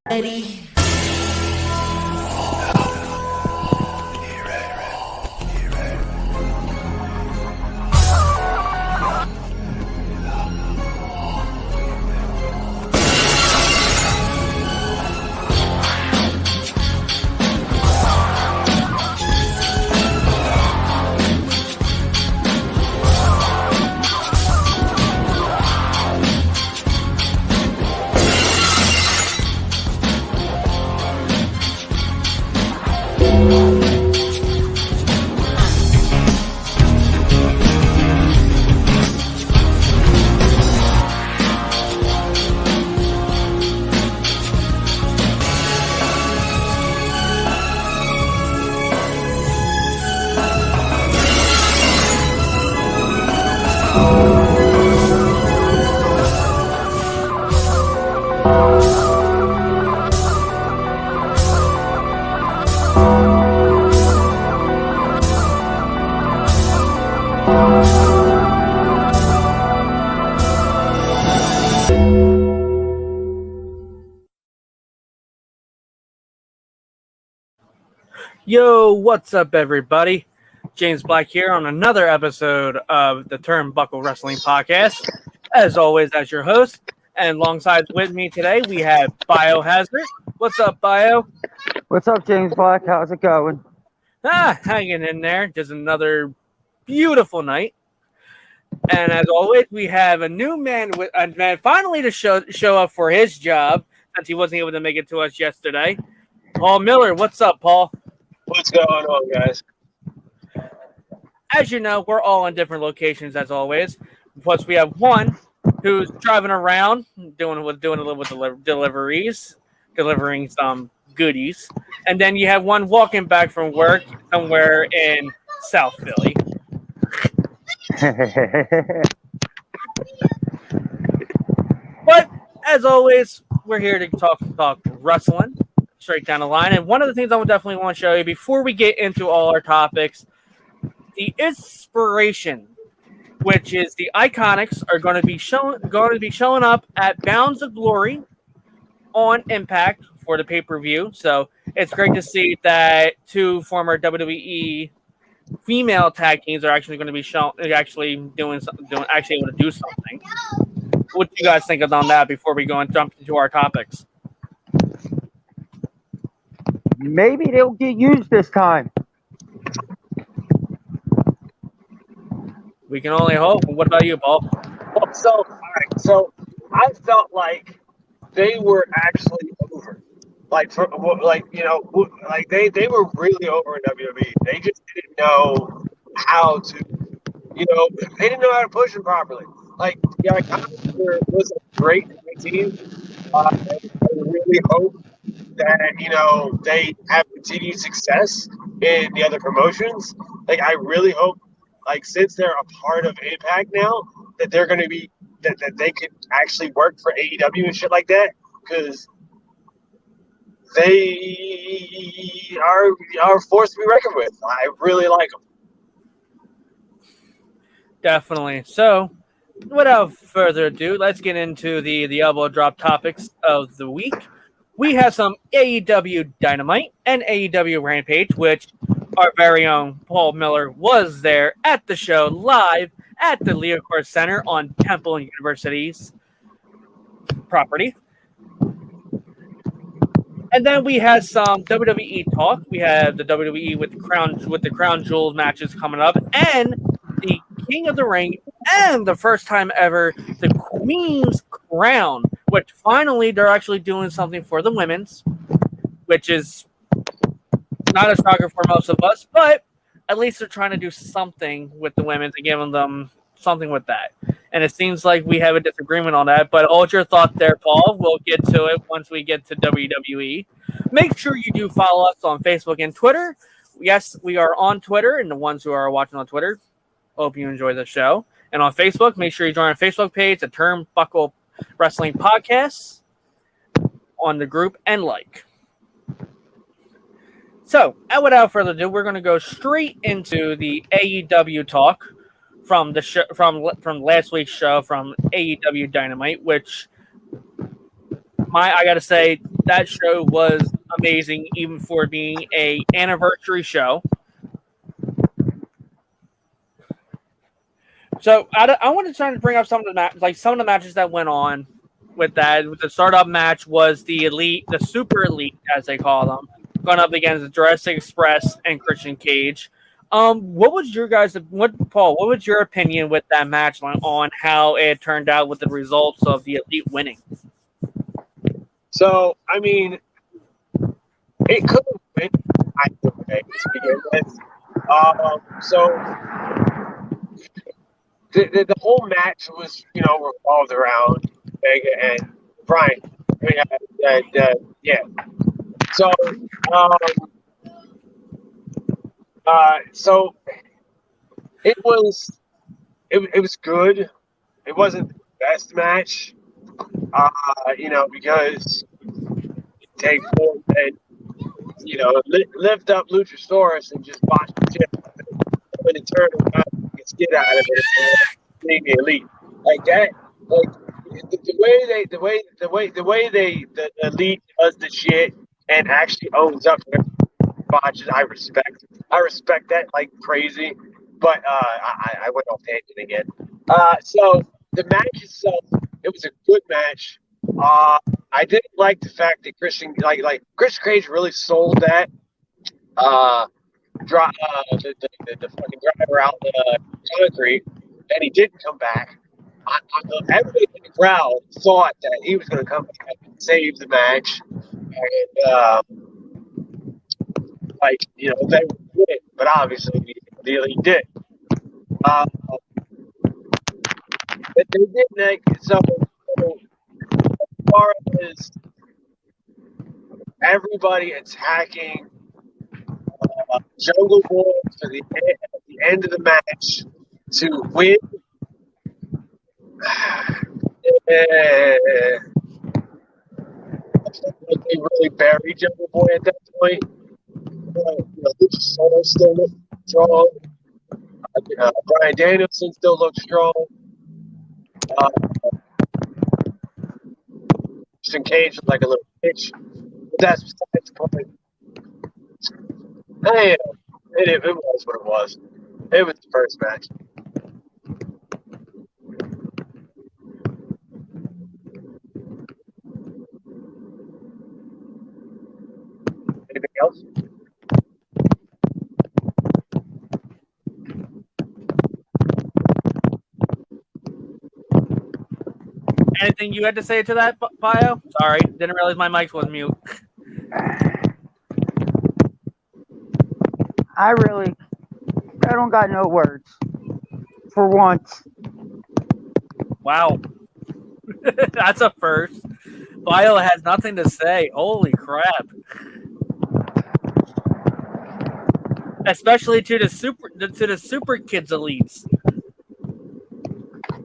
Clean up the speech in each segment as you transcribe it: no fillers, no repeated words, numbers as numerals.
Ready? Yo, what's up, everybody? James Black here on another episode of the Turnbuckle Wrestling Podcast. As always, as your host, and alongside with me today, we have Biohazard. What's up, Bio? What's up, James Black? How's it going? Hanging in there. Just another beautiful night. And as always, we have a new man finally to show up for his job since he wasn't able to make it to us yesterday. Paul Miller. What's up, Paul? What's going on, guys? As you know, we're all in different locations as always. Plus, we have one who's driving around, doing a little with deliveries, delivering some goodies, and then you have one walking back from work somewhere in South Philly. But as always, we're here to talk wrestling straight down the line. And one of the things I would definitely want to show you before we get into all our topics, the inspiration, which is the Iconics, are going to be showing up at Bounds of Glory on Impact for the pay-per-view. So it's great to see that two former WWE female tag teams are actually going to be able to do something. What do you guys think on that before we go and jump into our topics? Maybe they'll get used this time. We can only hope. What about you, Paul? So I felt like they were actually over. They were really over in WWE. They just didn't know how to, they didn't know how to push them properly. Iconics was a great team. I really hope that, they have continued success in the other promotions. I really hope, since they're a part of Impact now, that they're going to be, that they could actually work for AEW and shit like that, because they are a force to be reckoned with. I really like them. Definitely. So, without further ado, let's get into the elbow drop topics of the week. We have some AEW Dynamite and AEW Rampage, which our very own Paul Miller was there at the show live at the Leocore Center on Temple University's property. And then we had some WWE talk. We have the WWE with the Crown Jewel matches coming up, and the King of the Ring, and the first time ever, the Queen's Crown, which finally they're actually doing something for the women's, which is not a shocker for most of us, but at least they're trying to do something with the women's and giving them something with that. And it seems like we have a disagreement on that, but hold your thought there, Paul. We'll get to it once we get to WWE. Make sure you do follow us on Facebook and Twitter. Yes, we are on Twitter, and the ones who are watching on Twitter, hope you enjoy the show. And on Facebook, make sure you join our Facebook page, the Turnbuckle Wrestling Podcast, on the group and like. So, and without further ado, we're going to go straight into the AEW talk from the show, from last week's show from AEW Dynamite, which I gotta say, that show was amazing, even for being a anniversary show. So I want to try to bring up some of the matches that went on with that. The startup match was the Elite, the Super Elite, as they call them, going up against the Jurassic Express and Christian Cage. What was your opinion with that match on how it turned out with the results of the Elite winning? So, I mean, it could have been either way to begin with. So the whole match was, revolved around Vega and Brian. Yeah. So, so it was good. It wasn't the best match, because you take forward and lift up Luchasaurus and just botch the shit when it turned around and get out of it and being the Elite like that. Like the way the Elite does the shit and actually owns up to botches, I respect that like crazy, but I went off tangent again. So the match itself, it was a good match. I didn't like the fact that Christian Cage really sold that. The fucking driver out the concrete, and he didn't come back. Everybody in the crowd thought that he was going to come back and save the match, and they would win, but obviously he did. But they did so as far as everybody attacking Jungle Boy at the end of the match to win. I felt like they really buried Jungle Boy at that point. Luchasaurus still looked strong. Bryan Danielson still looks strong. Christian Cage was like a little bitch. But that's besides the point. Hey, it was what it was. It was the first match. Anything else? Anything you had to say to that, Bio? Sorry, didn't realize my mic was mute. I don't got no words. For once. Wow. That's a first. Bio has nothing to say. Holy crap. Especially to the super kids elites.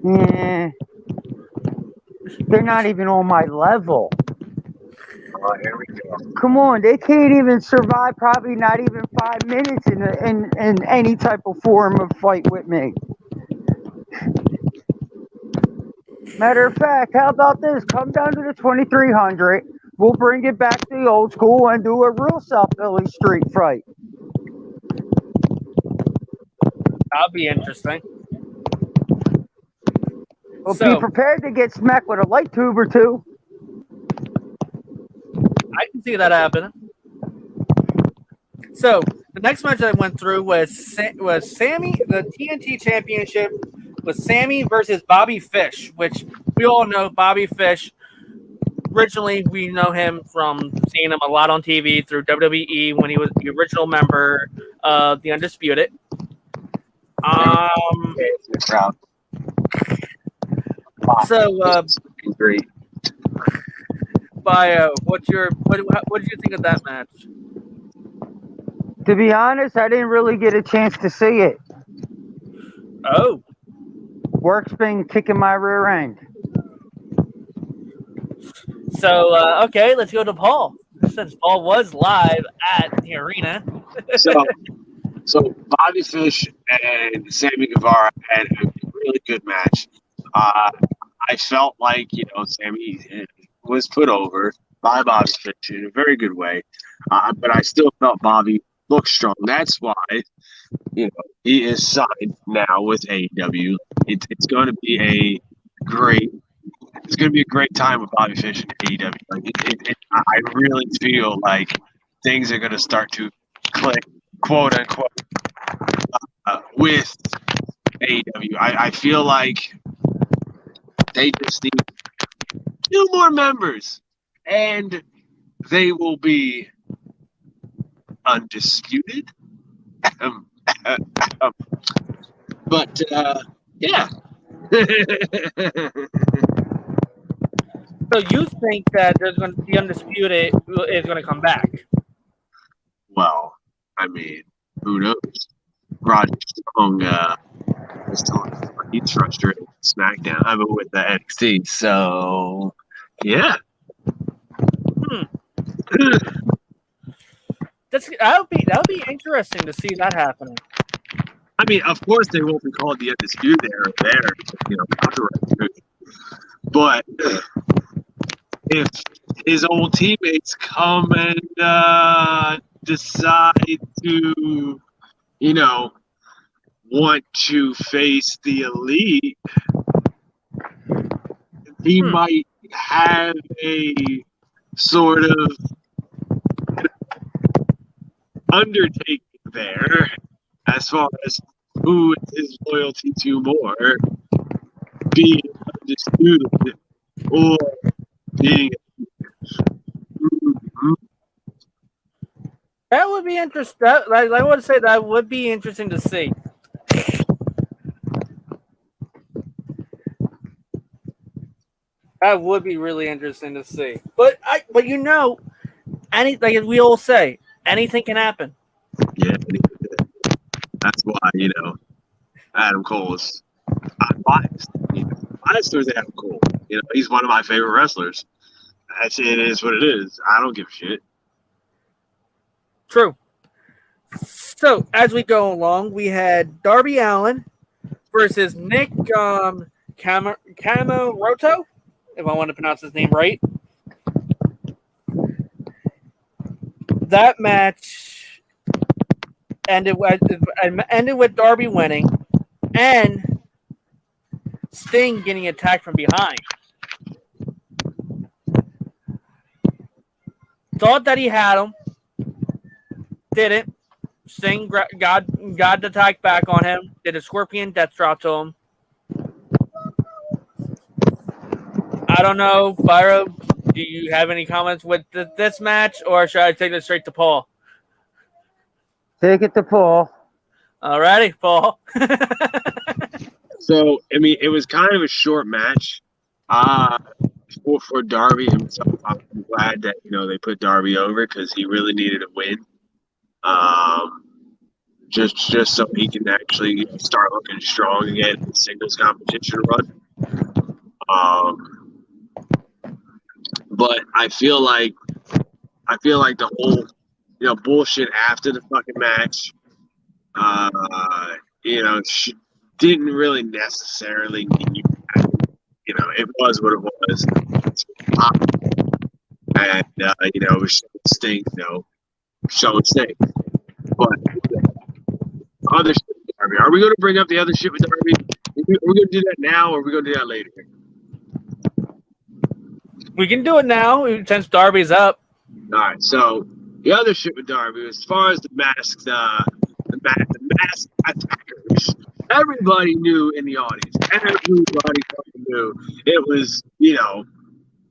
Yeah. They're not even on my level. Oh, here we go. Come on, they can't even survive probably not even 5 minutes in any type of form of fight with me. Matter of fact, how about this? Come down to the 2300. We'll bring it back to the old school and do a real South Philly street fight. That'll be interesting. Well, be prepared to get smacked with a light tube or two. I can see that happening. So the next match I went through was Sammy, the TNT Championship, was Sammy versus Bobby Fish, which we all know Bobby Fish. Originally, we know him from seeing him a lot on TV through WWE when he was the original member of the Undisputed. So, great. Bio, what did you think of that match? To be honest, I didn't really get a chance to see it. Oh. Work's been kicking my rear end. So, okay, let's go to Paul. Since Paul was live at the arena. So Bobby Fish and Sammy Guevara had a really good match. I felt like, Sammy was put over. by Bobby Fish in a very good way. But I still felt Bobby looked strong. That's why, he is signed now with AEW. It's going to be a great. It's going to be a great time with Bobby Fish in AEW. Like I really feel like things are going to start to click, quote unquote, with AEW. I feel like they just need 2 more members, and they will be undisputed. But yeah. So you think that there's going to be Undisputed is going to come back? Well, I mean, who knows? Roger Strong is telling us he's frustrated with SmackDown. I mean, with the NXT. So, yeah. That would be interesting to see that happening. I mean, of course, they won't be called the Undisputed Era there, copyright. But if his old teammates come and decide to, want to face the Elite, he might have a sort of undertaking there as far as who is his loyalty to more, being undisputed or being. That would be interesting. I would say that would be interesting to see. That would be really interesting to see. But like we all say, anything can happen. Yeah, that's why Adam Cole is. I'm biased. Biased towards Adam Cole. He's one of my favorite wrestlers. It is what it is. I don't give a shit. True. So as we go along, we had Darby Allin versus Nick Camaroto, if I want to pronounce his name right. That match ended with Darby winning and Sting getting attacked from behind. Thought that he had him. Didn't. Sting got the attack back on him. Did a scorpion death drop to him. I don't know, Byro, do you have any comments with this match, or should I take it straight to Paul? Take it to Paul. Alrighty, Paul. So, I mean, it was kind of a short match for Darby himself. I'm glad that, they put Darby over because he really needed a win. Just so he can actually start looking strong again in the singles competition run. But I feel like the whole bullshit after the fucking match, didn't really necessarily need. It was what it was. And it was Sting, showing Sting. But other shit with Darby. Are we going to bring up the other shit with Darby? Are we going to do that now, or are we going to do that later? We can do it now since Darby's up. All right. So the other shit with Darby, as far as the masked attackers, everybody knew in the audience. Everybody fucking knew it was,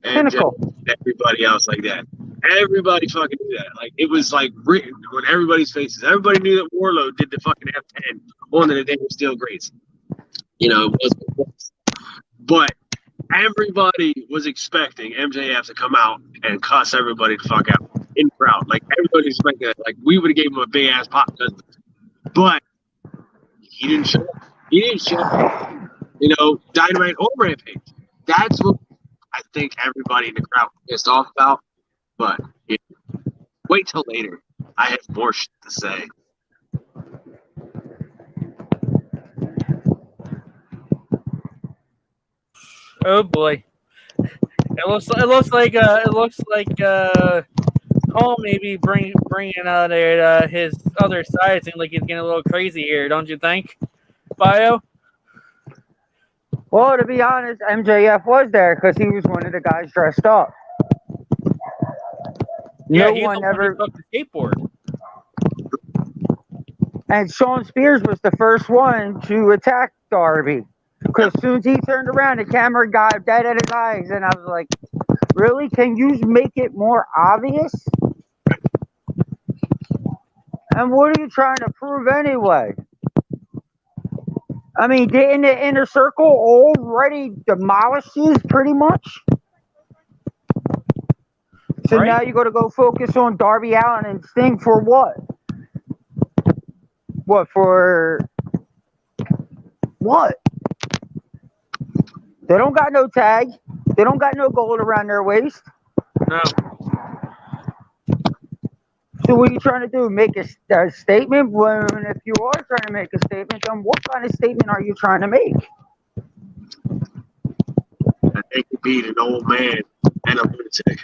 and just everybody else like that. Everybody fucking knew that. Like it was like written on everybody's faces. Everybody knew that Warlow did the fucking F10 on the Day of Steel Grace. It was. But everybody was expecting MJF to come out and cuss everybody the fuck out in the crowd. Like everybody was expecting that. Like we would have gave him a big ass pop, but he didn't show up. He didn't show up. Dynamite or Rampage. That's what I think everybody in the crowd pissed off about. But wait till later. I have more shit to say. Oh boy. It looks like Cole maybe bringing out his other side. Seems like he's getting a little crazy here, don't you think, Bio? Well, to be honest, MJF was there because he was one of the guys dressed up. Yeah, No he's one the one who ever. took the skateboard. And Shawn Spears was the first one to attack Darby. Because as soon as he turned around, the camera got dead at his eyes. And I was like, really? Can you make it more obvious? And what are you trying to prove anyway? I mean, didn't the Inner Circle already demolish these pretty much? So Right. now you got to go focus on Darby Allin and Sting for what? What for? What? They don't got no tag. They don't got no gold around their waist. No. So what are you trying to do? Make a statement? When if you are trying to make a statement, then what kind of statement are you trying to make? That they could beat an old man and a lunatic.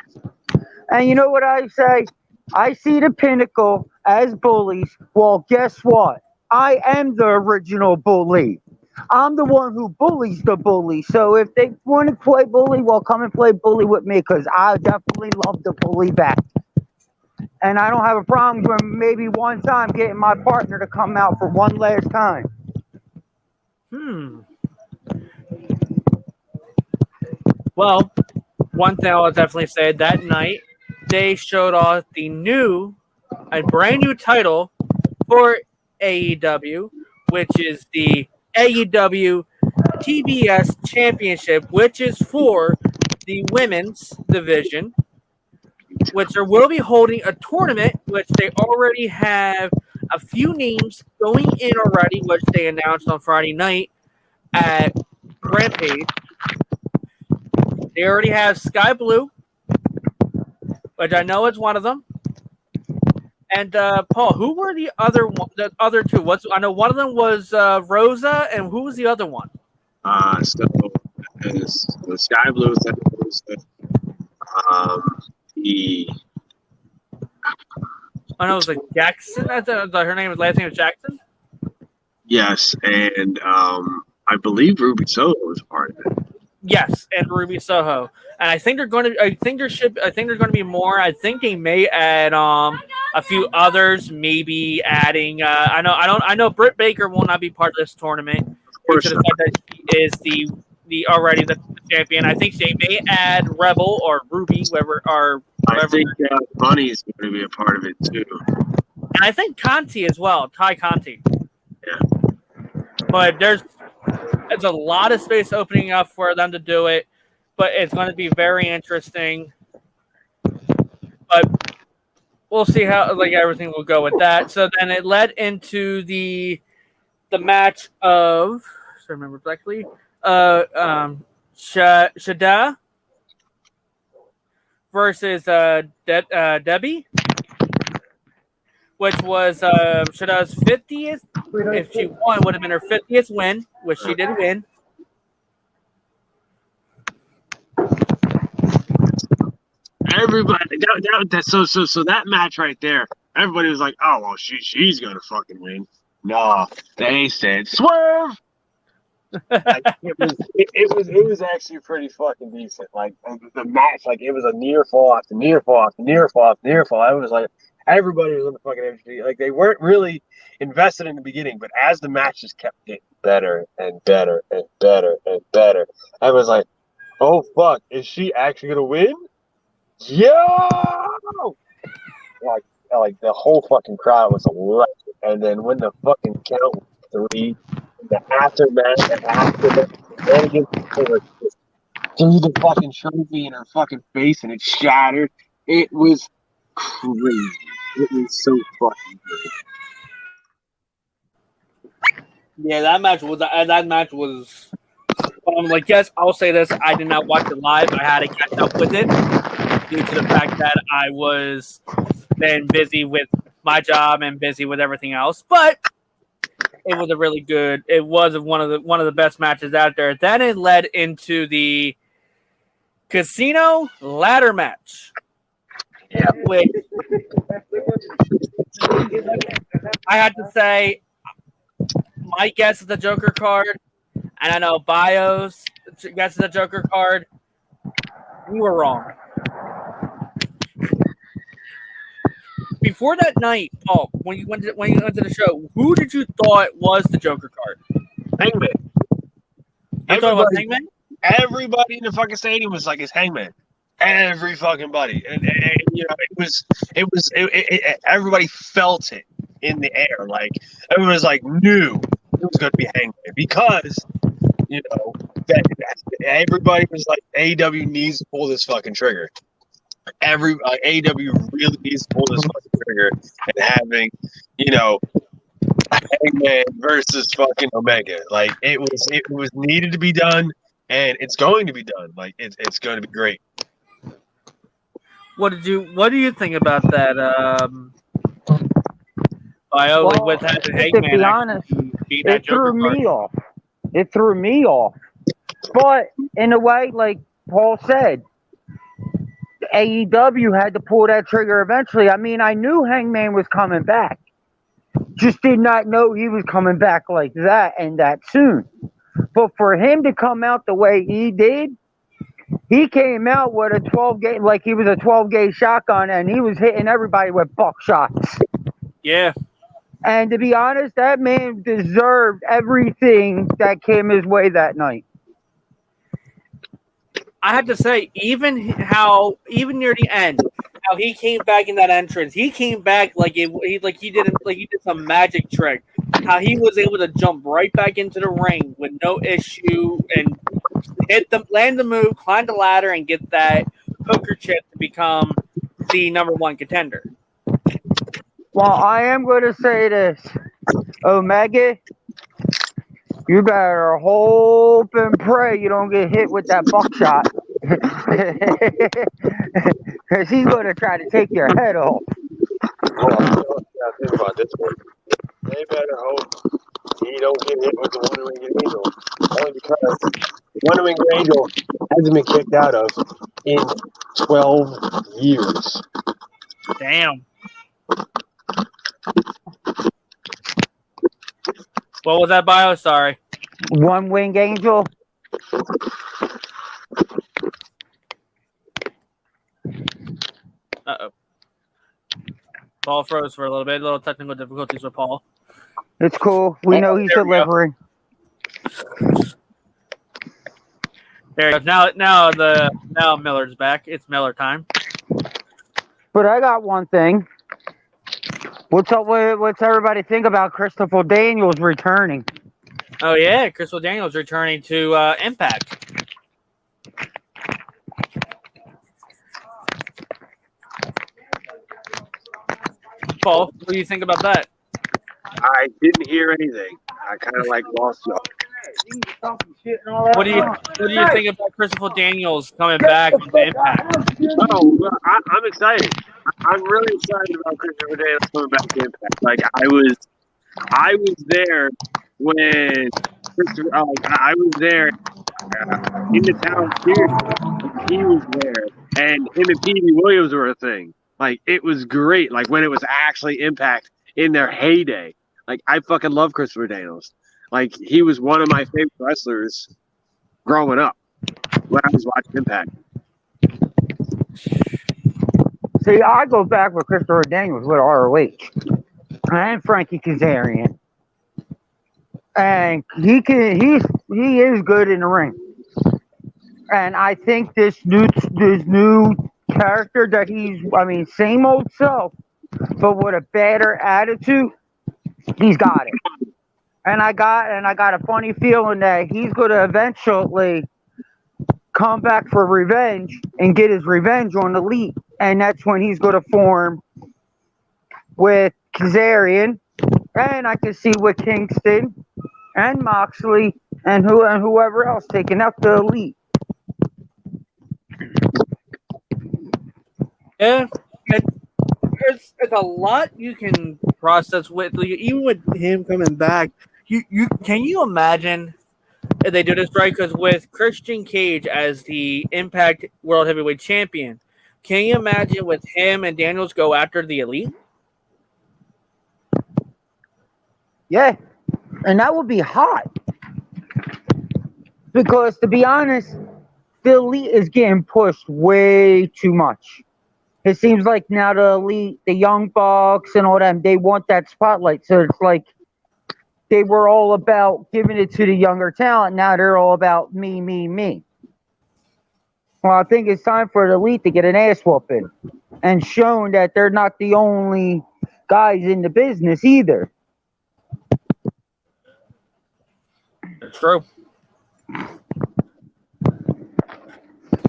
And you know what I say? I see the Pinnacle as bullies. Well, guess what? I am the original bully. I'm the one who bullies the bully. So if they want to play bully, well, come and play bully with me because I definitely love to bully back. And I don't have a problem with maybe one time getting my partner to come out for one last time. Well, one thing I'll definitely say, that night they showed off a brand new title for AEW, which is the AEW TBS Championship, which is for the women's division, which will be holding a tournament, which they already have a few names going in already, which they announced on Friday night at Rampage. They already have Sky Blue, which I know is one of them. And Paul, who were the other two? I know one of them was Rosa, and who was the other one? So the Sky Blue is the I know it was like Jackson. I thought her last name was Jackson. yes, and I believe Ruby Soho was part of it. Yes, and Ruby Soho. And I think they're going to. I think there's going to be more. I think they may add a few others. Maybe adding. I know Britt Baker will not be part of this tournament due to the fact that she is the already the champion. I think they may add Rebel or Ruby, whoever. I think Bunny is going to be a part of it too. And I think Conti as well, Ty Conti. Yeah. But there's a lot of space opening up for them to do it. But it's going to be very interesting. But we'll see how everything will go with that. So then it led into the match of, if I remember correctly, Shada versus Debbie, which was Shada's 50th. If she won, would have been her 50th win, which she did win. Everybody, so that match right there, everybody was like, "Oh well, she's gonna fucking win." No, they said swerve. Like, it was actually pretty fucking decent. Like the match, like it was a near fall after near fall after near fall after near fall. I was like, everybody was on the fucking energy. Like they weren't really invested in the beginning, but as the match just kept getting better and better and better and better, I was like, "Oh fuck, is she actually gonna win?" Yo! Like the whole fucking crowd was electric. And then when the fucking count was 3, the aftermath, they just threw the fucking trophy in her fucking face and it shattered. It was crazy. It was so fucking good. Yeah, that match was. I'm like, yes, I'll say this. I did not watch it live. I had to catch up with it due to the fact that I was then busy with my job and busy with everything else. But it was a really good. It was one of the best matches out there. Then it led into the Casino ladder match. Yeah. Which I had to say, my guess is the Joker card, and I know Bio's guess is the Joker card. We were wrong. Before that night, Paul, when you went to the show, who did you thought was the Joker card? Hangman. You thought it was Hangman? Everybody in the fucking stadium was like, it's Hangman. Every fucking buddy. And you know, everybody felt it in the air. Like, everyone was like, knew it was going to be Hangman because, you know, that everybody was like, AEW needs to pull this fucking trigger. AEW really needs to pull this fucking trigger and having, you know, Hangman versus fucking Omega. Like, it was needed to be done, and it's going to be done. Like, it's going to be great. What do you think about that? Bio with having Hangman. To be honest, it threw me off. It threw me off. But in a way, like Paul said, AEW had to pull that trigger eventually. I mean, I knew Hangman was coming back. Just did not know he was coming back like that and that soon. But for him to come out the way he did, he came out with a 12-gauge, like he was a 12-gauge shotgun, and he was hitting everybody with buckshots. Yeah. And to be honest, that man deserved everything that came his way that night. I have to say, even near the end, how he came back in that entrance, he came back like he did some magic trick. How he was able to jump right back into the ring with no issue and land the move, climb the ladder, and get that poker chip to become the number one contender. Well, I am going to say this, Omega, you better hope and pray you don't get hit with that buckshot. Because he's going to try to take your head off. Think about this one. They better hope he don't get hit with the One-Winged Angel. Only because the One-Winged Angel hasn't been kicked out of in 12 years. Damn. What was that, Bio? Sorry. One-Winged Angel. Uh-oh. Paul froze for a little bit. A little technical difficulties with Paul. It's cool. We know he's delivering. There he goes. Now Miller's back. It's Miller time. But I got one thing. What's everybody think about Christopher Daniels returning? Oh yeah, Christopher Daniels returning to Impact. Paul, what do you think about that? I didn't hear anything. I kind of like lost y'all. What do you think about Christopher Daniels coming back with Impact? Oh, well, I'm excited. I'm really excited about Christopher Daniels coming back to Impact. Like I was there when Christopher. I was there in the town theater. He was there, and him and Pee Wee Williams were a thing. Like it was great. Like when it was actually Impact in their heyday. Like I fucking love Christopher Daniels. Like he was one of my favorite wrestlers growing up when I was watching Impact. See, I go back with Christopher Daniels with ROH and Frankie Kazarian, and he is good in the ring. And I think this new character that same old self, but with a better attitude, he's got it. And I got a funny feeling that he's going to eventually come back for revenge and get his revenge on the Elite. And that's when he's going to form with Kazarian. And I can see with Kingston and Moxley and whoever else taking out the Elite. Yeah, it's a lot you can process with, even with him coming back. Can you imagine if they do this right, because with Christian Cage as the Impact World Heavyweight Champion, can you imagine with him and Daniels go after the Elite? Yeah, and that would be hot. Because to be honest, the Elite is getting pushed way too much. It seems like now the Elite, the Young Bucks and all them, they want that spotlight. So it's like they were all about giving it to the younger talent. Now they're all about me, me, me. Well, I think it's time for the Elite to get an ass whooping and shown that they're not the only guys in the business either. That's true.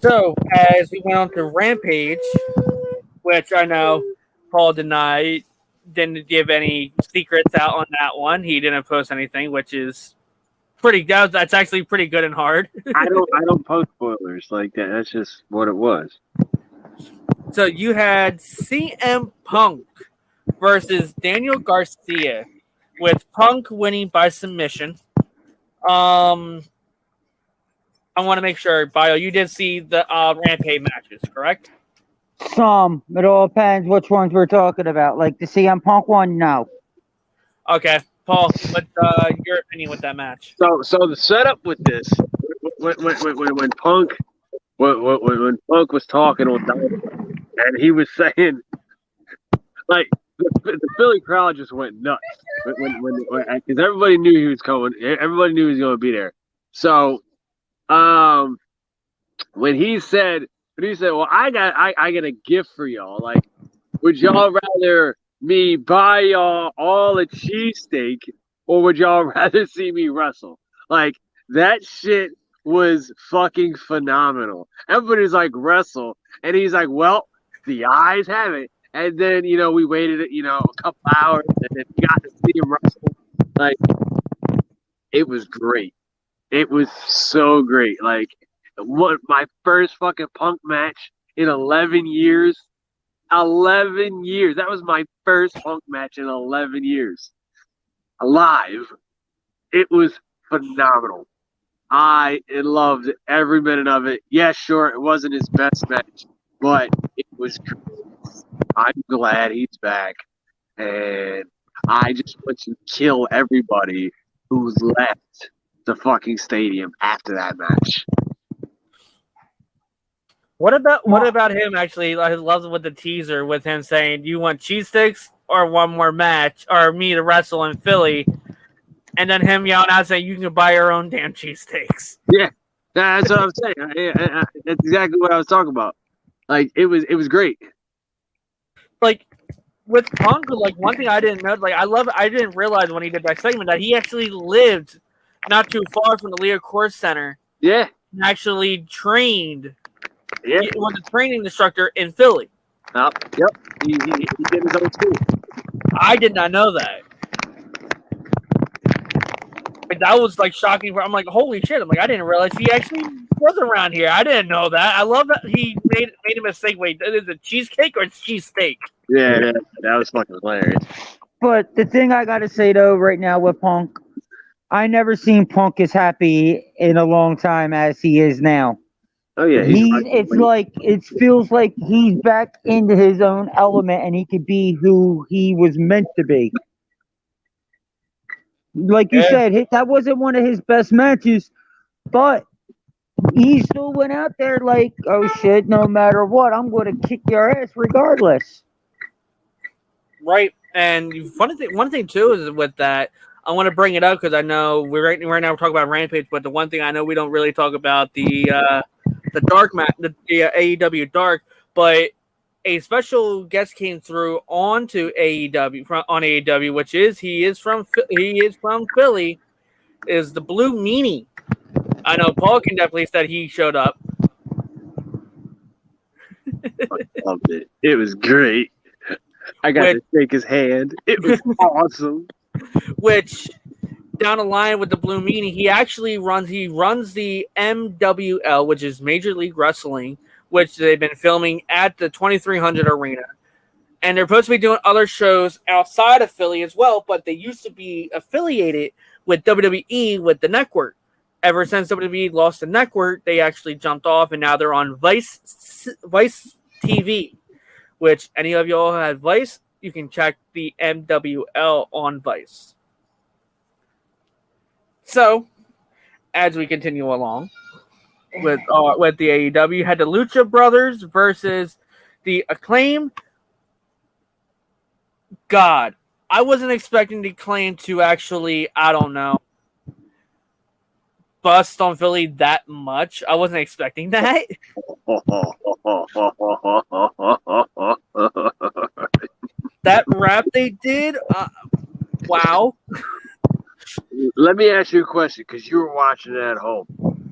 So, as we went on to Rampage, which I know Paul didn't give any secrets out on that one. He didn't post anything, which is that's actually pretty good and hard. I don't post spoilers like that. That's just what it was. So you had CM Punk versus Daniel Garcia, with Punk winning by submission. I want to make sure, Bio, you did see the Rampage matches, correct? Some. It all depends which ones we're talking about. Like the CM Punk one, no. Okay. Paul, what's your opinion with that match? So the setup with this, when Punk was talking on Dynamite, and he was saying, like, the Philly crowd just went nuts because everybody knew he was coming. Everybody knew he was going to be there. So, when he said, well, I got a gift for y'all. Like, would y'all rather me buy y'all all a cheesesteak, or would y'all rather see me wrestle? Like, that shit was fucking phenomenal. Everybody's like, wrestle. And he's like, well, the eyes have it. And then, we waited, a couple hours and then got to see him wrestle. Like, it was great. It was so great. Like, my first fucking Punk match in 11 years. 11 years. That was my first Punk match in 11 years. Live. It was phenomenal. I loved every minute of it. Yeah, sure, it wasn't his best match, but it was great. I'm glad he's back. And I just want to kill everybody who's left the fucking stadium after that match. What about him actually? I love with the teaser with him saying, "You want cheese sticks or one more match or me to wrestle in Philly?" And then him yelling out saying, "You can buy your own damn cheesesteaks." Yeah, that's what I'm saying. That's exactly what I was talking about. Like, it was great. Like, with Punk, like, one thing I didn't know, like, I didn't realize when he did that segment that he actually lived not too far from the Leo Course Center. Yeah. And actually trained. Yeah. He was a training instructor in Philly. Yep. He did his own school. I did not know that. Like, that was like shocking. I'm like, holy shit! I'm like, I didn't realize he actually was around here. I didn't know that. I love that he made a mistake. Wait, is it cheesecake or cheesesteak? Yeah, that was fucking hilarious. But the thing I gotta say though, right now with Punk, I never seen Punk as happy in a long time as he is now. Oh yeah, it feels like he's back into his own element and he could be who he was meant to be. Like you said, that wasn't one of his best matches, but he still went out there like, oh shit, no matter what, I'm going to kick your ass regardless. Right. And one thing too is with that, I want to bring it up because I know right now we're talking about Rampage, but the one thing I know we don't really talk about the dark match, the AEW Dark, but a special guest came through onto AEW, which is he is from Philly, is the Blue Meanie. I know Paul can definitely said he showed up. I loved it. It was great. I got to shake his hand. It was awesome. Which down the line with the Blue Meanie, he runs the MWL, which is Major League Wrestling, which they've been filming at the 2300 Arena. And they're supposed to be doing other shows outside of Philly as well, but they used to be affiliated with WWE with the network. ever since WWE lost the network, they actually jumped off, and now they're on Vice TV, which any of y'all had Vice, you can check the MWL on Vice. So, as we continue along with the AEW, you had the Lucha Brothers versus the Acclaim. God, I wasn't expecting the Acclaim to actually, I don't know, bust on Philly that much. I wasn't expecting that. That rap they did, wow. Let me ask you a question, because you were watching it at home.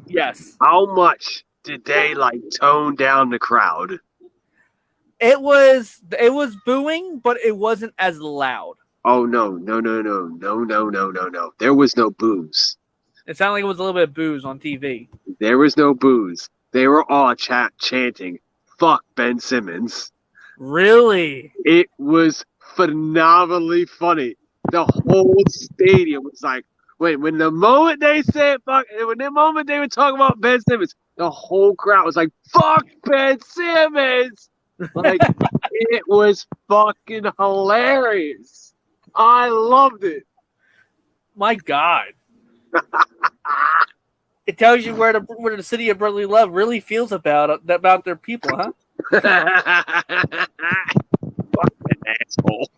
Yes. How much did they like tone down the crowd? It was booing, but it wasn't as loud. Oh no. There was no booze. It sounded like it was a little bit of booze on TV. There was no booze. They were all chanting, "Fuck Ben Simmons." Really? It was phenomenally funny. The whole stadium was like, when the moment they said fuck, when the moment they were talking about Ben Simmons, the whole crowd was like, "Fuck Ben Simmons!" Like, it was fucking hilarious. I loved it. My God. It tells you where the city of brotherly love really feels about their people, huh? Fucking asshole.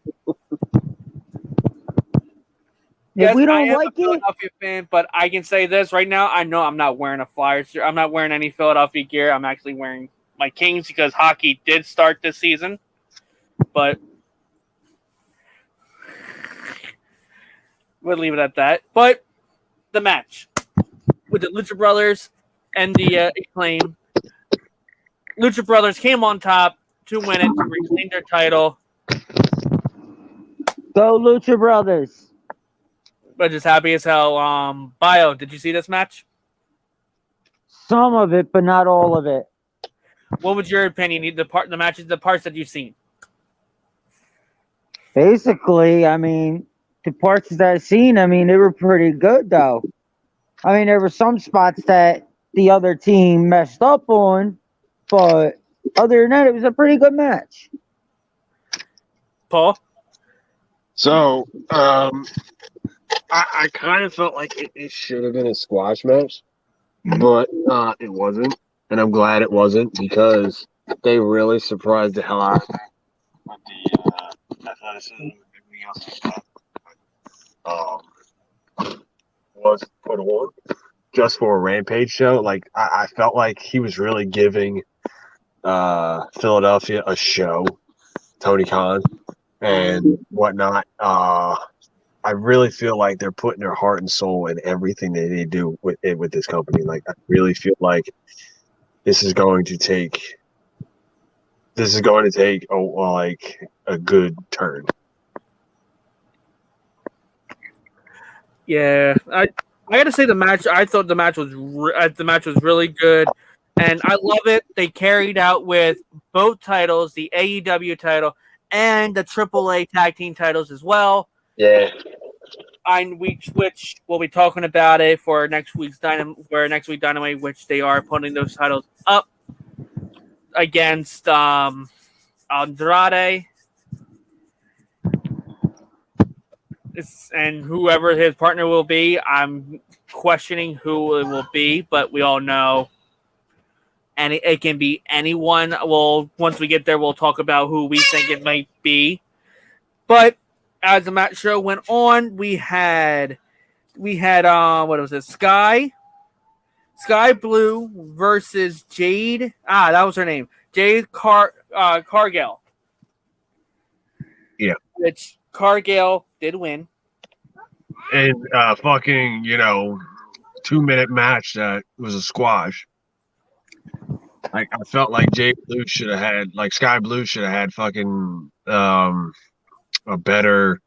If we I don't am like a Philadelphia fan, but I can say this right now. I know I'm not wearing a Flyers shirt. I'm not wearing any Philadelphia gear. I'm actually wearing my Kings because hockey did start this season. But we'll leave it at that. But the match with the Lucha Brothers and the Acclaim. Lucha Brothers came on top to win it, to reclaim their title. Go Lucha Brothers. But just happy as hell. Bio, did you see this match? Some of it, but not all of it. What was your opinion? The parts that you've seen. Basically, I mean, the parts that I've seen, I mean, they were pretty good, though. I mean, there were some spots that the other team messed up on, but other than that, it was a pretty good match. Paul? So, I kind of felt like it should have been a squash match, but it wasn't. And I'm glad it wasn't, because they really surprised the hell out of me with the athleticism and everything else that was put on just for a Rampage show. Like, I felt like he was really giving Philadelphia a show, Tony Khan and whatnot. I really feel like they're putting their heart and soul in everything that they do with this company. Like, I really feel like this is going to take a good turn. Yeah, I got to say I thought the match was really good, and I love it. They carried out with both titles, the AEW title and the AAA tag team titles as well. Yeah. Which we'll be talking about it for next week's Dynamite, which they are putting those titles up against Andrade. And whoever his partner will be, I'm questioning who it will be, but we all know, and it can be anyone. Well, once we get there, we'll talk about who we think it might be. But as the match show went on, we had what was it? Sky Blue versus Jade. That was her name. Jade Cargill. Yeah. Which Cargill did win. And fucking, 2-minute match that was a squash. Like, I felt like Sky Blue should have had fucking a better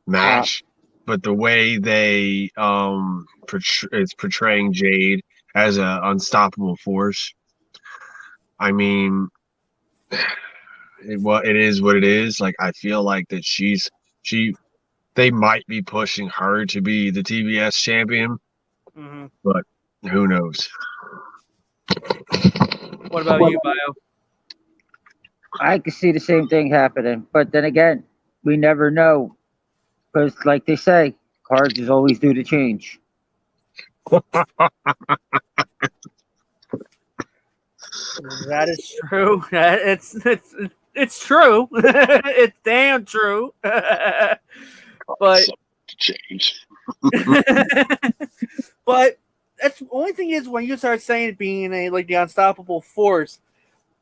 match, but the way they it's portraying Jade as an unstoppable force. I mean, it is what it is. Like, I feel like that they might be pushing her to be the TBS champion, but Who knows? What about you, Bio? I can see the same thing happening, but then again, we never know because, like they say, cards is always due to change. That is true. It's true. It's damn true. But Change. but that's the only thing is when you start saying being the unstoppable force,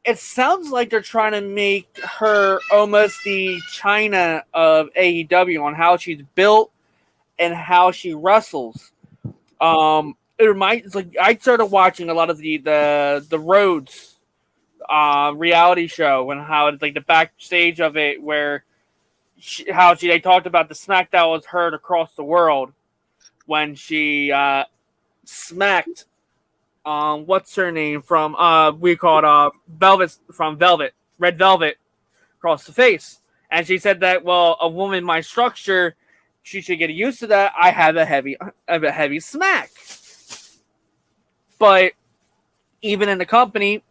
it sounds like they're trying to make her almost the China of AEW on how she's built and how she wrestles. It reminds I started watching a lot of the Rhodes reality show and how it's the backstage of it where they talked about the smack that was heard across the world when she smacked what's her name from we called Velvet from Red Velvet across the face, and she said that a woman my structure, she should get used to that. I have a heavy smack. But even in the company,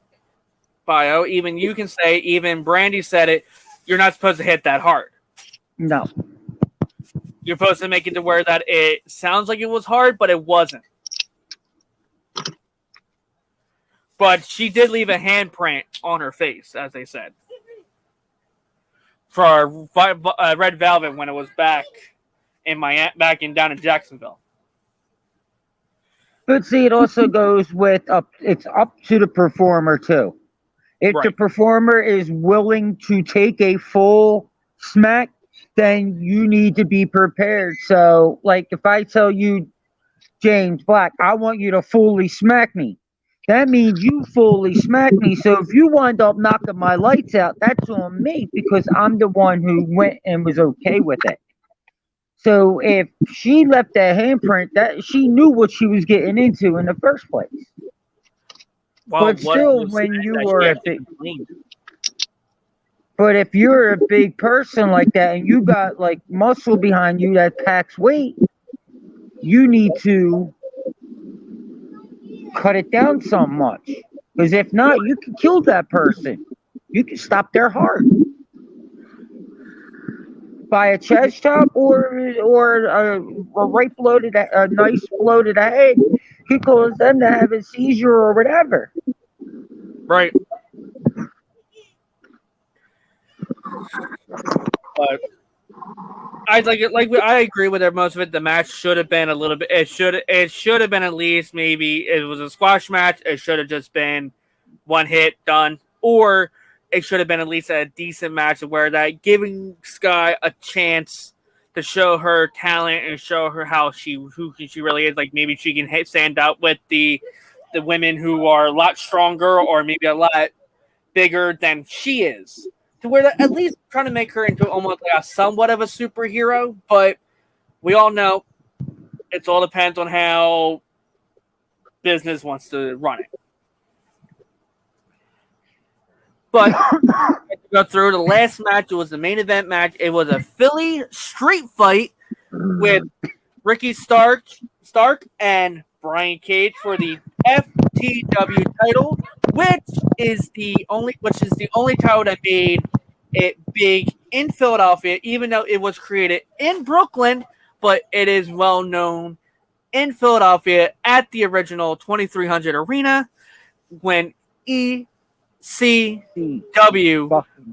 Bio, even you can say, even Brandy said it, you're not supposed to hit that hard. No. You're supposed to make it to where that it sounds like it was hard, but it wasn't. But she did leave a handprint on her face, as they said. For Red Velvet when it was back down in Jacksonville. But see, it also goes with it's up to the performer too. If the performer is willing to take a full smack, then you need to be prepared. So, if I tell you, James Black, I want you to fully smack me, that means you fully smack me. So if you wind up knocking my lights out, that's on me because I'm the one who went and was okay with it. So if she left that handprint, that she knew what she was getting into in the first place. Well, but still, when you were a big, but if you're a big person like that and you got muscle behind you that packs weight, you need to cut it down so much. Because if not, you can kill that person. You can stop their heart. By a chest chop or a right blow to a nice blow to the head could cause them to have a seizure or whatever. Right. But I I agree with most of it. The match should have been a little bit. It should have been at least maybe it was a squash match. It should have just been one hit done, or it should have been at least a decent match where that giving Sky a chance to show her talent and show her who she really is. Maybe she can stand up with the women who are a lot stronger or maybe a lot bigger than she is. To where that, at least trying to make her into almost somewhat of a superhero, but we all know it all depends on how business wants to run it. But to go through the last match, it was the main event match. It was a Philly street fight with Ricky Stark and Brian Cage for the FTW title, which is the only title that made it big in Philadelphia, even though it was created in Brooklyn, but it is well known in Philadelphia at the original 2300 Arena when ECW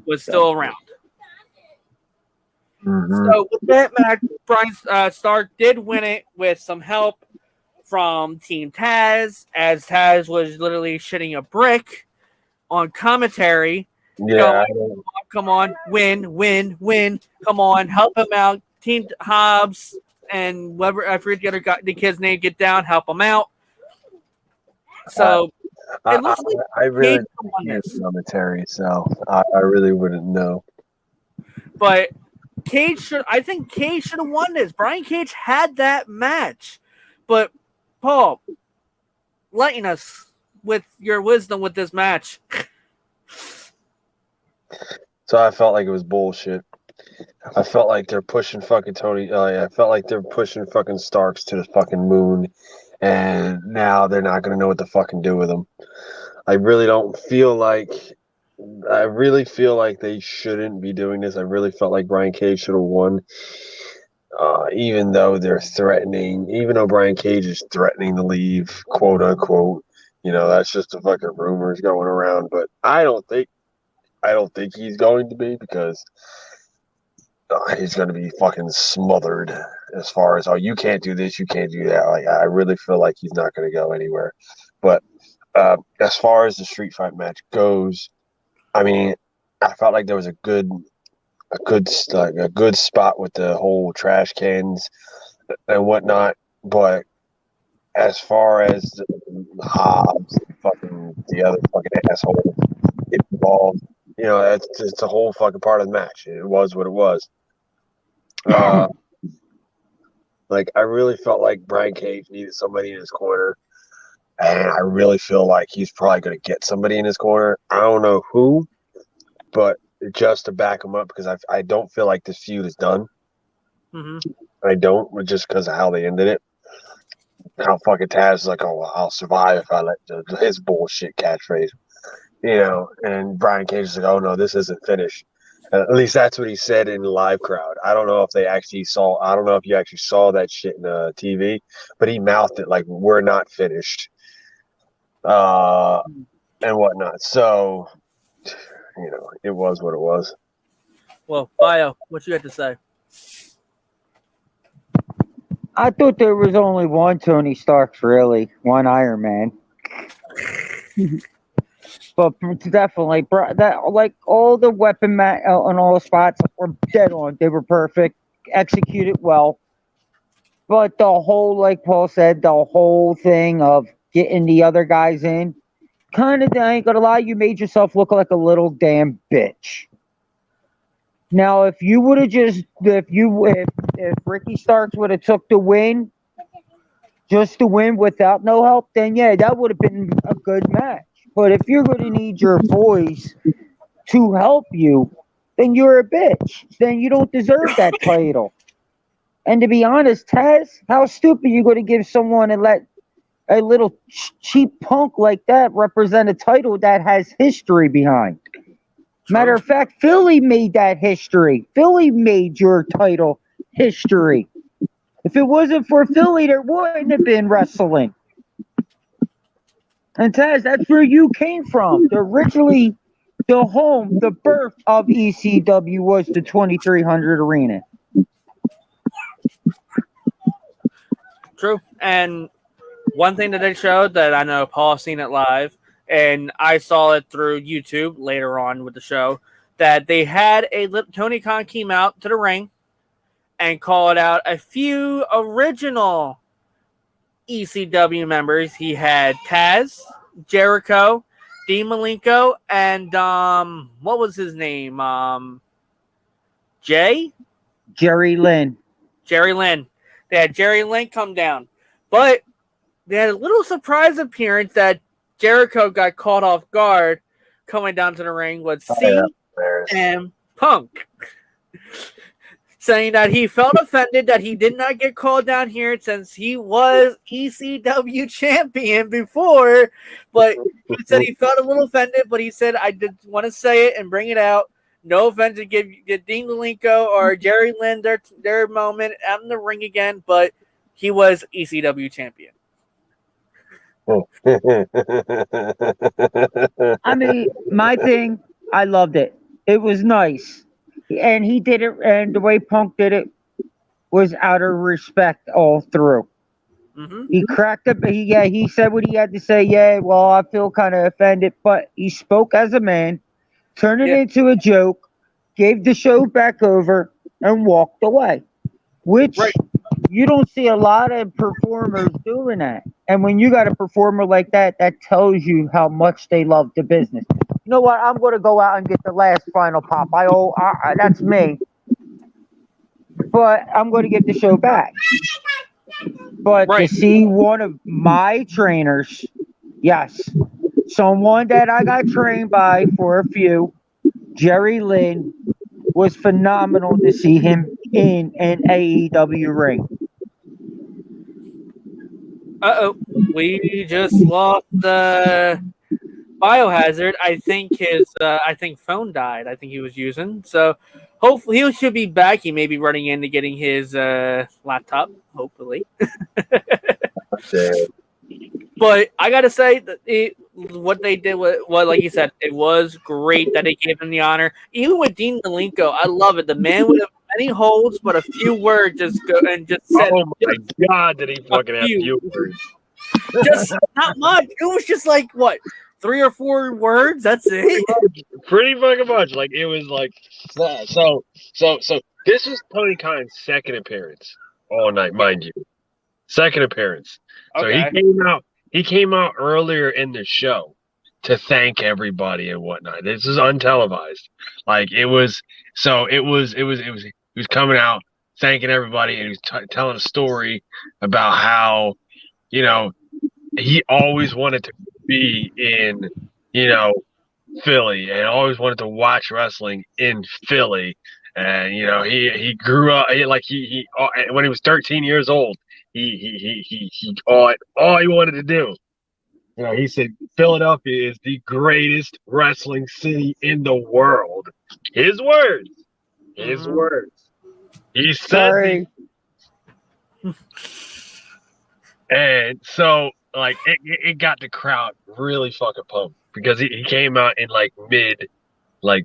was still around. Mm-hmm. So with that match, Brian Stark did win it with some help from Team Taz, as Taz was literally shitting a brick on commentary. Yeah. Come on, win. Come on, help him out. Team Hobbs and whoever, I forget the kid's name, get down, help him out. So it looks like I really don't hear commentary, so I really wouldn't know. But I think Cage should have won this. Brian Cage had that match. But Paul, lighten us with your wisdom with this match. So I felt like it was bullshit. I felt like they're pushing fucking Tony. I felt like they're pushing fucking Starks to the fucking moon, and now they're not going to know what to fucking do with him. I really feel like they shouldn't be doing this. I really felt like Brian Cage should have won. Even though Brian Cage is threatening to leave, quote unquote, that's just the fucking rumors going around. But I don't think he's going to be, because he's going to be fucking smothered as far as, oh, you can't do this, you can't do that. Like, I really feel like he's not going to go anywhere. But as far as the street fight match goes, I mean, I felt like there was a good spot with the whole trash cans and whatnot. But as far as Hobbs, the other fucking asshole involved, it's a whole fucking part of the match. It was what it was. Like, I really felt like Brian Cage needed somebody in his corner, and I really feel like he's probably going to get somebody in his corner. I don't know who, but just to back him up, because I don't feel like this feud is done. Mm-hmm. I don't, just because of how they ended it. How fucking Taz is like, oh, well, I'll survive if I let his bullshit catchphrase. And Brian Cage is like, oh, no, this isn't finished. At least that's what he said in the live crowd. I don't know if you actually saw that shit in the TV, but he mouthed it like, we're not finished. And whatnot. So, it was what it was. Well, Bio, what you had to say? I thought there was only one Tony Stark, really, one Iron Man. But definitely, like all the weapon on all the spots were dead on. They were perfect, executed well. But the whole, like Paul said, the whole thing of getting the other guys in, kind of, I ain't gonna lie, you made yourself look like a little damn bitch. Now, if you would have just, if Ricky Starks would have took the win, just to win without no help, then yeah, that would have been a good match. But if you're going to need your boys to help you, then you're a bitch. Then you don't deserve that title. And to be honest, Taz, how stupid are you going to give someone and let a little cheap punk like that represent a title that has history behind? Matter of fact, Philly made that history. Philly made your title history. If it wasn't for Philly, there wouldn't have been wrestling. And Taz, that's where you came from. Originally, the birth of ECW was the 2300 Arena. True. And one thing that they showed that I know Paul seen it live, and I saw it through YouTube later on with the show, that they had Tony Khan came out to the ring and called out a few original ECW members. He had Taz, Jericho, Dean Malenko, and what was his name? Jerry Lynn. They had Jerry Lynn come down, but they had a little surprise appearance that Jericho got caught off guard coming down to the ring with CM Punk, saying that he felt offended that he did not get called down here since he was ECW champion before. But he said he felt a little offended, but he said, I did want to say it and bring it out. No offense to give Dean Malenko or Jerry Lynn their moment out in the ring again, but he was ECW champion. I mean, my thing, I loved it. It was nice. And he did it, and the way Punk did it was out of respect all through. Mm-hmm. He cracked up. He said what he had to say. Yeah, well, I feel kind of offended, but he spoke as a man, turned it into a joke, gave the show back over, and walked away. Which you don't see a lot of performers doing that. And when you got a performer like that, that tells you how much they love the business. You know what? I'm going to go out and get the last final pop. That's me. But I'm going to get the show back. But to see one of my trainers, yes, someone that I got trained by for a few, Jerry Lynn, was phenomenal to see him in an AEW ring. We just lost the Biohazard. I think his phone died. I think he was using. So hopefully he should be back. He may be running in to getting his laptop. Hopefully. But I gotta say that what they did was, like you said, it was great that they gave him the honor. Even with Dean Malenko, I love it. The man with many holds, but a few words just go and just said. Oh my God, did he fucking have few words? Just not much. It was just like what, 3 or 4 words. That's it. Pretty fucking much. Like it was like so. This was Tony Khan's second appearance all night, mind you. Second appearance. So Okay. He came out earlier in the show to thank everybody and whatnot. This is untelevised. Like it was he was coming out thanking everybody, and he was telling a story about how, you know, he always wanted to be in, you know, Philly, and always wanted to watch wrestling in Philly. And you know, he grew up he when he was 13 years old, he all he wanted to do. You know, he said Philadelphia is the greatest wrestling city in the world. His words. His words. He said it. And so like it got the crowd really fucking pumped because he came out in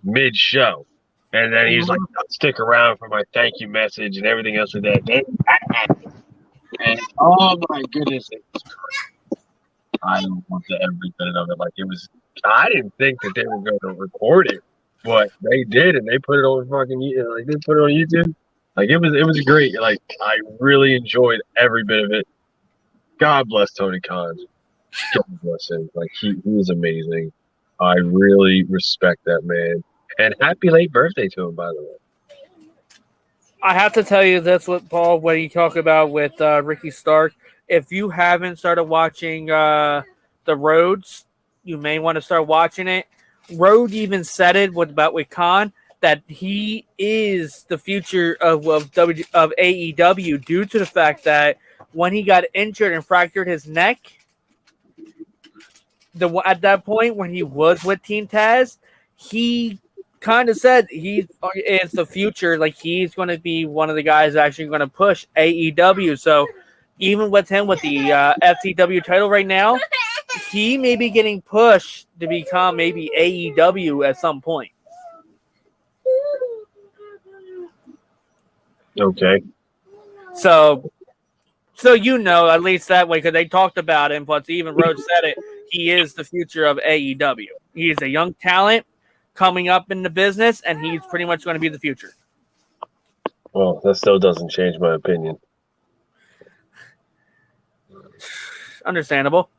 mid show. And then he's like, stick around for my thank you message and everything else like that. And oh my goodness, it was great. I don't want to every bit of it. Like it was, I didn't think that they were going to record it, but they did, and they put it on fucking like they put it on YouTube. Like it was great. Like I really enjoyed every bit of it. God bless Tony Khan. God bless him. Like he was amazing. I really respect that man. And happy late birthday to him, by the way. I have to tell you this with Paul, what you talk about with Ricky Stark. If you haven't started watching The Rhodes, you may want to start watching it. Rhodes even said it with Khan that he is the future of AEW due to the fact that when he got injured and fractured his neck, at that point when he was with Team Taz, he kind of said he is the future. Like he's going to be one of the guys actually going to push AEW. So even with him with the FTW title right now, he may be getting pushed to become maybe AEW at some point. Okay. So you know, at least that way, because they talked about him, plus even Rhodes said it, he is the future of AEW. He is a young talent coming up in the business, and he's pretty much going to be the future. Well, that still doesn't change my opinion. Understandable.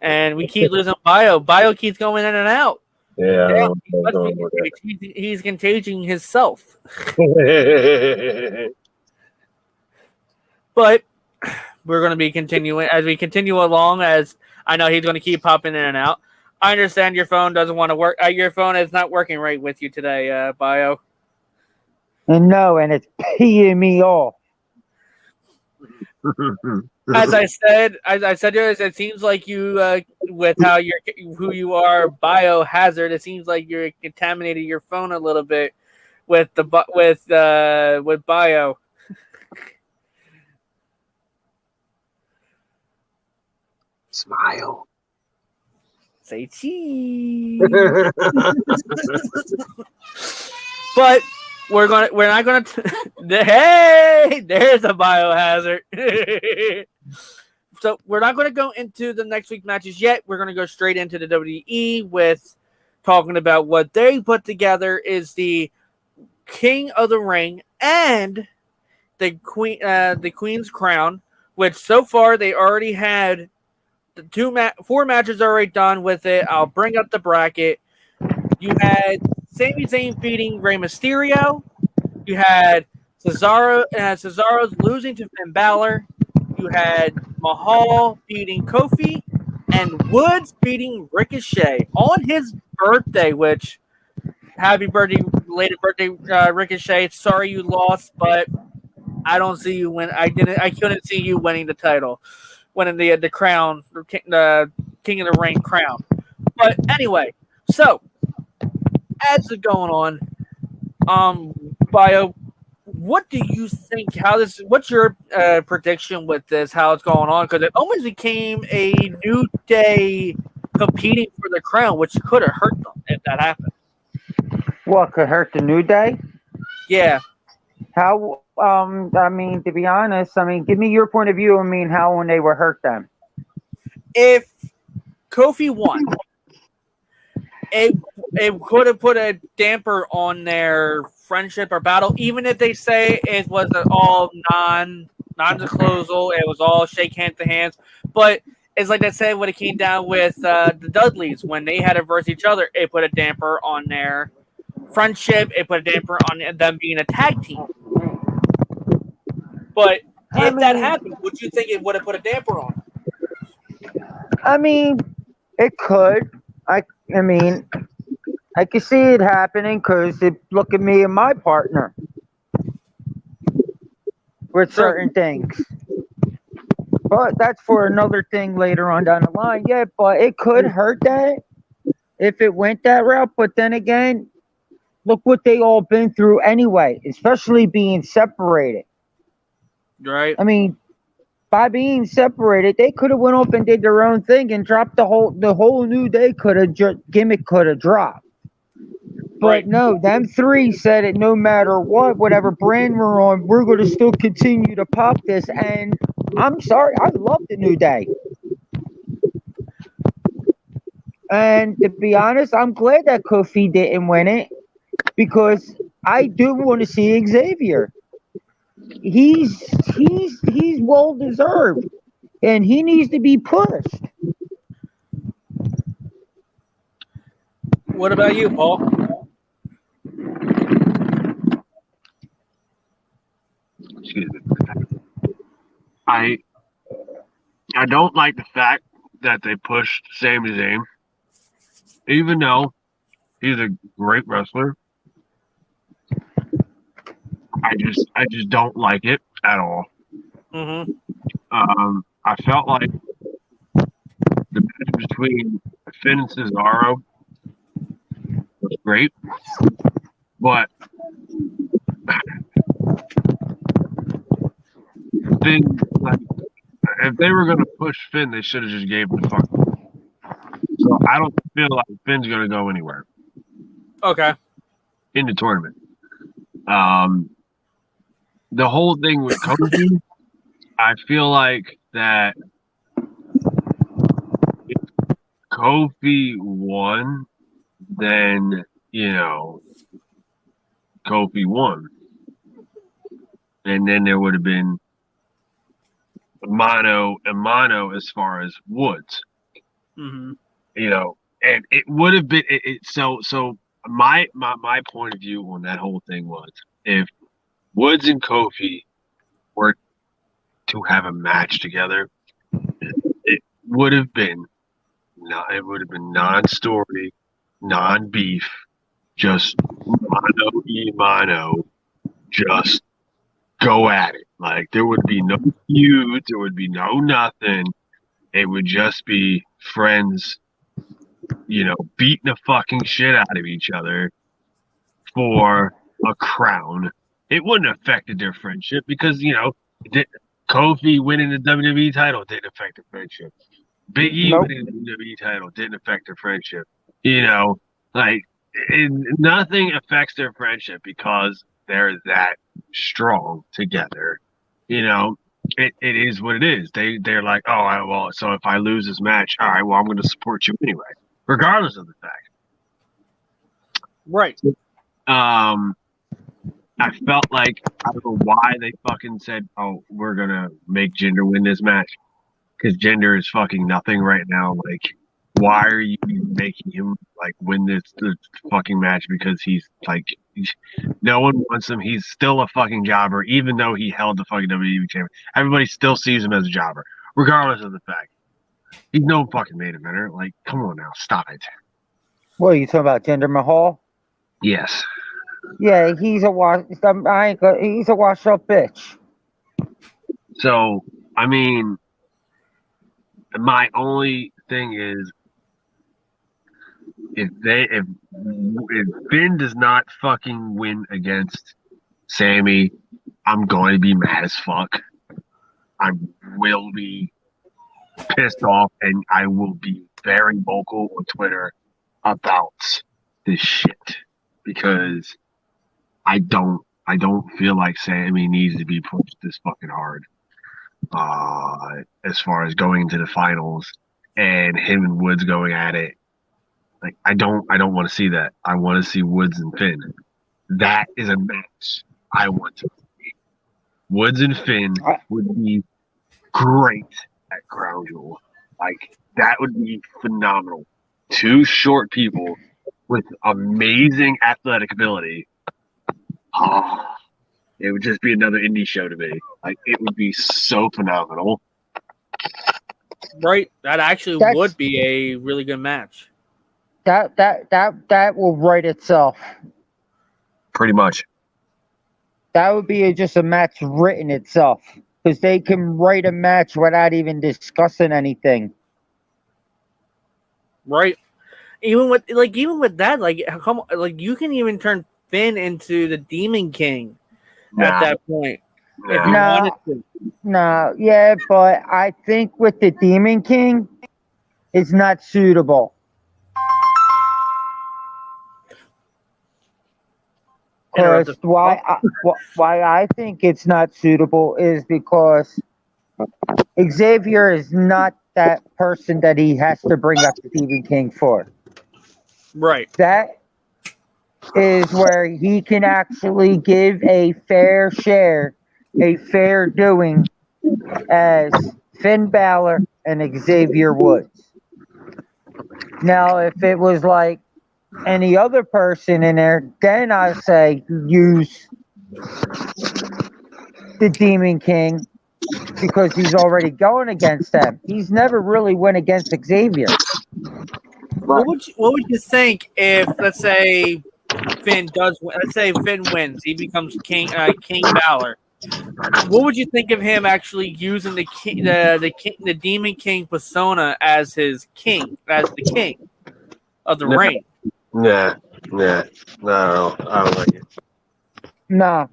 And we keep losing Bio. Bio keeps going in and out. Yeah. He's contagion himself. But we're going to be continuing as we continue along, as I know he's going to keep popping in and out. I understand your phone doesn't want to work. Your phone is not working right with you today, Bio. And no, and it's peeing me off. As I said, it seems like you, with how who you are, Biohazard. It seems like you're contaminating your phone a little bit with Bio. Smile. Say cheese. But we're not gonna. Hey, there's a Biohazard. So we're not going to go into the next week matches yet. We're going to go straight into the WWE with talking about what they put together is the King of the Ring and the Queen's Crown, which so far they already had the 4 matches already done with it. I'll bring up the bracket. You had Sami Zayn beating Rey Mysterio. You had Cesaro's losing to Finn Balor. You had Mahal beating Kofi and Woods beating Ricochet on his birthday, which happy birthday, belated birthday, Ricochet. Sorry you lost, but I don't see you win. I couldn't see you winning the title. winning the crown, the King of the Ring crown. But anyway, so as it's going on, Bio, what do you think? What's your prediction with this? How it's going on? Because it almost became a New Day competing for the crown, which could have hurt them if that happened. What could hurt the New Day? Yeah. How? I mean, to be honest, give me your point of view. How when they would hurt them? If Kofi won, it could have put a damper on their friendship or battle, even if they say it was all non-disclosal, it was all shake hand to hands. But it's like they said when it came down with the Dudleys when they had to verse each other, it put a damper on their friendship. It put a damper on them being a tag team. But if that happened, would you think it would have put a damper on? It could. I can see it happening because look at me and my partner with certain things. But that's for another thing later on down the line. Yeah, but it could hurt that if it went that route. But then again, look what they all been through anyway, especially being separated. Right. By being separated, they could have went off and did their own thing and dropped the whole New Day gimmick could have dropped. But right. No, them three said it no matter what, whatever brand we're on, we're going to still continue to pop this. And I'm sorry, I love the New Day. And to be honest, I'm glad that Kofi didn't win it because I do want to see Xavier. He's well deserved, and he needs to be pushed. What about you, Paul? Excuse me. I don't like the fact that they pushed Sami Zayn, even though he's a great wrestler. I just don't like it at all. Mm-hmm. I felt like the match between Finn and Cesaro was great, but Finn, if they were going to push Finn, they should have just gave him the fuck. So I don't feel like Finn's going to go anywhere. Okay. In the tournament. The whole thing with Kofi, I feel like that if Kofi won, then, Kofi won. And then there would have been mano a mano as far as Woods. Mm-hmm. And it would have been so my point of view on that whole thing was if Woods and Kofi were to have a match together, it would have been non-story, non-beef, just mano y mano, just go at it. Like there would be no feud, there would be no nothing. It would just be friends, beating the fucking shit out of each other for a crown. It wouldn't have affected their friendship because, Kofi winning the WWE title didn't affect their friendship. Big E winning the WWE title didn't affect their friendship. Nothing affects their friendship because they're that strong together. It is what it is. They're like, oh, well, so if I lose this match, all right, well, I'm going to support you anyway, regardless of the fact. Right. I felt like, I don't know why they fucking said, oh, we're going to make Jinder win this match. Because Jinder is fucking nothing right now. Like, why are you making him, win this fucking match? Because he's, no one wants him. He's still a fucking jobber, even though he held the fucking WWE champion. Everybody still sees him as a jobber, regardless of the fact. He's no fucking main eventer. Like, come on now, stop it. What are you talking about, Jinder Mahal? Yes. Yeah, he's a washed up bitch. So, I mean, My only thing is if Finn does not fucking win against Sammy, I'm going to be mad as fuck. I will be pissed off, and I will be very vocal on Twitter about this shit because I don't feel like Sammy needs to be pushed this fucking hard. As far as going into the finals and him and Woods going at it, like I don't want to see that. I want to see Woods and Finn. That is a match I want to see. Woods and Finn would be great at Crown Jewel. Like that would be phenomenal. Two short people with amazing athletic ability. It would just be another indie show to me. Like it would be so phenomenal. Right, that actually would be a really good match. That will write itself. Pretty much. That would be just a match written itself because they can write a match without even discussing anything. Right. Even with that, like come like you can even turn Finn into the Demon King at that point if you wanted to. No, yeah, but I think with the Demon King, it's not suitable. Because why I think it's not suitable is because Xavier is not that person that he has to bring up the Demon King for. Right. That is where he can actually give a fair share, a fair doing as Finn Balor and Xavier Woods. Now, if it was like any other person in there, then I say use the Demon King because he's already going against them. He's never really went against Xavier. What would you think if, let's say, Finn wins, he becomes King Balor? What would you think of him actually using the Demon King persona as his king, as the king of the ring? Nah, I don't like it. Nah,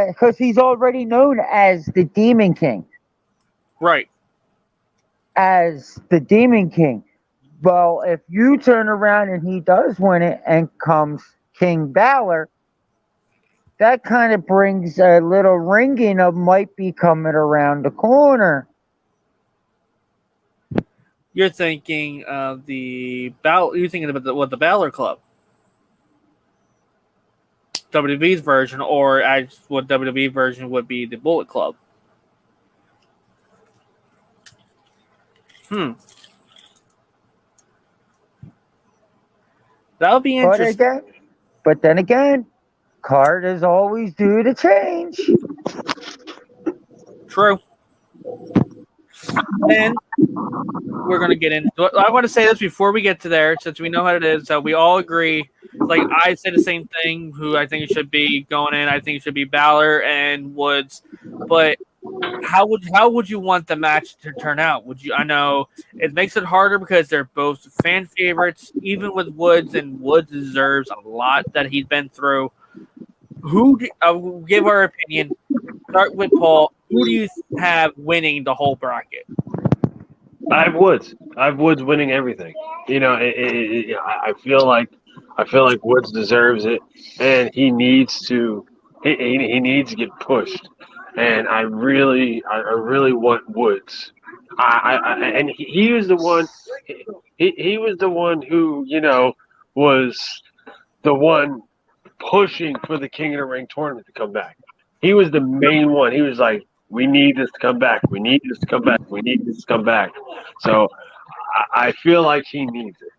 because he's already known as the Demon King. Right. As the Demon King. Well, if you turn around and he does win it and comes King Balor, that kind of brings a little ringing of might be coming around the corner. You're thinking of you're thinking about the Balor Club. WWE's version, or as what WWE version would be the Bullet Club. That would be interesting. But then again, card is always due to change. True. And we're going to get into it. I want to say this before we get to there, since we know how it is. So we all agree. Like I say the same thing. Who I think it should be going in. I think it should be Balor and Woods. But how would you want the match to turn out? I know it makes it harder because they're both fan favorites. Even with Woods, and Woods deserves a lot that he's been through. I'll give our opinion. Start with Paul. Who do you have winning the whole bracket? I have Woods. Winning everything. You know, I feel like Woods deserves it, and he needs to. He needs to get pushed, and I really want Woods. And he was the one. He was the one who was the one pushing for the King of the Ring tournament to come back. He was the main one. He was like, we need this to come back. We need this to come back. We need this to come back. So I feel like he needs it.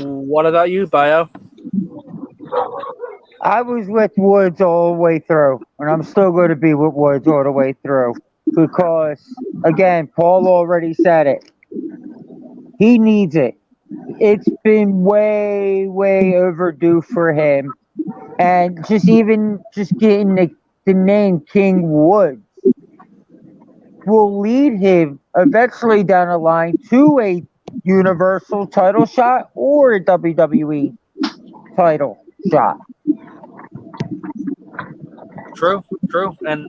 What about you, Bio? I was with Woods all the way through, and I'm still going to be with Woods all the way through because, again, Paul already said it. He needs it. It's been way, way overdue for him. And just getting the name King Woods will lead him eventually down the line to a Universal title shot or a WWE title shot. True, and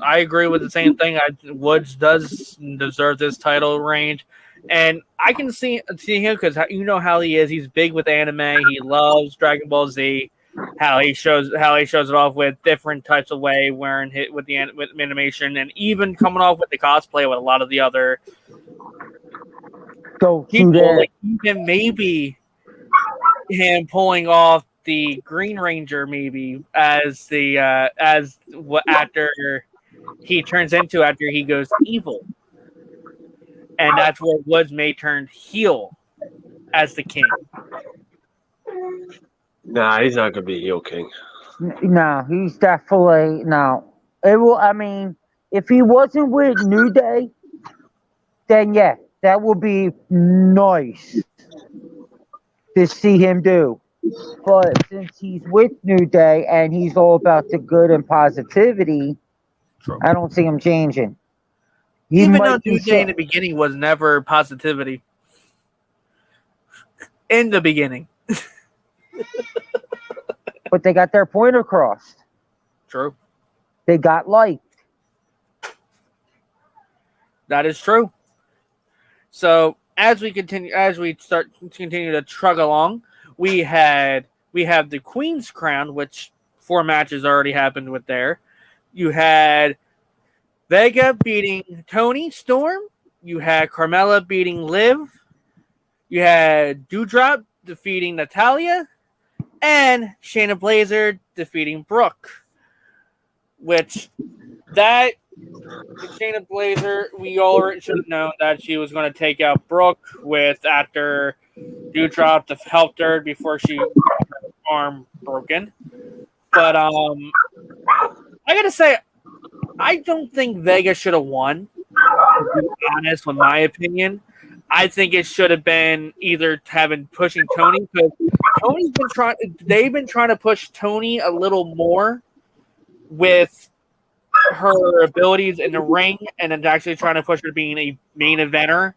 I agree with the same thing. Woods does deserve this title range, and I can see him because you know how he is. He's big with anime. He loves Dragon Ball Z. How he shows it off with different types of way, wearing it with animation, and even coming off with the cosplay with a lot of the other people. Like even maybe him pulling off the Green Ranger, maybe as what actor he turns into after he goes evil, and that's where Woods may turn heel as the king. Nah, he's not gonna be heel king. No, he's definitely no. It will. I mean, if he wasn't with New Day, then yeah, that would be nice to see him do. But since he's with New Day and he's all about the good and positivity, I don't see him changing. Even though New Day in the beginning was never positivity. In the beginning. But they got their point across. True. They got liked. That is true. So as we continue to trug along, we have the Queen's Crown, which 4 matches already happened with there. You had Vega beating Toni Storm. You had Carmella beating Liv. You had Doudrop defeating Natalya. And Shayna Baszler defeating Brooke. Which, Shayna Baszler, we already should have known that she was going to take out Brooke after Doudrop helped her before she got her arm broken. But I gotta say, I don't think Vega should have won. To be honest, with my opinion, I think it should have been either pushing Toni, because they've been trying to push Toni a little more with her abilities in the ring, and then actually trying to push her being a main eventer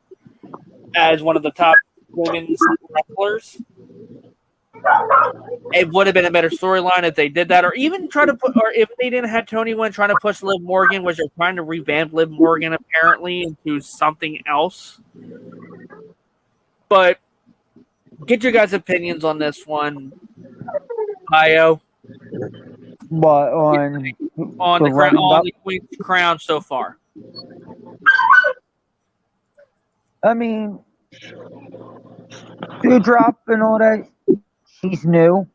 as one of the top women's wrestlers. It would have been a better storyline if they did that, or even if they didn't have Toni win, trying to push Liv Morgan, which they're trying to revamp Liv Morgan apparently into something else. But get your guys' opinions on this one, Io. But on the Queen's Crown so far. I mean, Doudrop and all that. She's new,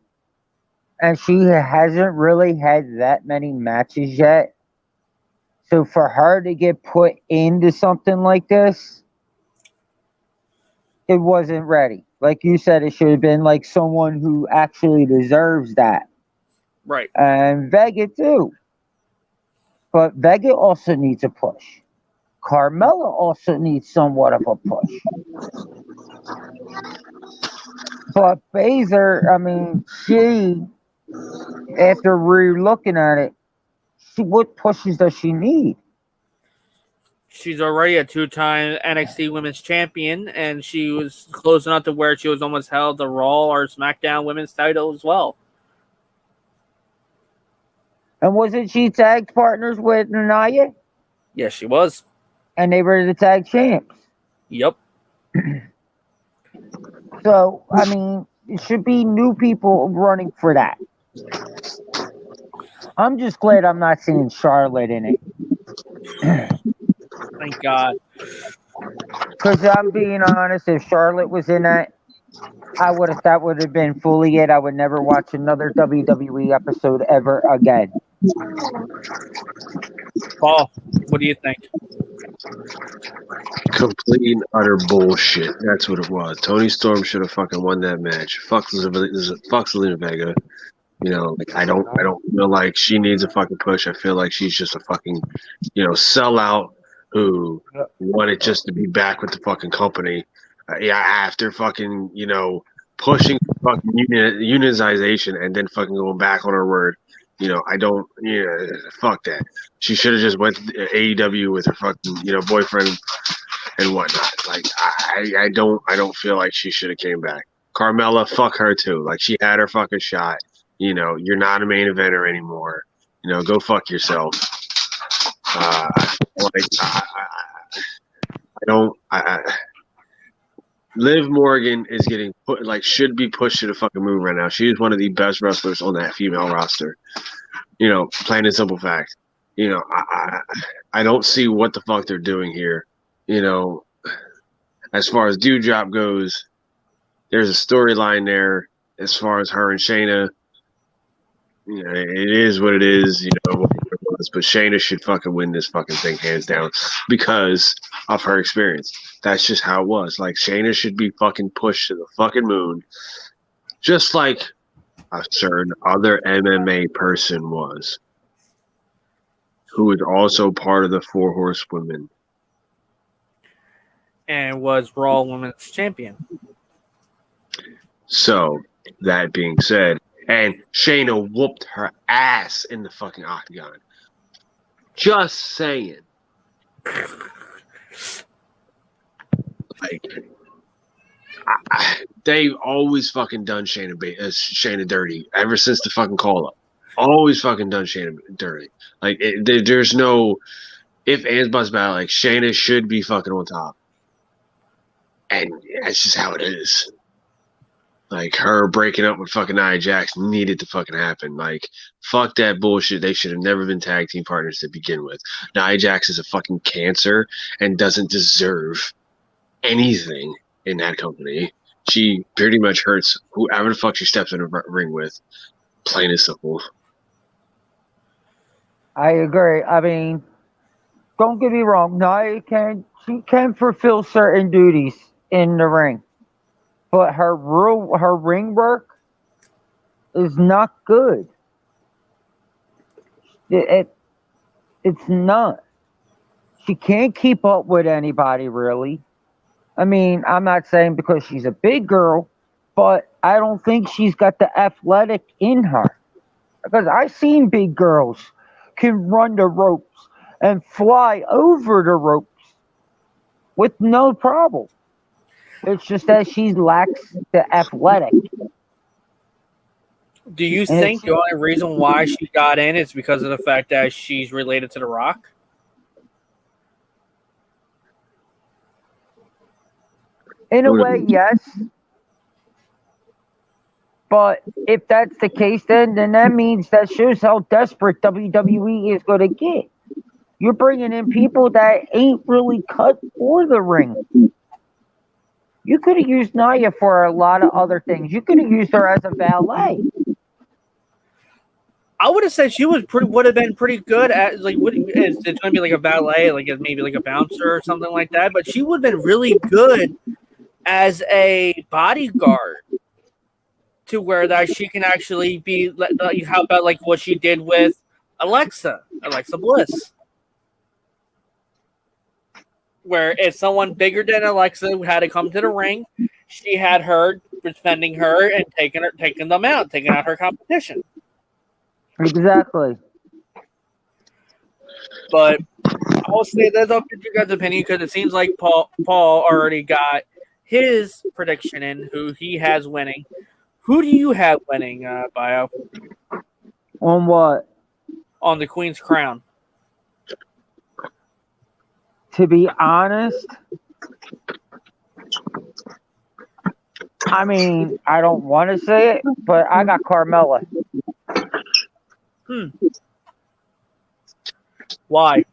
and she hasn't really had that many matches yet. So for her to get put into something like this, it wasn't ready. Like you said, it should have been like someone who actually deserves that. Right. And Vega too. But Vega also needs a push. Carmella also needs somewhat of a push. But Baszler, I mean, she, after re-looking at it, what pushes does she need? She's already a 2-time NXT Women's Champion, and she was close enough to where she was almost held the Raw or SmackDown Women's title as well. And wasn't she tag partners with Naya? Yes, she was. And they were the tag champs. Yep. So, I mean, it should be new people running for that. I'm just glad I'm not seeing Charlotte in it. Thank God. Because I'm being honest, if Charlotte was in that, that would have been fully it. I would never watch another WWE episode ever again. Paul, what do you think? Complete and utter bullshit. That's what it was. Toni Storm should have fucking won that match. Fuck Zelina Vega. You know, like I don't feel like she needs a fucking push. I feel like she's just a fucking, sellout who wanted just to be back with the fucking company. After fucking, pushing fucking unionization and then fucking going back on her word. I don't. Fuck that. She should have just went to AEW with her fucking boyfriend and whatnot. Like I don't feel like she should have came back. Carmella, fuck her too. Like she had her fucking shot. You're not a main eventer anymore. Go fuck yourself. Liv Morgan is getting should be pushed to the fucking moon right now. She is one of the best wrestlers on that female roster. Plain and simple fact. I don't see what the fuck they're doing here. As far as Doudrop goes, there's a storyline there. As far as her and Shayna, it is what it is. But Shayna should fucking win this fucking thing hands down because of her experience. That's just how it was. Like Shayna should be fucking pushed to the fucking moon, just like a certain other MMA person was, who was also part of the Four Horsewomen and was Raw Women's Champion. So that being said, and Shayna whooped her ass in the fucking octagon. Just saying. Like, they've always fucking done Shayna dirty ever since the fucking call up. Always fucking done Shayna dirty. Like, there's no if, ands, buts about it. Like, Shayna should be fucking on top. And that's just how it is. Like, her breaking up with fucking Nia Jax needed to fucking happen. Like, fuck that bullshit. They should have never been tag team partners to begin with. Nia Jax is a fucking cancer and doesn't deserve anything in that company. She pretty much hurts whoever the fuck she steps in a ring with. Plain and simple. I agree. I mean, don't get me wrong. Nia she can fulfill certain duties in the ring. But her ring work is not good. It's not. She can't keep up with anybody, really. I mean, I'm not saying because she's a big girl, but I don't think she's got the athletic in her. Because I've seen big girls can run the ropes and fly over the ropes with no problem. It's just that she lacks the athletic. Do you think the only reason why she got in is because of the fact that she's related to The Rock? In a way, yes. But if that's the case, then that means that shows how desperate WWE is going to get. You're bringing in people that ain't really cut for the ring. You could have used Nia for a lot of other things. You could have used her as a valet. I would have said she would have been pretty good at it's going to be like a valet, like maybe like a bouncer or something like that. But she would have been really good as a bodyguard, to where that she can actually be. How about like what she did with Alexa Bliss? Where if someone bigger than Alexa had to come to the ring, she had her defending her and taking out her competition. Exactly. But I'll say that's up to you guys' opinion because it seems like Paul already got his prediction in who he has winning. Who do you have winning, Bio? On what? On the Queen's Crown. To be honest, I mean, I don't want to say it, but I got Carmella. Why?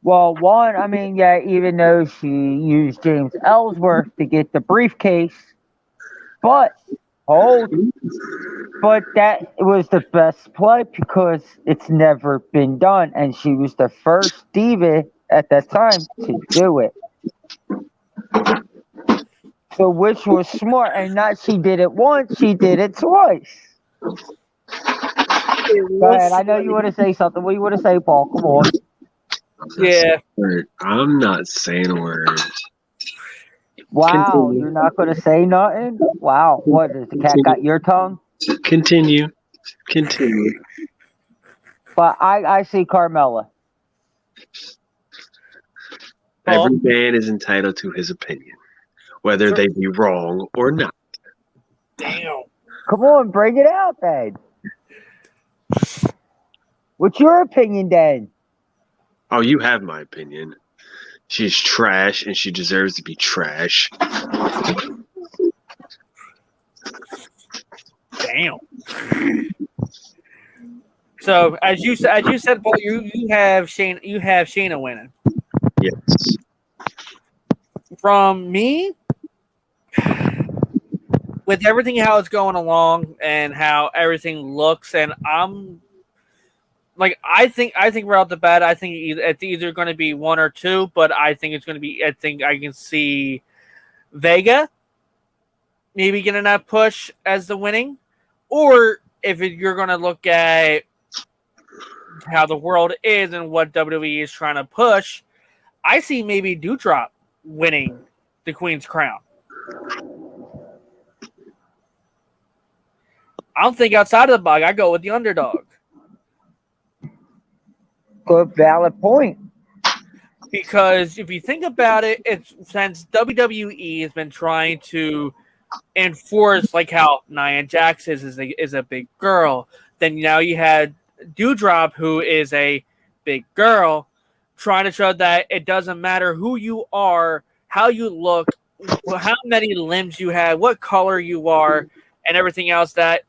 Well, one, I mean, yeah, even though she used James Ellsworth to get the briefcase, but that was the best play because it's never been done, and she was the first diva at that time to do it. So, which was smart, and not she did it once, she did it twice. Go ahead. I know you want to say something. What do you want to say, Paul? Come on. Yeah. I'm not saying a word. Wow, Continue. you're not going to say nothing? Wow, what, has the cat got your tongue? Continue. Continue. But I see Carmella. Every man is entitled to his opinion, whether they be wrong or not. Damn. Come on, bring it out, then. What's your opinion, then? Oh, you have my opinion. She's trash, and she deserves to be trash. Damn. So as you said, Paul, you have Shayna winning. Yes. From me, with everything how it's going along and how everything looks, and I'm like, I think right off the bat, I think it's either going to be one or two, but I think it's going to be. I think I can see Vega maybe getting that push as the winning, or if you're going to look at how the world is and what WWE is trying to push, I see maybe Doudrop winning the Queen's Crown. I don't think outside of the box, I go with the underdog. Good, valid point. Because if you think about it, it's since WWE has been trying to enforce like how Nia Jax is a big girl, then now you had Doudrop, who is a big girl, trying to show that it doesn't matter who you are, how you look, how many limbs you have, what color you are, and everything else, that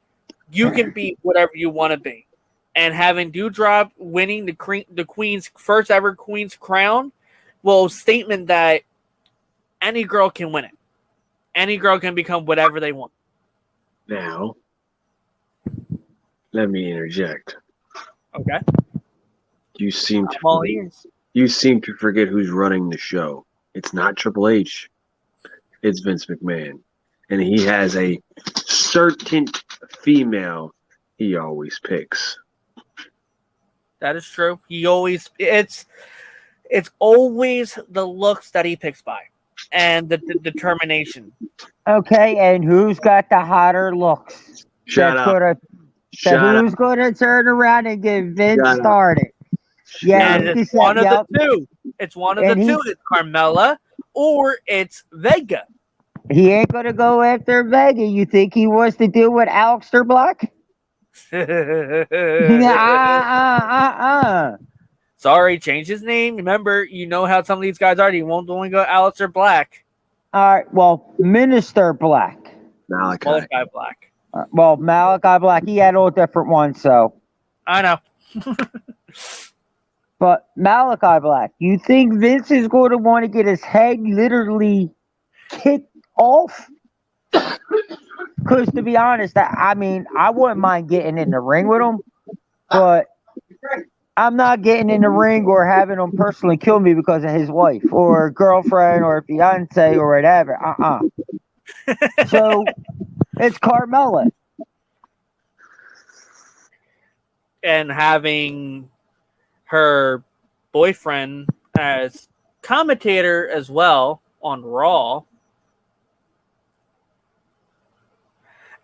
you can be whatever you want to be. And having Doudrop winning the Queen's first ever Queen's Crown will statement that any girl can win it. Any girl can become whatever they want. Now, let me interject. Okay. You seem to forget who's running the show. It's not Triple H. It's Vince McMahon. And he has a certain female he always picks. That is true. It's always the looks that he picks by and the determination. Okay, and who's got the hotter looks? Shut up. Who's going to turn around and get Vince started? Yeah, and it's one of the two. It's one of the two. It's Carmella or it's Vega. He ain't going to go after Vega. You think he wants to deal with Aleister Black? Sorry, change his name. Remember, you know how some of these guys are. He won't only go Aleister Black. All right, well, Minister Black. Malachi Black. Well, Malachi Black, he had all different ones, so. I know. But Malachi Black, you think Vince is going to want to get his head literally kicked off? Because to be honest, I wouldn't mind getting in the ring with him, but I'm not getting in the ring or having him personally kill me because of his wife or girlfriend or fiance or whatever. So it's Carmella. And having her boyfriend as commentator as well on Raw.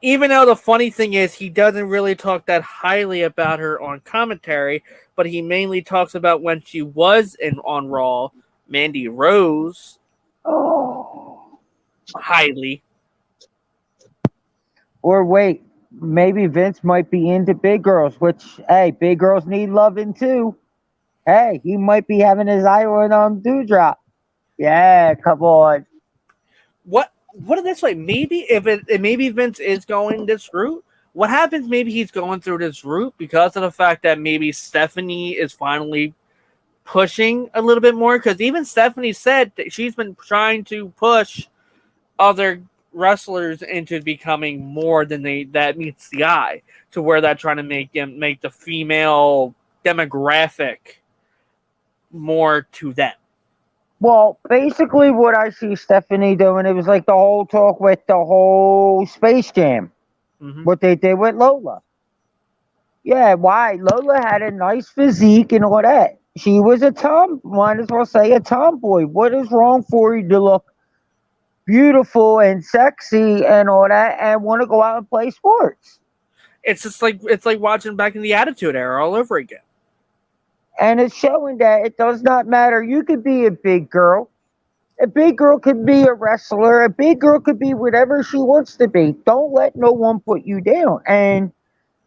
Even though the funny thing is he doesn't really talk that highly about her on commentary, but he mainly talks about when she was on Raw, Mandy Rose. Oh. Highly. Or wait, maybe Vince might be into big girls, which, hey, big girls need loving too. Hey, he might be having his eye on Doudrop. Yeah, come on. What is this like? Maybe maybe Vince is going this route. What happens? Maybe he's going through this route because of the fact that maybe Stephanie is finally pushing a little bit more. Because even Stephanie said that she's been trying to push other wrestlers into becoming more than that meets the eye, to where they're trying to make the female demographic more to them. Well, basically what I see Stephanie doing, it was like the whole talk with the whole Space Jam. Mm-hmm. What they did with Lola. Yeah, why? Lola had a nice physique and all that. She was might as well say a tomboy. What is wrong for you to look beautiful and sexy and all that and want to go out and play sports? It's just like watching back in the Attitude Era all over again. And it's showing that it does not matter. You could be a big girl. A big girl could be a wrestler. A big girl could be whatever she wants to be. Don't let no one put you down. And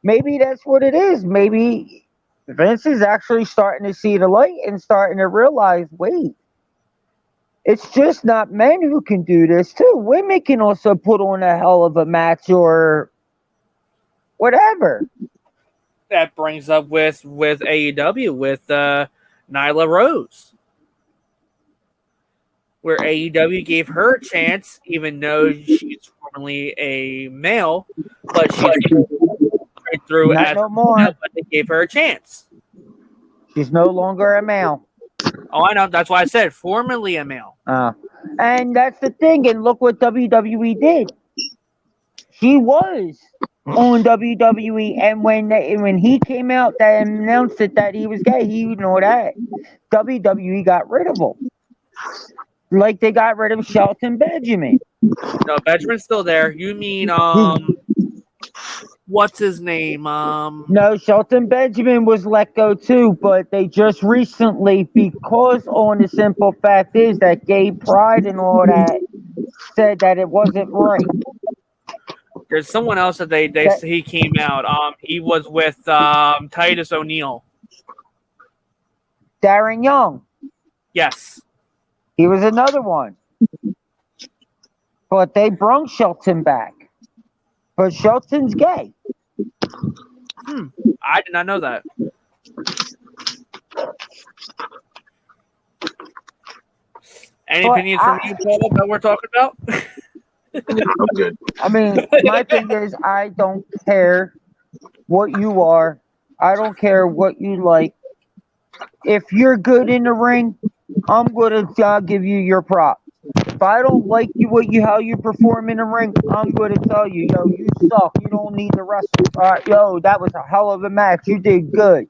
maybe that's what it is. Maybe Vince is actually starting to see the light and starting to realize, wait, it's just not men who can do this too. Women can also put on a hell of a match or whatever. That brings up with AEW with Nyla Rose, where AEW gave her a chance, even though she's formerly a male, but she's right through Not as no more. but they gave her a chance. She's no longer a male. Oh, I know. That's why I said formerly a male. And that's the thing. And look what WWE did. He was on WWE, and when he came out that announced it that he was gay, he would know that WWE got rid of him. Like they got rid of Shelton Benjamin. No, Benjamin's still there. You mean what's his name? No, Shelton Benjamin was let go too, but they just recently, because on the simple fact is that gay pride and all that said that it wasn't right. There's someone else that he came out. He was with Titus O'Neil. Darren Young. Yes. He was another one. But they brung Shelton back. But Shelton's gay. I did not know that. Any opinions from you, Paul, that we're talking about? I'm good. I mean, my thing is, I don't care what you are. I don't care what you like. If you're good in the ring, I'm gonna give you your props. If I don't like how you perform in the ring, I'm gonna tell you, yo, you suck. You don't need to wrestle. Yo, that was a hell of a match. You did good.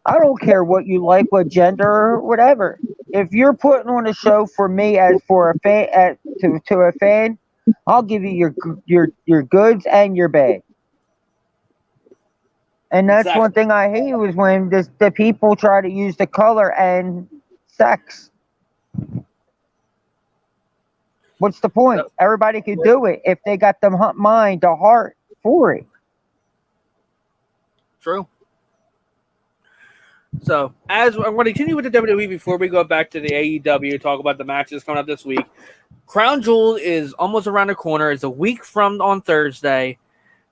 I don't care what you like, what gender or whatever. If you're putting on a show for me as for a fan, to a fan, I'll give you your goods and your bad. And that's Exactly. one thing I hate was when the people try to use the color and sex. What's the point? Everybody could do it if they got the mind, the heart for it. True. So, as I'm going to continue with the WWE before we go back to the AEW, talk about the matches coming up this week. Crown Jewel is almost around the corner. It's a week from on Thursday,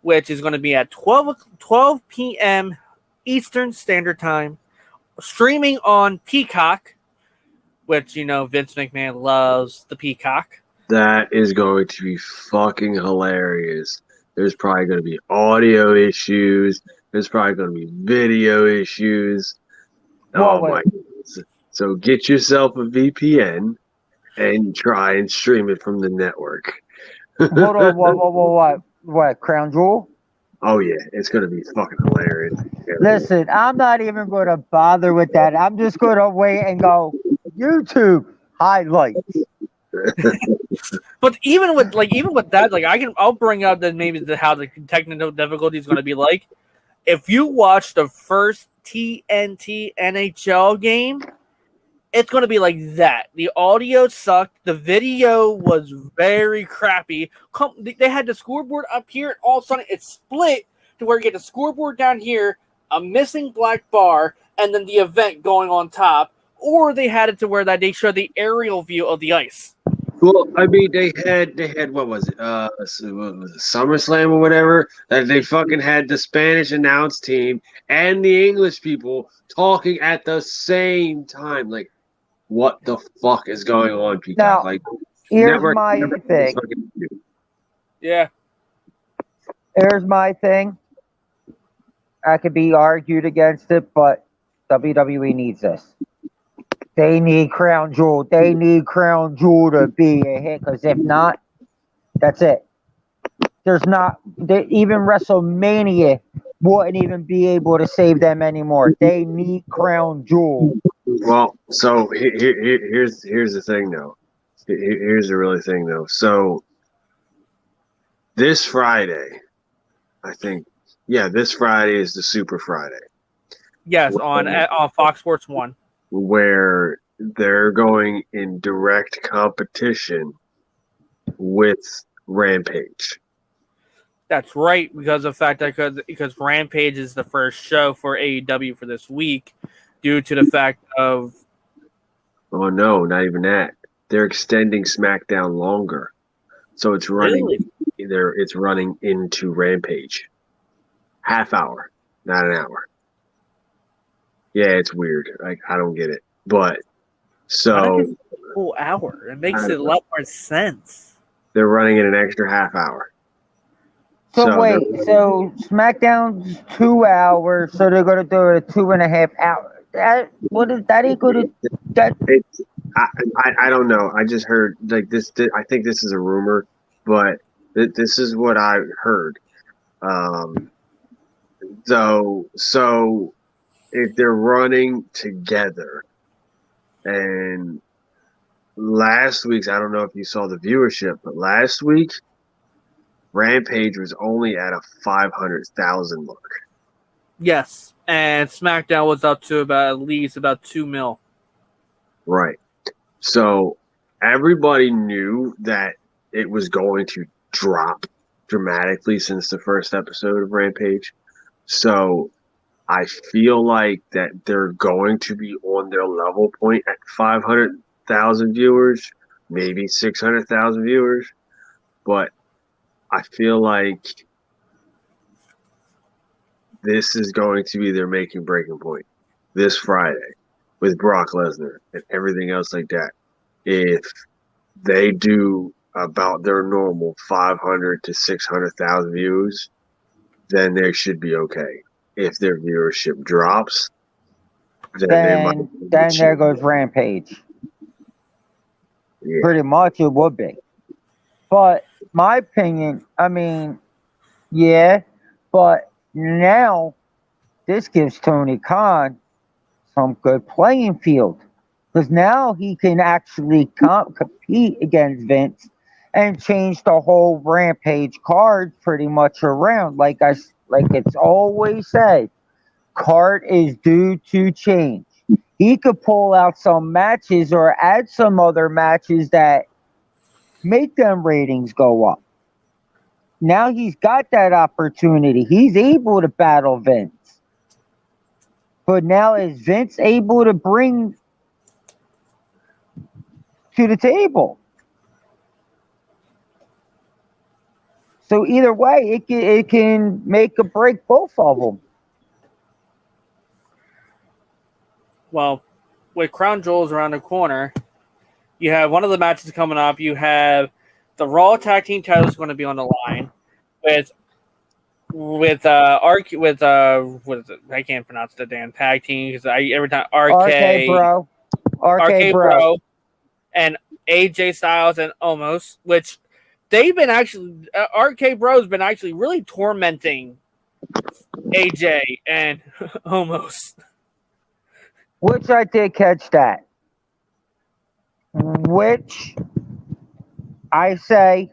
which is going to be at 12 p.m. Eastern Standard Time, streaming on Peacock, which, Vince McMahon loves the Peacock. That is going to be fucking hilarious. There's probably going to be audio issues. There's probably going to be video issues. Oh my goodness. So get yourself a VPN and try and stream it from the network. Hold on, what? Crown Jewel? Oh yeah, it's going to be fucking hilarious. Listen, I'm not even going to bother with that. I'm just going to wait and go YouTube highlights. But even with that, I'll bring up that maybe how the technical difficulty is going to be like. If you watch the first TNT NHL game, it's going to be like that. The audio sucked. The video was very crappy. They had the scoreboard up here, and all of a sudden it split to where you get the scoreboard down here, a missing black bar, and then the event going on top. Or they had it to where that they showed the aerial view of the ice. Well, I mean, they had what was it? SummerSlam or whatever. That they fucking had the Spanish announce team and the English people talking at the same time. Like, what the fuck is going on, Peacock? Now, here's my thing. Yeah. Here's my thing. I could be argued against it, but WWE needs this. They need Crown Jewel. They need Crown Jewel to be a hit, because if not, that's it. Even WrestleMania wouldn't even be able to save them anymore. They need Crown Jewel. Well, so here's the thing, though. Here's the really thing, though. So this Friday, I think Yeah, this Friday is the Super Friday. Yes, on Fox Sports 1. Where they're going in direct competition with Rampage. That's right, because of the fact that because Rampage is the first show for AEW for this week, due to the fact of. Oh no, not even that. They're extending SmackDown longer, so it's running. Really? It's running into Rampage. Half hour, not an hour. Yeah, it's weird. Like I don't get it, but so a full hour. It makes it a lot more sense. They're running in an extra half hour. So wait, so SmackDown's 2 hours, so they're gonna do it 2.5 hours. What is that equal to? That I don't know. I just heard like this. I think this is a rumor, but this is what I heard. So if they're running together, and last week's, I don't know if you saw the viewership, but last week Rampage was only at a 500,000 mark. Yes, and SmackDown was up to at least 2 mil. Right. So everybody knew that it was going to drop dramatically since the first episode of Rampage. So I feel like that they're going to be on their level point at 500,000 viewers, maybe 600,000 viewers. But I feel like this is going to be their making breaking point this Friday with Brock Lesnar and everything else like that. If they do about their normal 500 to 600,000 views, then they should be okay. If their viewership drops, then there goes Rampage. Yeah. Pretty much it would be. But my opinion, I mean, yeah, but now this gives Tony Khan some good playing field. Because now he can actually compete against Vince and change the whole Rampage card pretty much around. Like it's always said, card is due to change. He could pull out some matches or add some other matches that make them ratings go up. Now he's got that opportunity. He's able to battle Vince. But now is Vince able to bring to the table? So either way, it can make or break both of them. Well, with Crown Jewels around the corner, you have one of the matches coming up. You have the Raw Tag Team titles going to be on the line with what is it? I can't pronounce the damn tag team because every time RK Bro, and AJ Styles and Omos, which they've been actually RK Bro's been actually really tormenting AJ and Omos. Which I did catch that. Which I say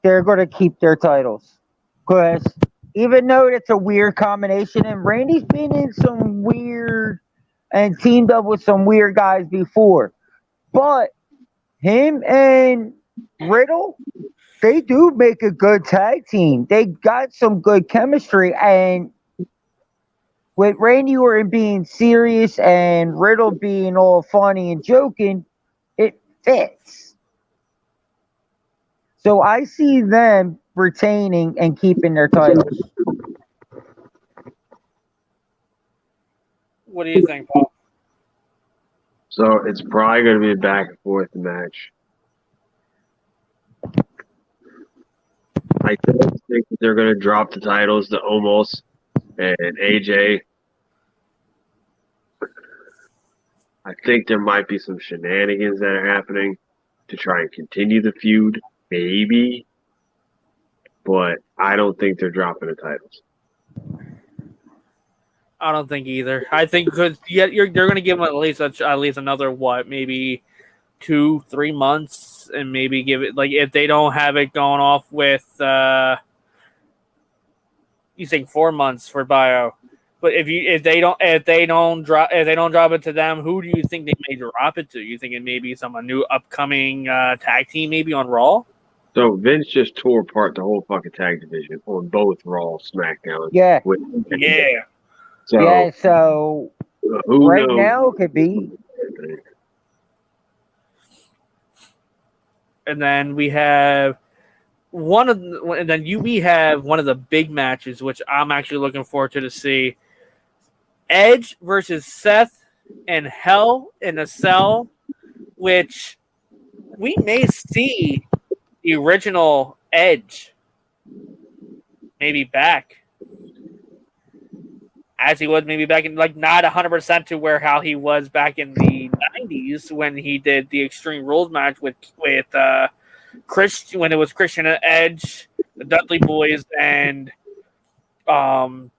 they're going to keep their titles. Because even though it's a weird combination, and Randy's been in some weird and teamed up with some weird guys before. But him and Riddle, they do make a good tag team. They got some good chemistry. And with Randy Orton being serious and Riddle being all funny and joking, it fits. So I see them retaining and keeping their titles. What do you think, Paul? So it's probably going to be a back and forth match. I don't think that they're going to drop the titles to Omos and AJ. I think there might be some shenanigans that are happening to try and continue the feud, maybe. But I don't think they're dropping the titles. I don't think either. I think because they're going to give them at least another maybe 2-3 months, and maybe give it if they don't have it going off with You think 4 months for Bio, but if they don't drop it to them, who do you think they may drop it to? You think it may be some new upcoming tag team, maybe on Raw? So Vince just tore apart the whole fucking tag division on both Raw, SmackDown. Yeah. Yeah. So who right knows? now it could be. And then we have one of the big matches, which I'm actually looking forward to see. Edge versus Seth and Hell in a Cell, which we may see the original Edge maybe back. As he was maybe back in, like, not 100% to how he was back in the 90s when he did the Extreme Rules match with Christian, when it was Christian and Edge, the Dudley Boys, and the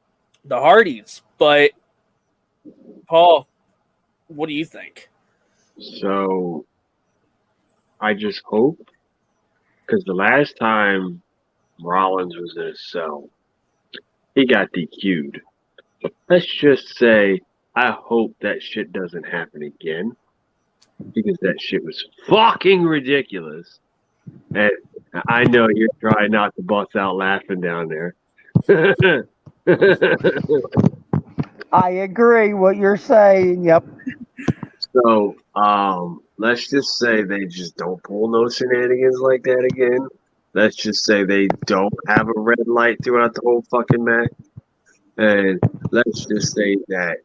Hardys. But Paul, what do you think? So I just hope, because the last time Rollins was in a cell, he got DQ'd. Let's just say I hope that shit doesn't happen again, because that shit was fucking ridiculous. And I know you're trying not to bust out laughing down there. I agree what you're saying. Yep. So let's just say they just don't pull no shenanigans like that again. Let's just say they don't have a red light throughout the whole fucking match. And let's just say that,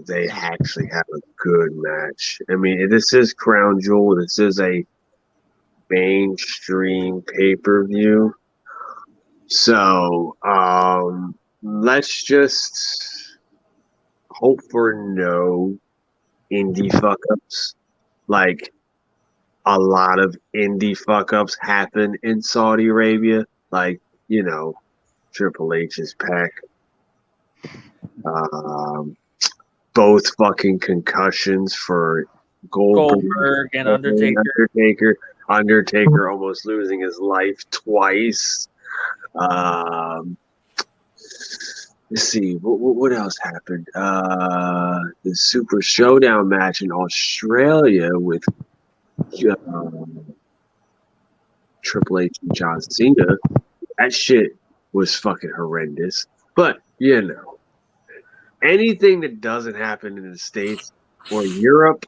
they actually have a good match. I mean, this is Crown Jewel. This is a mainstream pay-per-view. So let's just hope for no indie fuck-ups. Like, a lot of indie fuck-ups happen in Saudi Arabia. Like, Triple H's pack. Both fucking concussions for Goldberg and Undertaker. Undertaker almost losing his life twice. Let's see, what else happened? The Super Showdown match in Australia with Triple H and John Cena. That shit was fucking horrendous. But, anything that doesn't happen in the States or Europe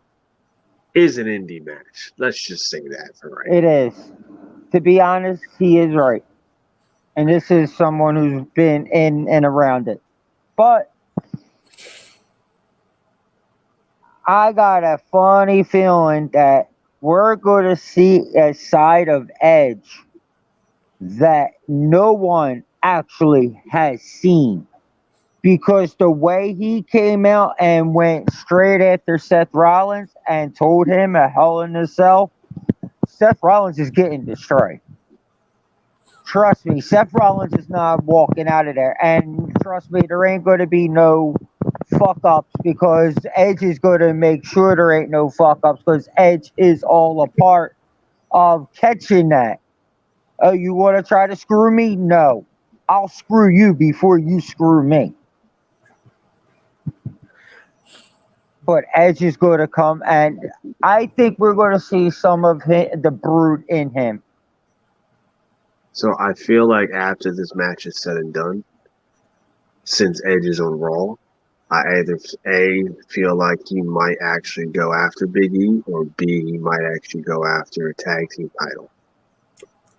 is an indie match. Let's just say that for right now. It is. To be honest, he is right. And this is someone who's been in and around it. But I got a funny feeling that we're going to see a side of Edge that no one actually has seen. Because the way he came out and went straight after Seth Rollins and told him a Hell in a Cell, Seth Rollins is getting destroyed. Trust me, Seth Rollins is not walking out of there. And trust me, there ain't going to be no fuck-ups because Edge is going to make sure there ain't no fuck-ups because Edge is all a part of catching that. Oh, you want to try to screw me? No. I'll screw you before you screw me. But Edge is going to come, and I think we're going to see some of the brute in him. So I feel like after this match is said and done, since Edge is on Raw, I either A, feel like he might actually go after Big E, or B, he might actually go after a tag team title.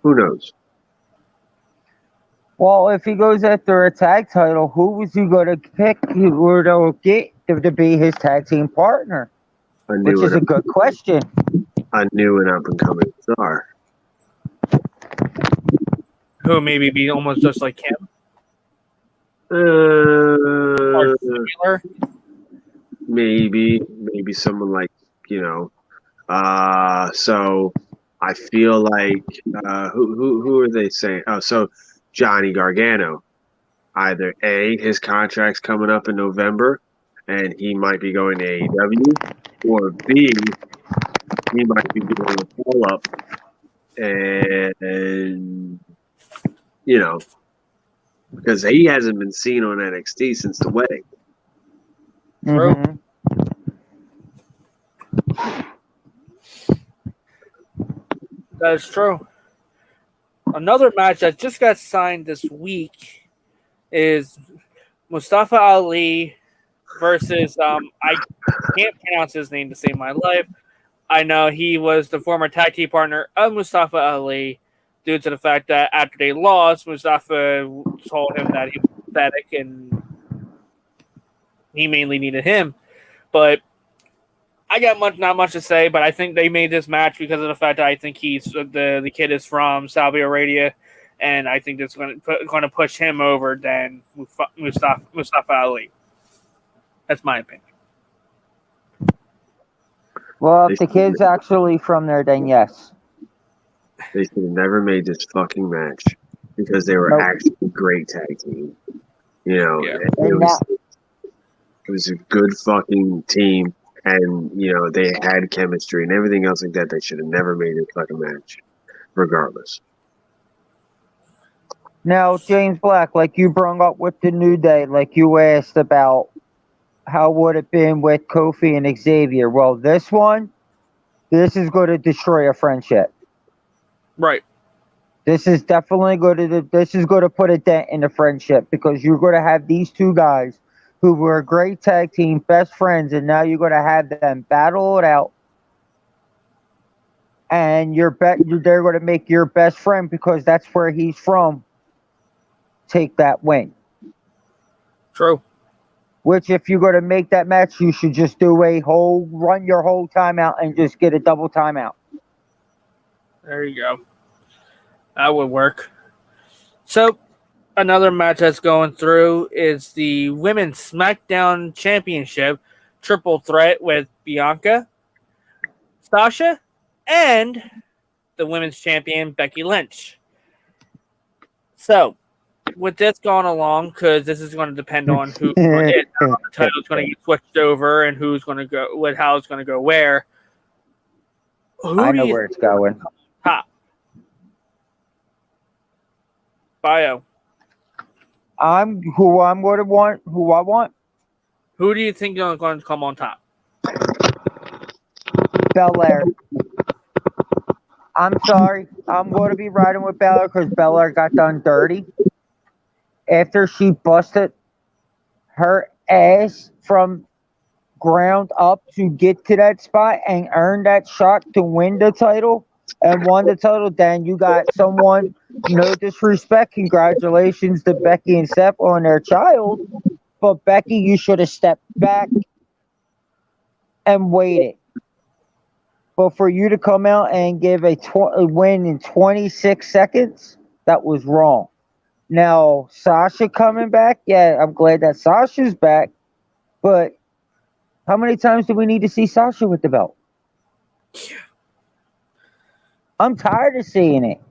Who knows? Well, if he goes after a tag title, who was he going to pick or to get to be his tag team partner? Which is a good question. A new and up-and-coming star. Who maybe be almost just like him? Or similar? Maybe someone like, so I feel like, who are they saying? Oh, so Johnny Gargano. Either A, his contract's coming up in November, and he might be going to AEW, or B, he might be doing a pull-up, and because he hasn't been seen on NXT since the wedding. True. Mhm. That is true. Another match that just got signed this week is Mustafa Ali versus I can't pronounce his name to save my life. I know he was the former tag team partner of Mustafa Ali due to the fact that after they lost, Mustafa told him that he was pathetic and he mainly needed him. But I got not much to say, but I think they made this match because of the fact that I think the kid is from Saudi Arabia, and I think that's going to push him over than Mustafa Ali. That's my opinion. Well, if the kid's actually from there, then yes. They should have never made this fucking match because they were Nope. actually a great tag team. You know, Yeah. it was a good fucking team, and you know they had chemistry and everything else like that. They should have never made this fucking match, regardless. Now, James Black, like you brought up with the New Day, like you asked about how would it been with Kofi and Xavier. Well, this is going to destroy a friendship. Right. This is definitely going to put a dent in the friendship because you're going to have these two guys who were a great tag team, best friends, and now you're going to have them battle it out. And they're going to make your best friend, because that's where he's from, take that win. True. Which, if you're going to make that match, you should just do run your whole timeout and just get a double timeout. There you go. That would work. So, another match that's going through is the Women's SmackDown Championship triple threat with Bianca, Sasha, and the Women's Champion, Becky Lynch. So, with this going along, because this is going to depend on how the title is going to get switched over and who's going to go, how it's going to go where. I know where it's going. Top. Bio. Who I want. Who do you think is going to come on top? Belair. I'm sorry. I'm going to be riding with Belair because Belair got done dirty after she busted her ass from ground up to get to that spot and earn that shot to win the title and won the title. Then you got someone, no disrespect, congratulations to Becky and Seth on their child, but Becky, you should have stepped back and waited. But for you to come out and give a win in 26 seconds, that was wrong. Now, Sasha coming back, yeah, I'm glad that Sasha's back, but how many times do we need to see Sasha with the belt? I'm tired of seeing it.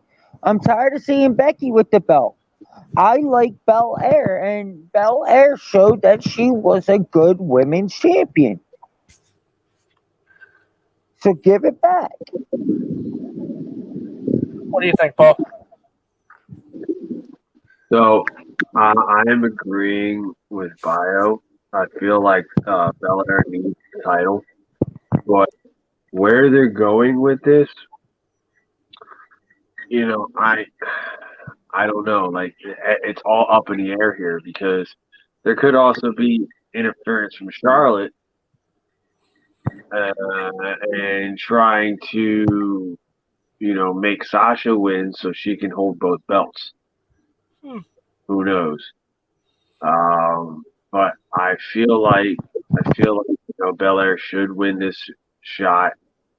I'm tired of seeing Becky with the belt. I like Belair, and Belair showed that she was a good women's champion. So give it back. What do you think, Paul? So I am agreeing with Bio. I feel like Belair needs the title, but where they're going with this, you know, I don't know. Like, it's all up in the air here because there could also be interference from Charlotte and trying to, you know, make Sasha win so she can hold both belts. Who knows? But I feel like you know, Belair should win this shot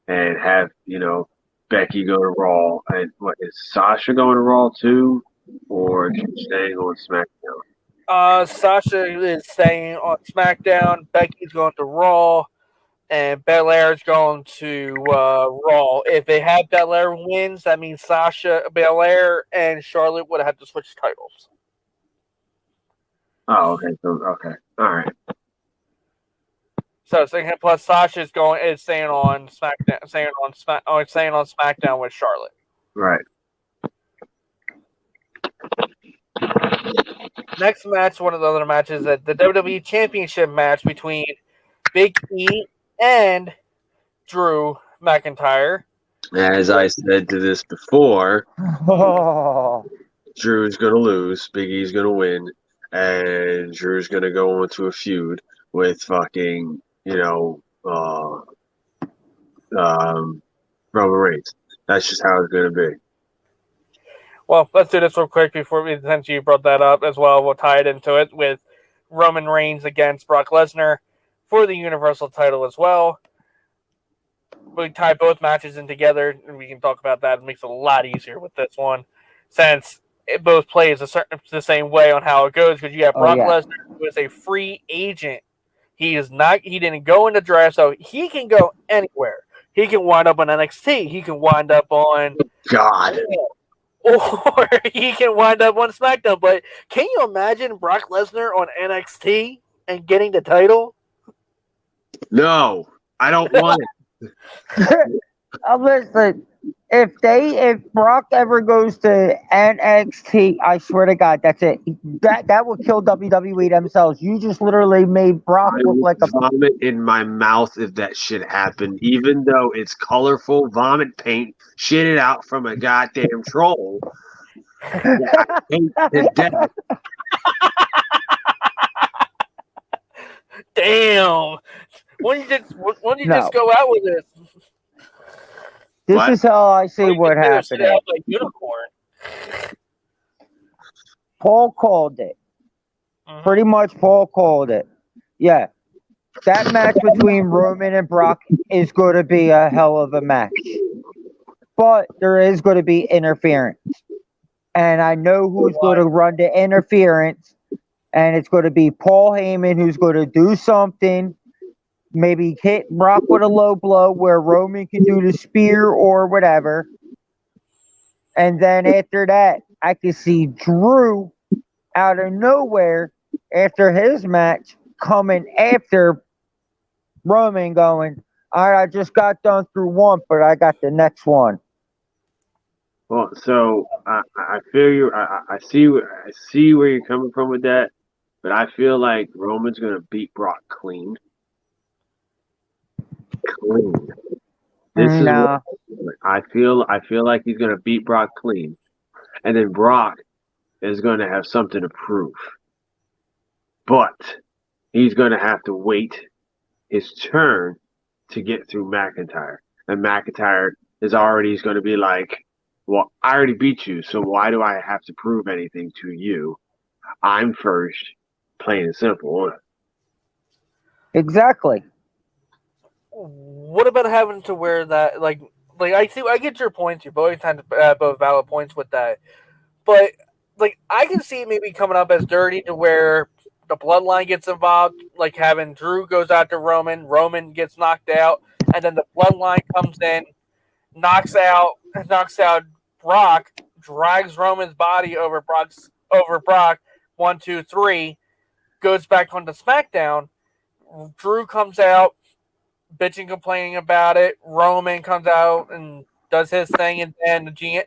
and have, you know, Becky go to Raw. And what is Sasha going to Raw too, or is she staying on SmackDown? Sasha is staying on SmackDown. Becky's going to Raw, and Belair's going to Raw. If they have Belair wins, that means Belair, and Charlotte would have to switch titles. Oh, okay. So okay, all right. So plus Sasha is staying on SmackDown, staying on SmackDown with Charlotte. Right. next match, one of the other matches, that the WWE Championship match between Big E and Drew McIntyre. As I said to this before, Oh, Drew's going to lose, Big E's going to win, and Drew's going to go into a feud with fucking, Roman Reigns. That's just how it's going to be. Well, let's do this real quick since you brought that up as well. We'll tie it into it with Roman Reigns against Brock Lesnar for the Universal title as well. We tie both matches in together, and we can talk about that. It makes it a lot easier with this one, since it both plays the same way on how it goes. Because you have Brock Lesnar, who is a free agent. He didn't go in the draft, so he can go anywhere. He can wind up on NXT. He can wind up on God. Or he can wind up on SmackDown. But can you imagine Brock Lesnar on NXT and getting the title? No, I don't want it. Listen, if Brock ever goes to NXT, I swear to God, that's it. That will kill WWE themselves. You just literally made Brock look like a vomit in my mouth if that shit happened. Even though it's colorful vomit paint shitted out from a goddamn troll. I hate to death. Damn. Why don't you just go out with this? This is how I see what happened. Like unicorn. Paul called it. Pretty much Paul called it. Yeah. That match between Roman and Brock is going to be a hell of a match. But there is going to be interference. And I know who's going to run the interference. And it's going to be Paul Heyman, who's going to do something. Maybe hit Brock with a low blow where Roman can do the spear or whatever. And then after that, I can see Drew out of nowhere after his match coming after Roman going, all right, I just got done through one, but I got the next one. Well, so I feel you. I see where you're coming from with that, but I feel like Roman's going to beat Brock clean. This is what I feel like he's going to beat Brock clean, and then Brock is going to have something to prove, but he's going to have to wait his turn to get through McIntyre, and McIntyre is going to be like, well, I already beat you, so why do I have to prove anything to you? I'm first, plain and simple. Exactly. What about having to wear that? Like I get your points. You're both both valid points with that, but like I can see it maybe coming up as dirty to where the bloodline gets involved, like having Drew goes after Roman gets knocked out, and then the bloodline comes in, knocks out Brock, drags Roman's body over Brock. 1, 2, 3, goes back onto SmackDown. Drew comes out, bitching, complaining about it. Roman comes out and does his thing, and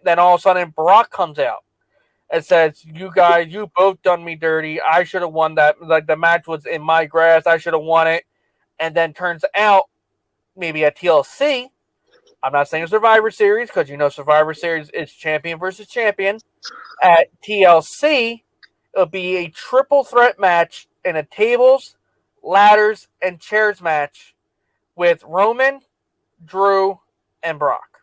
then all of a sudden Brock comes out and says, "You guys, you both done me dirty. I should have won that. Like the match was in my grasp. I should have won it." And then turns out, maybe at TLC, I'm not saying Survivor Series because Survivor Series is champion versus champion. At TLC, it'll be a triple threat match in a tables, ladders, and chairs match with Roman, Drew, and Brock.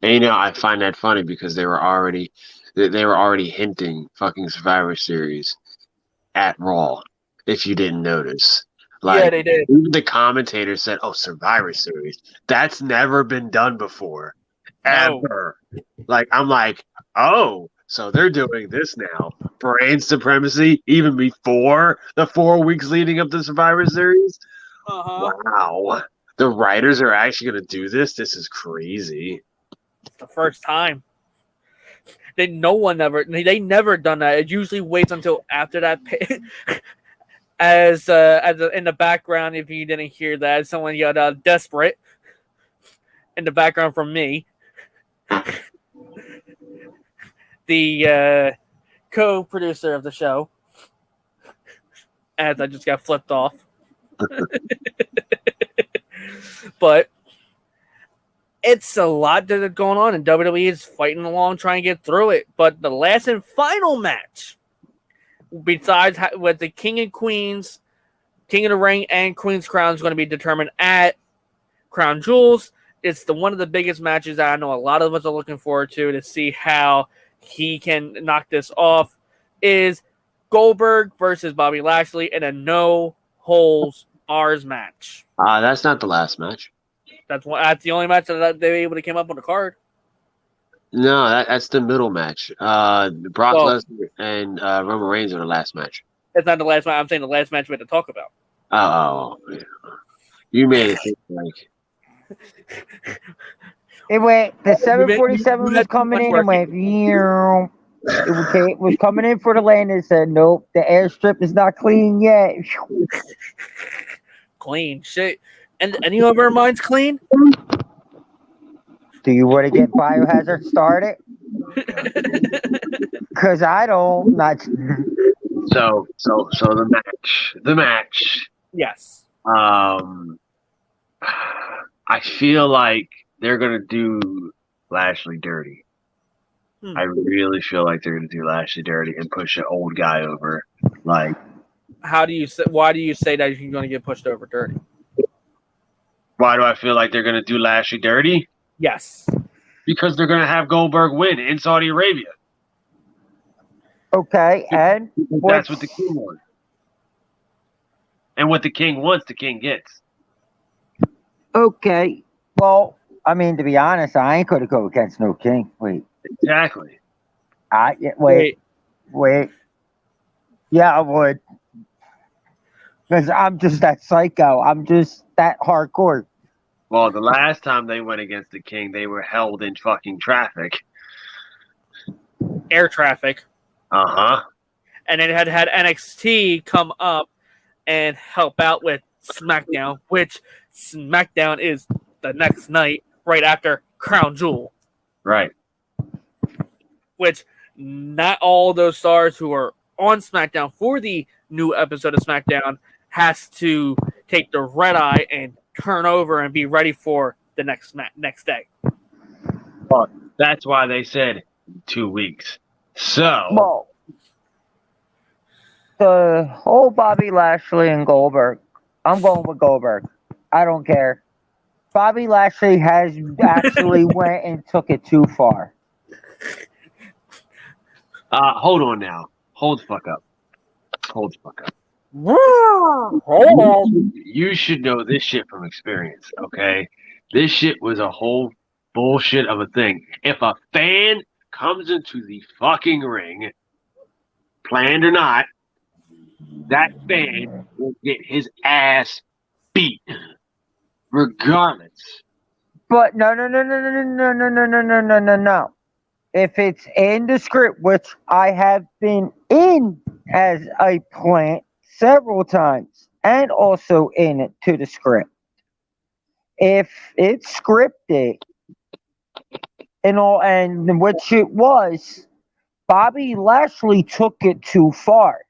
And I find that funny because they were already hinting fucking Survivor Series at Raw, if you didn't notice. Yeah, they did. Even the commentator said, "Oh, Survivor Series. That's never been done before. Ever." No. I'm like, "Oh, so they're doing this now. Brand supremacy even before the 4 weeks leading up to Survivor Series?" Uh-huh. Wow. The writers are actually going to do this? This is crazy. It's the first time. They never done that. It usually waits until after that. As in the background, if you didn't hear that, someone yelled "desperate" in the background from me. The co-producer of the show. As I just got flipped off. But it's a lot that is going on, and WWE is fighting along trying to get through it. But the last and final match, besides with the King and Queens, King of the Ring and Queen's Crown, is going to be determined at Crown Jewels. It's one of the biggest matches that I know a lot of us are looking forward to see how he can knock this off. Is Goldberg versus Bobby Lashley in a no holds bars match. That's not the last match. That's the only match that they were able to come up on the card. No, that's the middle match. Brock Lesnar and Roman Reigns are the last match. It's not the last match. I'm saying the last match we had to talk about. Oh, yeah. You made it seem like it went. The 747 was coming in and went. It was coming in for the lane and said, "Nope, the airstrip is not clean yet." Clean shit. And any of our minds clean? Do you want to get Biohazard started? Because I don't. Not. So the match. Yes. I feel like they're gonna do Lashley dirty. I really feel like they're gonna do Lashley dirty and push an old guy over. Like, why do you say that he's gonna get pushed over dirty? Why do I feel like they're gonna do Lashley dirty? Yes. Because they're gonna have Goldberg win in Saudi Arabia. Okay, and that's what the king wants. And what the king wants, the king gets. Okay. Well, I mean, to be honest, I ain't gonna go against no king. Wait. Exactly. Wait. Yeah, I would. Because I'm just that psycho. I'm just that hardcore. Well, the last time they went against the king, they were held in fucking traffic. Air traffic. Uh-huh. And it had NXT come up and help out with SmackDown, which SmackDown is the next night right after Crown Jewel. Right. Which not all those stars who are on SmackDown for the new episode of SmackDown has to take the red eye and turn over and be ready for the next day. Well, that's why they said 2 weeks. So, well, the whole Bobby Lashley and Goldberg, I'm going with Goldberg. I don't care. Bobby Lashley has actually went and took it too far. Hold on now. Hold the fuck up. Hold the fuck up. Hold on. You should know this shit from experience, okay? This shit was a whole bullshit of a thing. If a fan comes into the fucking ring, planned or not, that fan will get his ass beat, regardless. But no. If it's in the script, which I have been in as a plant several times, and also in it to the script. If it's scripted, and which it was, Bobby Lashley took it too far.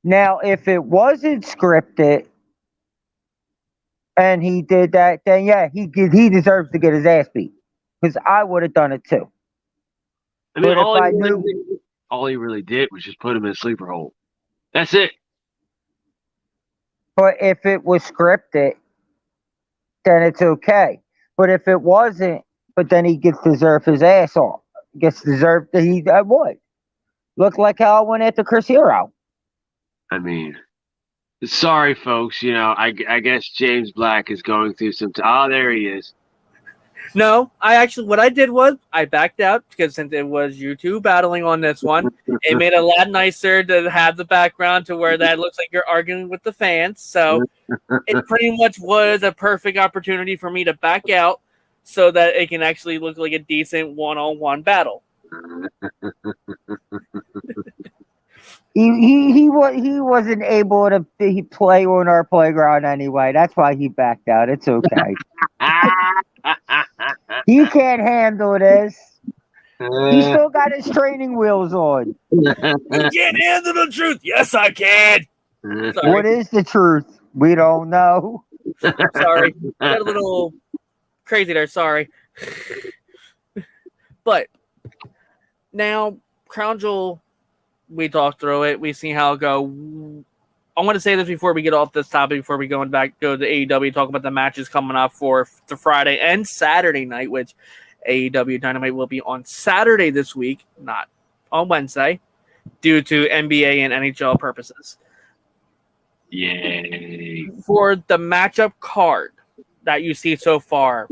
Now, if it wasn't scripted and he did that, then yeah, he deserves to get his ass beat. Because I would have done it too. I mean, all he really did was just put him in a sleeper hold. That's it. But if it was scripted, then it's okay. But if it wasn't, but then he gets deserved his ass off. I would. Look like how I went after Chris Hero. I mean, sorry, folks. You know, I guess James Black is going through some. Oh, there he is. No, what I did was I backed out because since it was you two battling on this one, it made it a lot nicer to have the background to where that looks like you're arguing with the fans. So it pretty much was a perfect opportunity for me to back out so that it can actually look like a decent one-on-one battle. He wasn't able to play on our playground anyway. That's why he backed out. It's okay. He can't handle this. He still got his training wheels on. You can't handle the truth. Yes, I can. What Sorry. is the truth? We don't know. Sorry. Got a little crazy there. Sorry. But now, Crown Jewel, we talked through it. We see how it go. I want to say this before we get off this topic, before we go to AEW, talk about the matches coming up for the Friday and Saturday night, which AEW Dynamite will be on Saturday this week, not on Wednesday, due to NBA and NHL purposes. Yay. For the matchup card that you see so far,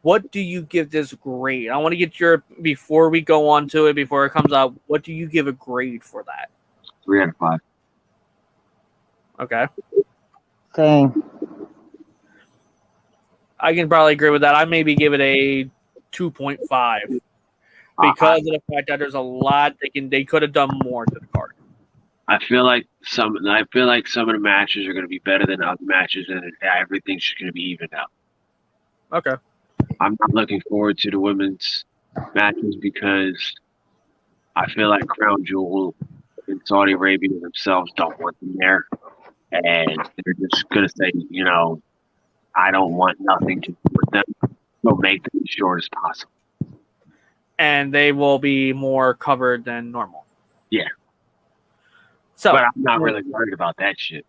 what do you give this grade? I want to get your, before we go on to it, before it comes out, what do you give a grade for that? 3 out of 5. Okay. Same. I can probably agree with that. I maybe give it a 2.5 because of the fact that there's a lot they could have done more to the card. I feel like some of the matches are going to be better than other matches, and everything's just going to be evened out. Okay. I'm not looking forward to the women's matches because I feel like Crown Jewel and Saudi Arabia themselves don't want them there, and they're just going to say, I don't want nothing to do with them. So make them as short as possible. And they will be more covered than normal. Yeah. So, but I'm not really worried about that shit.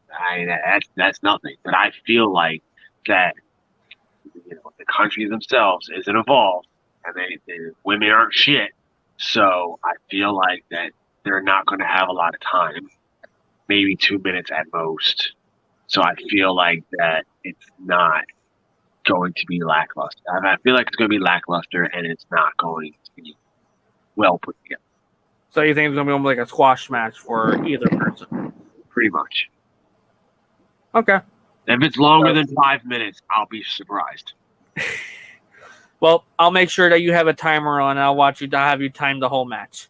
That's nothing. But I feel like that, the country themselves isn't involved, and the women aren't shit. So I feel like that they're not going to have a lot of time, maybe 2 minutes at most. So I feel like that it's not going to be lackluster. I feel like it's going to be lackluster, and it's not going to be well put together. So you think it's going to be like a squash match for either person? Pretty much. Okay. If it's longer than 5 minutes, I'll be surprised. Well, I'll make sure that you have a timer on, and I'll watch you to have you time the whole match.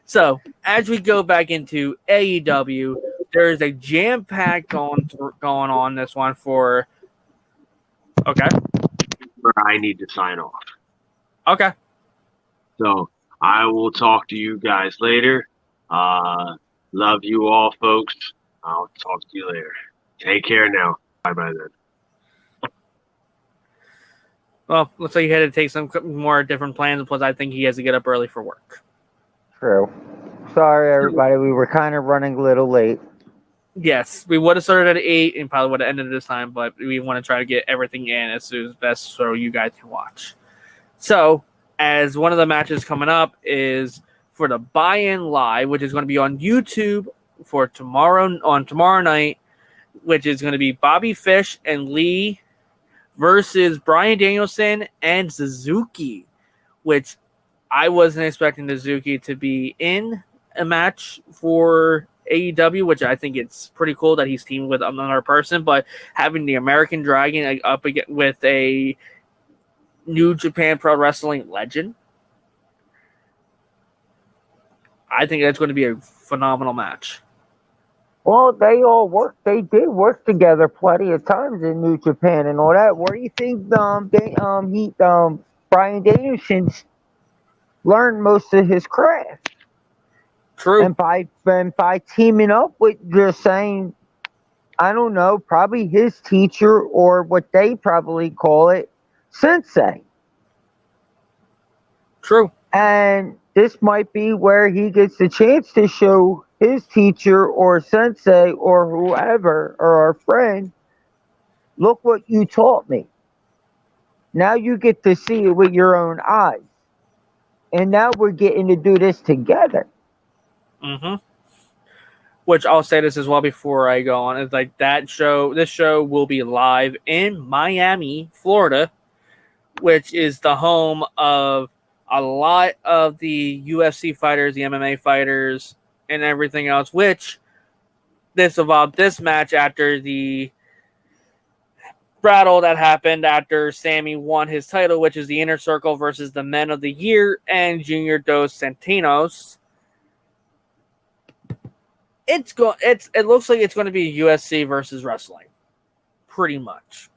So, as we go back into AEW, there is a jam-packed going on this one for... Okay. Where I need to sign off. Okay. So, I will talk to you guys later. Love you all, folks. I'll talk to you later. Take care now. Bye-bye then. Well, looks like he had to take some more different plans, plus I think he has to get up early for work. True. Sorry, everybody. We were kind of running a little late. Yes, we would have started at 8 and probably would have ended this time, but we want to try to get everything in as soon as best so you guys can watch. So, as one of the matches coming up is for the Buy-In Live, which is going to be on YouTube for tomorrow night, which is going to be Bobby Fish and Lee versus Bryan Danielson and Suzuki, which I wasn't expecting Suzuki to be in a match for AEW, which I think it's pretty cool that he's teamed with another person, but having the American Dragon up against with a New Japan Pro Wrestling legend, I think that's going to be a phenomenal match. Well, they did work together plenty of times in New Japan and all that. Where do you think Bryan Danielson learned most of his craft? True. And by teaming up with the same, I don't know, probably his teacher or what they probably call it, sensei. True. And this might be where he gets the chance to show his teacher or sensei or whoever or our friend, look what you taught me. Now you get to see it with your own eyes. And now we're getting to do this together. Mm-hmm. Which I'll say this as well before I go on. It's like this show will be live in Miami, Florida, which is the home of a lot of the UFC fighters, the MMA fighters, and everything else, which this match after the battle that happened after Sammy won his title, which is the Inner Circle versus the Men of the Year and Junior Dos Santinos. It looks like it's going to be UFC versus wrestling, pretty much.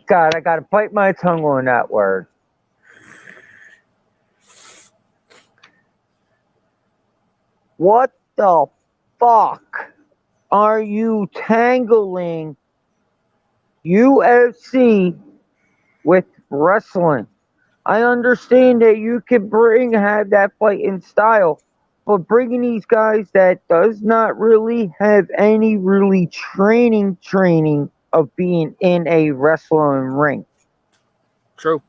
God, I gotta bite my tongue on that word. What the fuck are you tangling UFC with wrestling? I understand that you can have that fighting style, but bringing these guys that does not really have any really training of being in a wrestling ring. True.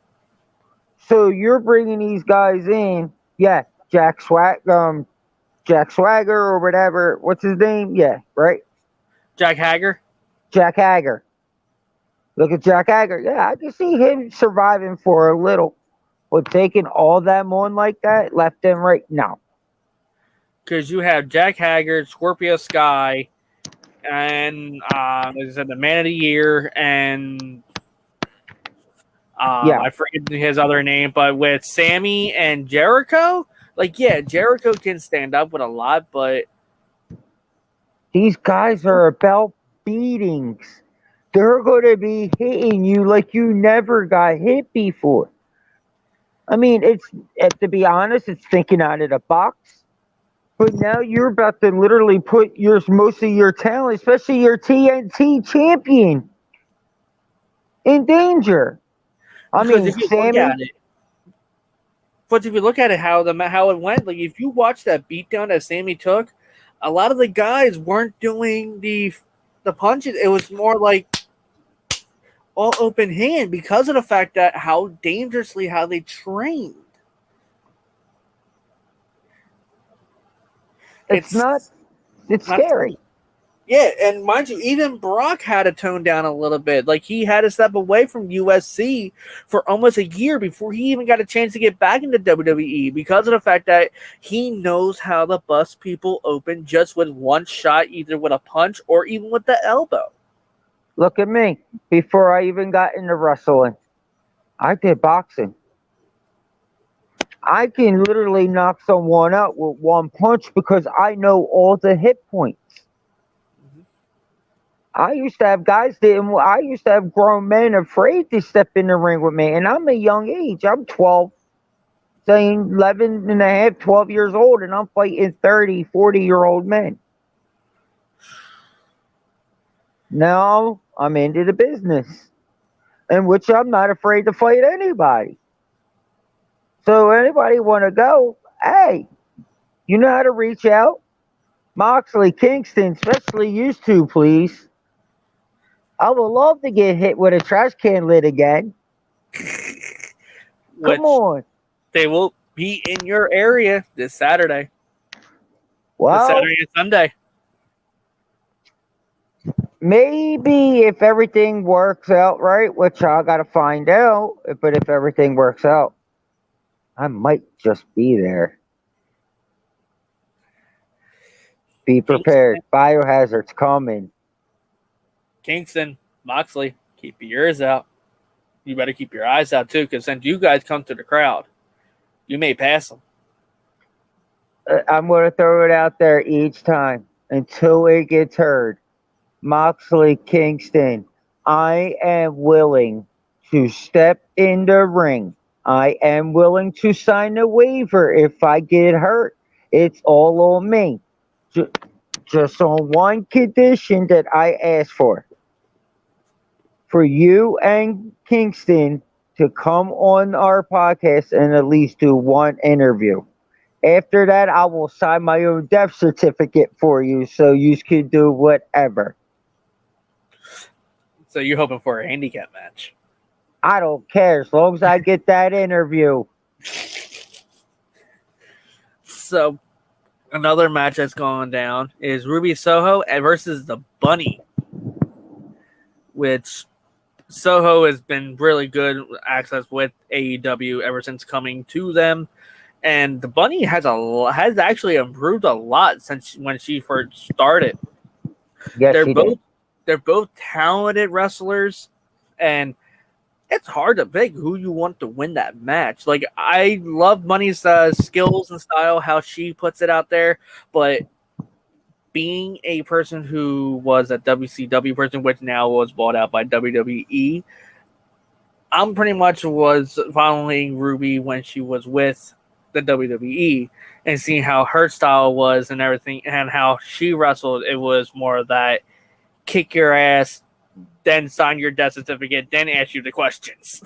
So you're bringing these guys in, yeah, Jack Swagger or whatever. What's his name? Yeah, right. Jack Hager. Jack Hager. Look at Jack Hager. Yeah, I can see him surviving for a little. But taking all them on like that, left and right, no. Because you have Jack Hager, Scorpio Sky, and like I said, the Man of the Year, and Yeah. I forget his other name, but with Sammy and Jericho, like, yeah, Jericho can stand up with a lot, but These guys are about beatings. They're going to be hitting you like you never got hit before. I mean, to be honest, it's thinking out of the box. But now you're about to literally put most of your talent, especially your TNT champion, in danger. I because mean, if you Sammy. look at it, how it went, like if you watch that beatdown that Sammy took, a lot of the guys weren't doing the punches. It was more like all open hand because of the fact that how dangerously how they trained. It's scary. Yeah, and mind you, even Brock had to tone down a little bit. Like, he had to step away from USC for almost a year before he even got a chance to get back into WWE because of the fact that he knows how to bust people open just with one shot, either with a punch or even with the elbow. Look at me. Before I even got into wrestling, I did boxing. I can literally knock someone out with one punch because I know all the hit points. I used to have grown men afraid to step in the ring with me, and I'm a young age. I'm 12, saying 11 and a half, 12 years old, and I'm fighting 30, 40-year-old men. Now I'm into the business, in which I'm not afraid to fight anybody. So anybody want to go, hey, you know how to reach out? Moxley, Kingston, especially you two, please. I would love to get hit with a trash can lid again. Come on. They will be in your area this Saturday. Well, this Saturday and Sunday. Maybe if everything works out right, which I got to find out, but if everything works out, I might just be there. Be prepared. Biohazard's coming. Kingston, Moxley, keep your ears out. You better keep your eyes out too, because then you guys come to the crowd. You may pass them. I'm going to throw it out there each time until it gets heard. Moxley, Kingston, I am willing to step in the ring. I am willing to sign a waiver if I get hurt. It's all on me. Just on one condition that I ask for you and Kingston to come on our podcast and at least do one interview. After that, I will sign my own death certificate for you so you can do whatever. So you're hoping for a handicap match? I don't care as long as I get that interview. So another match that's going down is Ruby Soho versus the Bunny, which Soho has been really good access with AEW ever since coming to them, and the Bunny has actually improved a lot since when she first started. Yes, They're both talented wrestlers, and it's hard to pick who you want to win that match. Like, I love Bunny's skills and style, how she puts it out there, but being a person who was a WCW person, which now was bought out by WWE, I'm pretty much was following Ruby when she was with the WWE and seeing how her style was and everything and how she wrestled. It was more of that kick your ass, then sign your death certificate, then ask you the questions.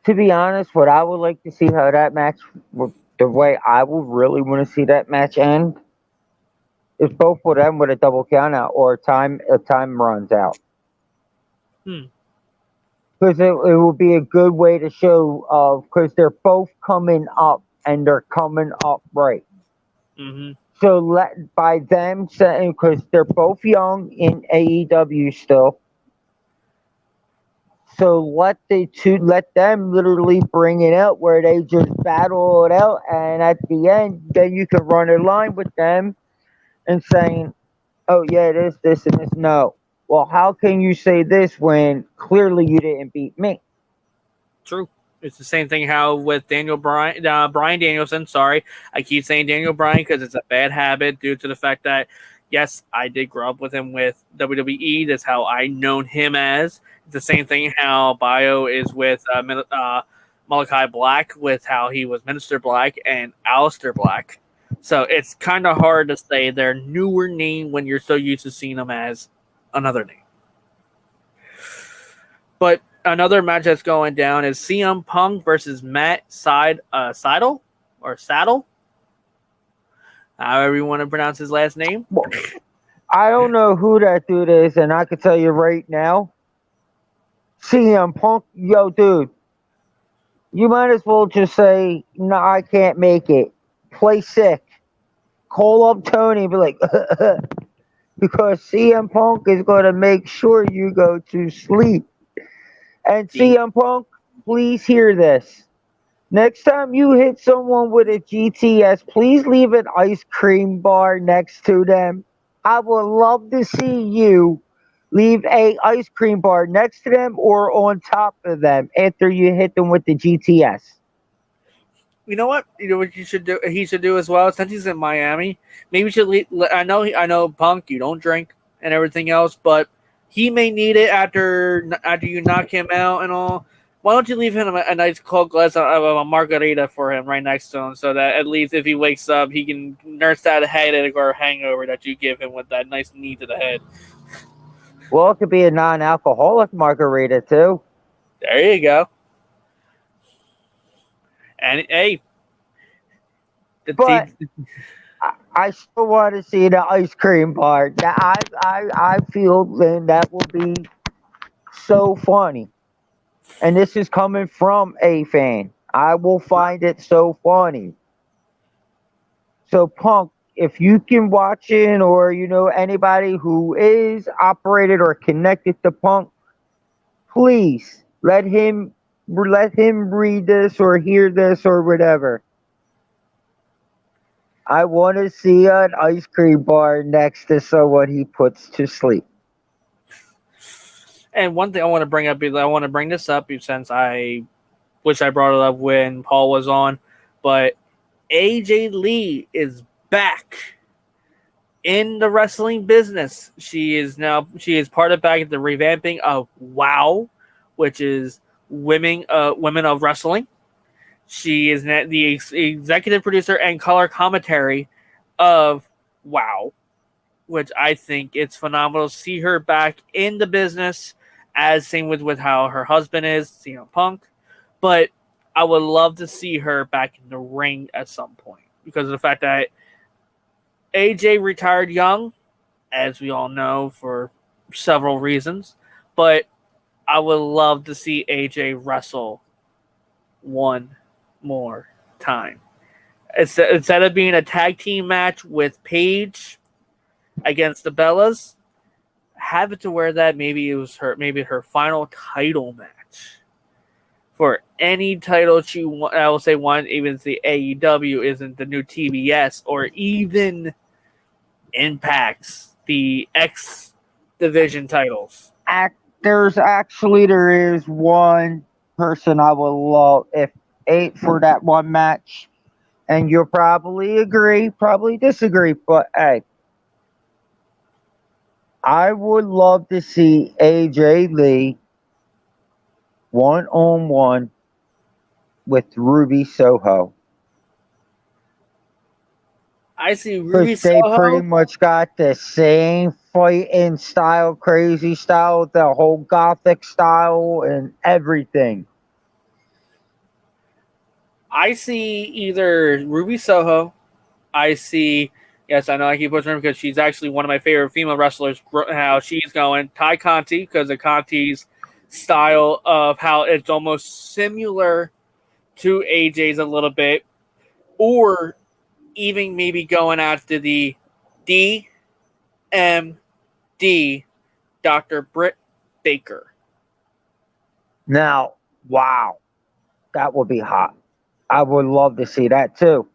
To be honest, what I would like to see how that match, the way I would really want to see that match end, is both of them with a double count out or time runs out. Because it will be a good way to show because they're both coming up and they're coming up right. Mm-hmm. So by them saying, because they're both young in AEW still, so let them literally bring it out where they just battle it out, and at the end, then you can run a line with them and saying, "Oh yeah, this, and this." No, well, how can you say this when clearly you didn't beat me? True. It's the same thing how with Brian Danielson. Sorry, I keep saying Daniel Bryan because it's a bad habit due to the fact that, yes, I did grow up with him with WWE. That's how I known him as. It's the same thing how Bio is with Malachi Black, with how he was Minister Black and Aleister Black. So it's kind of hard to say their newer name when you're so used to seeing them as another name. But another match that's going down is CM Punk versus Matt Sydal, however you want to pronounce his last name. I don't know who that dude is, and I can tell you right now, CM Punk, yo, dude, you might as well just say, no, I can't make it. Play sick. Call up Tony and be like, because CM Punk is going to make sure you go to sleep. And CM Punk, please hear this. Next time you hit someone with a GTS, please leave an ice cream bar next to them. I would love to see you leave a ice cream bar next to them or on top of them after you hit them with the GTS. You know what? You know what you should do. He should do as well. Since he's in Miami, maybe we should. I know, Punk. You don't drink and everything else, but he may need it after you knock him out and all. Why don't you leave him a nice cold glass of a margarita for him right next to him, so that at least if he wakes up, he can nurse that headache or hangover that you give him with that nice knee to the head. Well, it could be a non-alcoholic margarita too. There you go. And hey, but I still want to see the ice cream bar. I feel then that will be so funny. And this is coming from a fan. I will find it so funny. So Punk, if you can watch it, or anybody who is operated or connected to Punk, please let him read this or hear this or whatever. I want to see an ice cream bar next to someone he puts to sleep. And one thing I want to bring up is I want to bring this up since I wish I brought it up when Paul was on, but AJ Lee is back in the wrestling business. She is part of back at the revamping of WOW, which is Women of Wrestling. She is the executive producer and color commentary of WOW, which I think it's phenomenal to see her back in the business, as same with how her husband is, CM Punk. But I would love to see her back in the ring at some point because of the fact that AJ retired young, as we all know, for several reasons. But I would love to see AJ wrestle one more time. Instead of being a tag team match with Paige against the Bellas, have it to where that maybe her final title match for any title she won. I will say one, even if the AEW isn't the new TBS, or even Impact's the X Division titles. There is one person I would love for that one match And you'll probably agree, probably disagree, but hey, I would love to see AJ Lee 1-on-1 with Ruby Soho. I see Ruby Because they pretty Soho. much got the same fighting style, crazy style, the whole gothic style, and everything. I see either Ruby Soho. I see, yes, I know I keep pushing her because she's actually one of my favorite female wrestlers. How she's going, Ty Conti, because of Conti's style of how it's almost similar to AJ's a little bit, or even maybe going after the DMD, Dr. Britt Baker. Now, wow, that would be hot. I would love to see that too.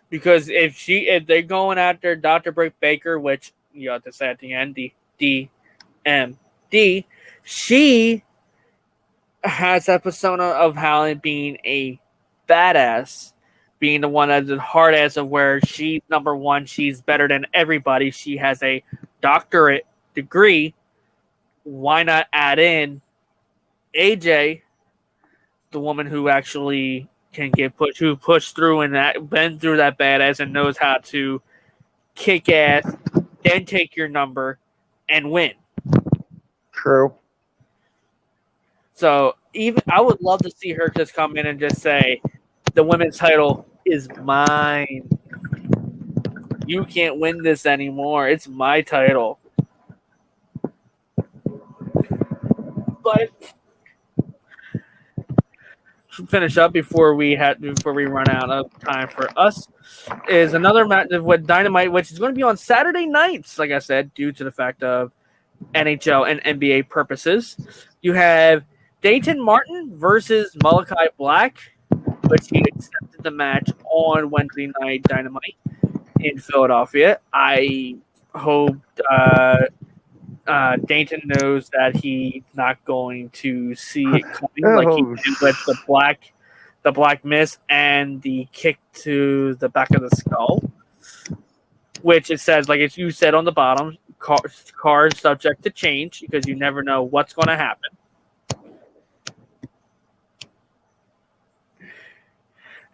Because if they're going after Dr. Britt Baker, which you have to say at the end, DMD, she has that persona of how being a badass, being the one that's the hard ass of where she's number one, she's better than everybody. She has a doctorate degree. Why not add in AJ, the woman who actually can get pushed through and that been through that badass and knows how to kick ass, then take your number and win. True. So even I would love to see her just come in and just say, the women's title is mine. You can't win this anymore. It's my title. But to finish up before we run out of time for us is another match with Dynamite, which is going to be on Saturday nights, like I said, due to the fact of NHL and NBA purposes. You have Dayton Martin versus Malachi Black, which he accepted the match on Wednesday night Dynamite in Philadelphia. I hope Dayton knows that he's not going to see it coming like he did with the Black Miss and the kick to the back of the skull, which it says, like you said on the bottom, cars subject to change because you never know what's going to happen.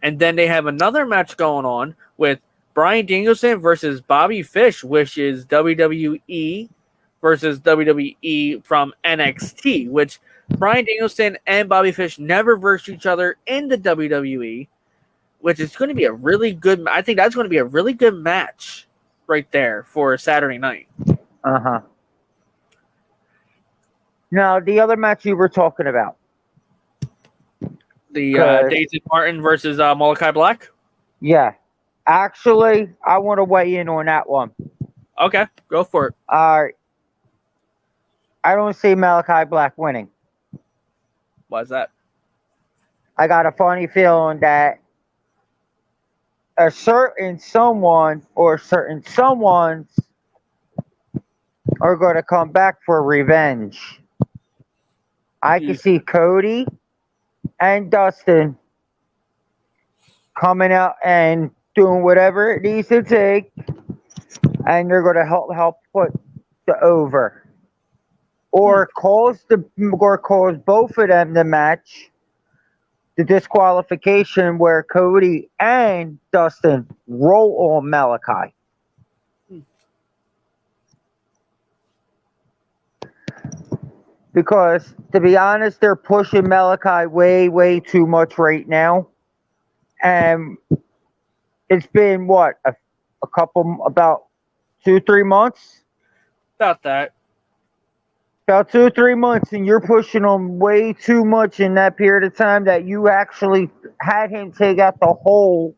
And then they have another match going on with Bryan Danielson versus Bobby Fish, which is WWE versus WWE from NXT, which Bryan Danielson and Bobby Fish never versed each other in the WWE, which is going to be a really good. I think that's going to be a really good match right there for Saturday night. Uh-huh. Now, the other match you were talking about. The Dayton Martin versus Malachi Black? Yeah. Actually, I want to weigh in on that one. Okay, go for it. All right. I don't see Malachi Black winning. Why's that? I got a funny feeling that a certain someone or certain someones are going to come back for revenge. I can see Cody and Dustin coming out and doing whatever it needs to take, and they're going to help put the over. Or cause both of them the match, the disqualification where Cody and Dustin roll on Malachi. Because, to be honest, they're pushing Malachi way, way too much right now. And it's been, what, about 2-3 months? About that. About 2-3 months, and you're pushing him way too much in that period of time that you actually had him take out the whole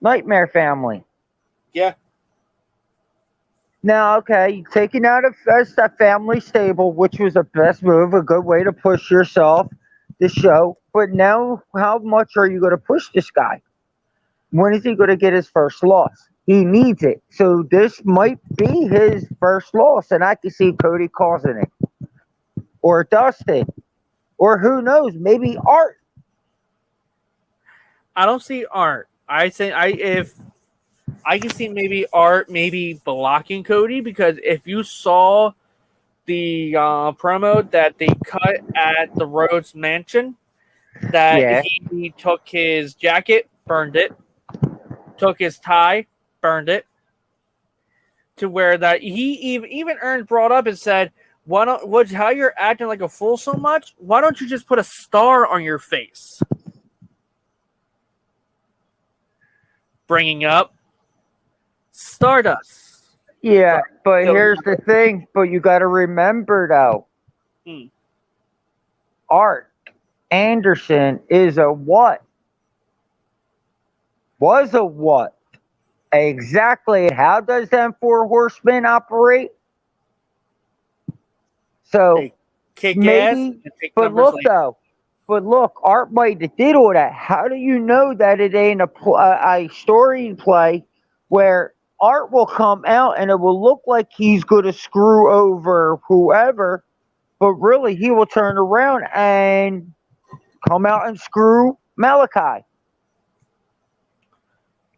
Nightmare family. Yeah. Now, okay, taking out a family stable, which was the best move, a good way to push yourself, the show. But now, how much are you going to push this guy? When is he going to get his first loss? He needs it. So this might be his first loss, and I can see Cody causing it. Or Dustin. Or who knows, maybe Art. I don't see Art. I think if I can see maybe Art maybe blocking Cody, because if you saw the promo that they cut at the Rhodes Mansion, that Yeah. he took his jacket, burned it, took his tie, burned it, to where that he even Ernst brought up and said, "Why don't how you're acting like a fool so much? Why don't you just put a star on your face?" Bringing up Stardust. Yeah, but So- here's the thing. But you got to remember, though, Hmm. Art Anderson is a what? Was a what? Exactly. How does them four horsemen operate? So Hey, kick ass maybe, and take but numbers look later. though. But look, Art might have did all that. How do you know that it ain't a story play where Art will come out and it will look like he's going to screw over whoever, but really he will turn around and come out and screw Malachi.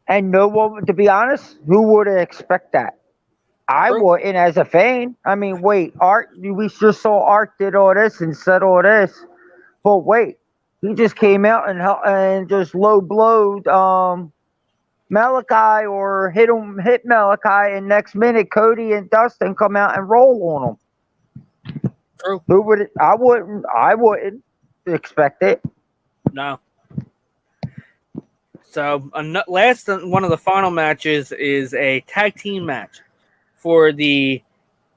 And no one, to be honest, who would expect that? I True. wouldn't as a fan. I mean, wait, Art, we just saw Art did all this and said all this. But wait, he just came out and just low blowed Malachi or hit Malachi, and next minute Cody and Dustin come out and roll on him. True. Who would it? I wouldn't expect it. No. So last one of the final matches is a tag team match for the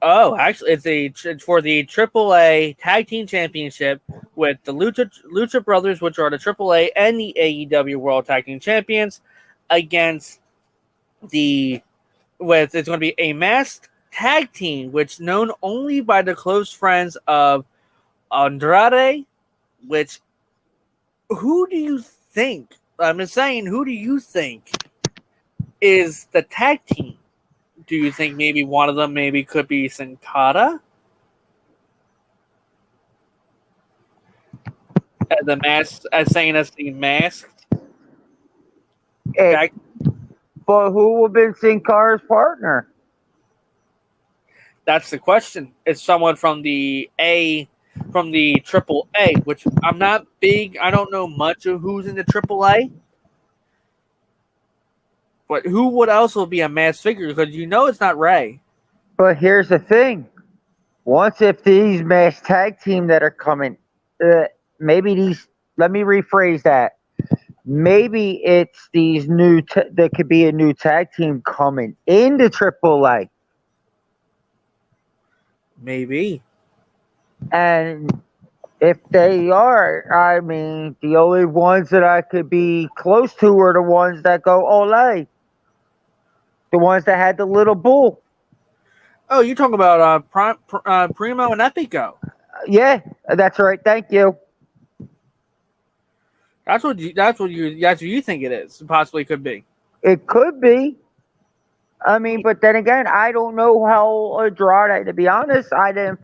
it's for the AAA Tag Team Championship with the Lucha Brothers, which are the AAA and the AEW World Tag Team Champions, against it's going to be a masked tag team, which known only by the close friends of Andrade. Which, who do you think? I'm just saying, who do you think is the tag team? Do you think maybe one of them maybe could be Sin Cara? As the mask, as saying as the masked. But who would have been Sin Cara's partner? That's the question. It's someone from the AAA, which I'm not big. I don't know much of who's in the AAA. But who would also be a masked figure? Because you know it's not Ray. But here's the thing: once if these masked tag team that are coming, maybe these. Let me rephrase that. Maybe it's these new. There could be a new tag team coming into AAA. Maybe. And if they are, I mean, the only ones that I could be close to are the ones that go Olay. The ones that had the little bull. Oh, you're talking about Primo and Epico. Yeah, that's right. Thank you. That's what you think it is. Possibly could be. It could be. I mean, but then again, I don't know how Andrade. To be honest, I don't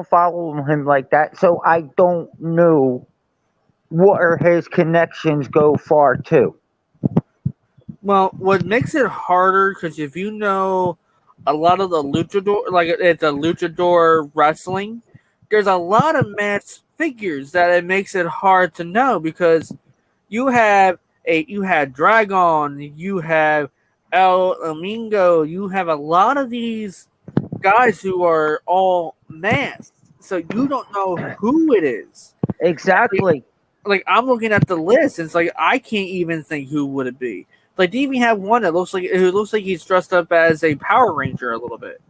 follow him like that, so I don't know where his connections go far to. Well, what makes it harder, because if you know a lot of the luchador, like it's a luchador wrestling, there's a lot of masked figures that it makes it hard to know, because you had Dragon, you have El Domingo, you have a lot of these guys who are all masked, so you don't know who it is. Exactly. Like I'm looking at the list, and it's like I can't even think who would it be. Like, they even have one that looks like he's dressed up as a Power Ranger a little bit.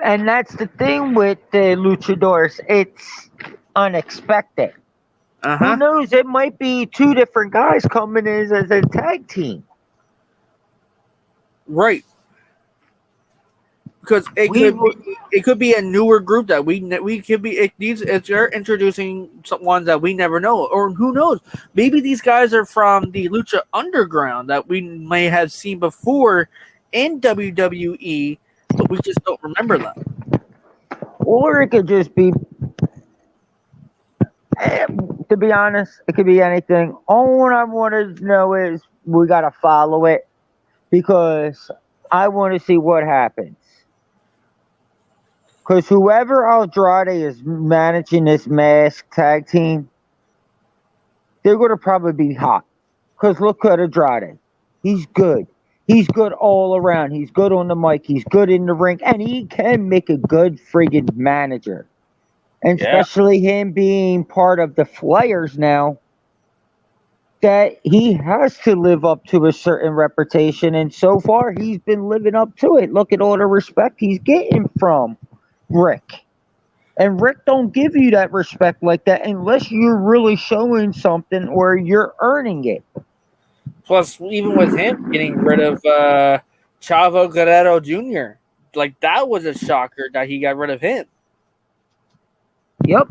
And that's the thing with the luchadors; it's unexpected. Who knows? It might be two different guys coming in as a tag team. Right. Because it could be a newer group that we could be. If you're introducing some ones that we never know, or who knows, maybe these guys are from the Lucha Underground that we may have seen before in WWE, but we just don't remember them. Or it could just be to be honest, it could be anything. All I want to know is we got to follow it because I want to see what happens. Because whoever Andrade is managing this mask tag team, they're going to probably be hot. Because look at Andrade. He's good. He's good all around. He's good on the mic. He's good in the ring. And he can make a good friggin' manager. And especially him being part of the Flyers now, that he has to live up to a certain reputation. And so far, he's been living up to it. Look at all the respect he's getting from Rick. And Rick don't give you that respect like that unless you're really showing something or you're earning it. Plus, even with him getting rid of Chavo Guerrero Jr., like that was a shocker that he got rid of him. Yep.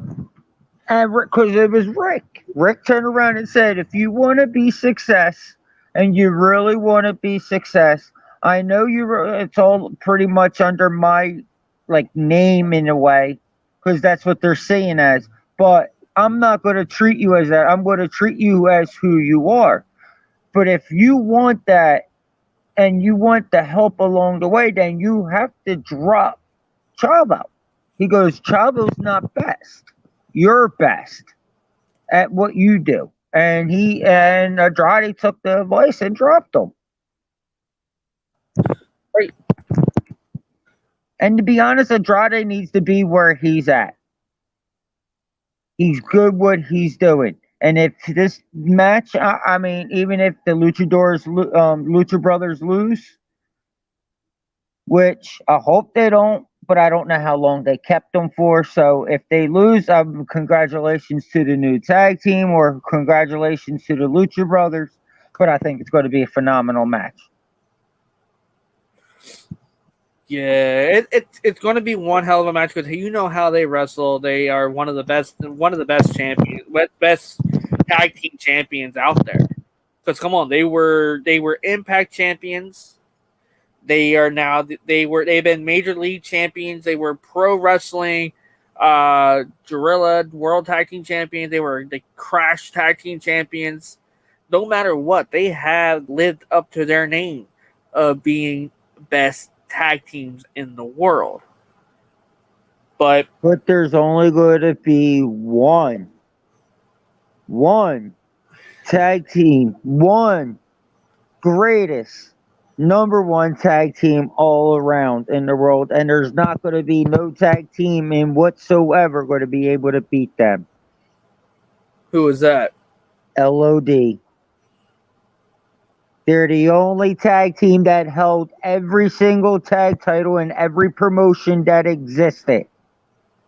And because it was Rick. Rick turned around and said, if you want to be success and you really want to be success, I know it's all pretty much under my name in a way, because that's what they're saying as, but I'm not going to treat you as that. I'm going to treat you as who you are. But if you want that and you want the help along the way, then you have to drop Chavo. He goes, Chavo's not best. You're best at what you do. And Andrade took the advice and dropped him. Right. And to be honest, Andrade needs to be where he's at. He's good what he's doing. And if this match, I mean, even if the Lucha Brothers lose, which I hope they don't, but I don't know how long they kept them for. So if they lose, congratulations to the new tag team or congratulations to the Lucha Brothers. But I think it's going to be a phenomenal match. Yeah, it's going to be one hell of a match because you know how they wrestle. They are one of the best champions, best tag team champions out there. Because come on, they were Impact champions. They've been Major League champions. They were Pro Wrestling, Guerrilla World Tag Team champions. They were the Crash Tag Team champions. No matter what, they have lived up to their name of being best tag teams in the world. But there's only going to be one tag team, one greatest number one tag team all around in the world, and there's not going to be no tag team in whatsoever going to be able to beat them. Who is that? LOD. They're the only tag team that held every single tag title in every promotion that existed.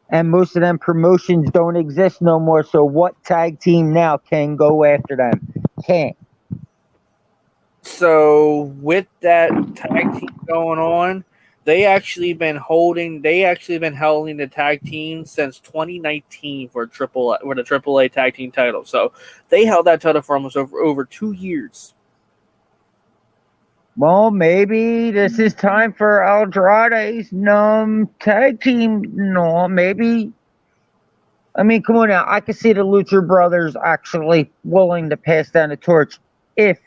And most of them promotions don't exist no more, so what tag team now can go after them? Can't. So with that tag team going on, they actually been holding the tag team since 2019 for the AAA tag team title. So they held that title for almost over 2 years. Well, maybe this is time for Andrade's tag team. No, maybe. I mean, come on now. I can see the Lucha Brothers actually willing to pass down the torch if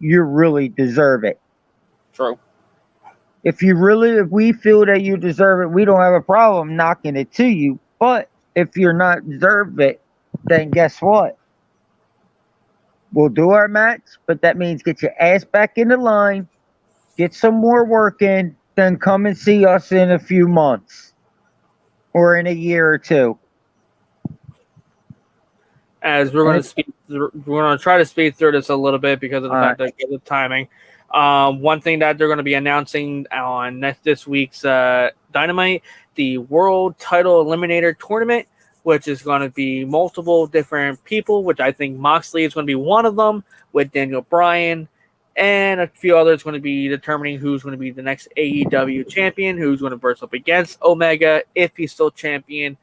you really deserve it. True. If we feel that you deserve it, we don't have a problem knocking it to you. But if you're not deserve it, then guess what? We'll do our match, but that means get your ass back in the line, get some more work in, then come and see us in a few months or in a year or two. As we're going to try to speed through this a little bit because of the fact that of the timing. One thing that they're going to be announcing on this week's Dynamite, the World Title Eliminator Tournament, which is going to be multiple different people, which I think Moxley is going to be one of them, with Daniel Bryan, and a few others going to be determining who's going to be the next AEW champion, who's going to burst up against Omega if he's still champion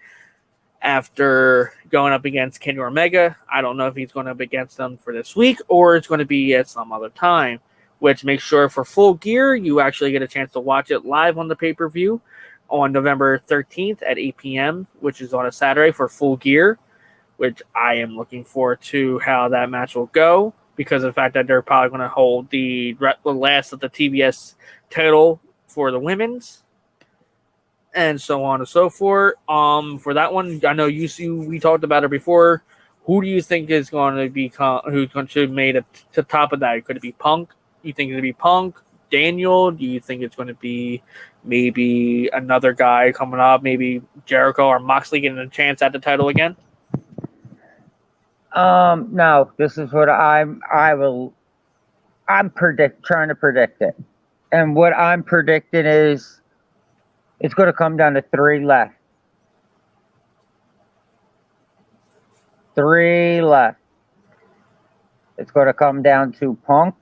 after going up against Kenny Omega. I don't know if he's going up against them for this week or it's going to be at some other time, which makes sure for Full Gear, you actually get a chance to watch it live on the pay-per-view on November 13th at 8 p.m., which is on a Saturday for Full Gear. which I am looking forward to how that match will go because of the fact that they're probably going to hold the last of the TBS title for the women's and so on and so forth. For that one, I know we talked about it before. Who do you think is going to become who's going to made it to the top of that? Could it be Punk? You think it's going to be Punk? Daniel? Do you think it's going to be maybe another guy coming up? Maybe Jericho or Moxley getting a chance at the title again? No. This is what I'm trying to predict it, and what I'm predicting is it's going to come down to 3 left. 3 left. It's going to come down to Punk,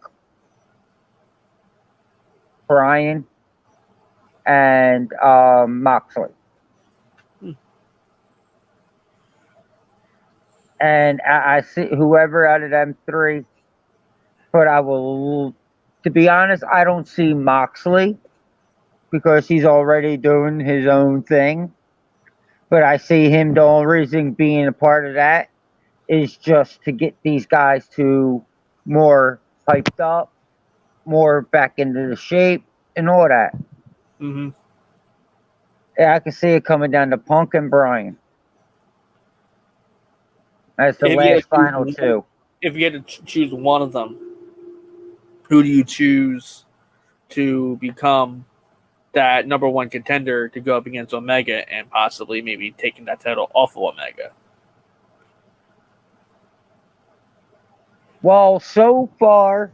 Bryan, and Moxley. And I see whoever out of them 3, but to be honest, I don't see Moxley because he's already doing his own thing. But I see him, the only reason being a part of that is just to get these guys to more hyped up, more back into the shape, and all that. Mm-hmm. Yeah, I can see it coming down to Punk and Bryan. That's the last final 2. If you had to choose one of them, who do you choose to become that number 1 contender to go up against Omega and possibly maybe taking that title off of Omega? Well, so far,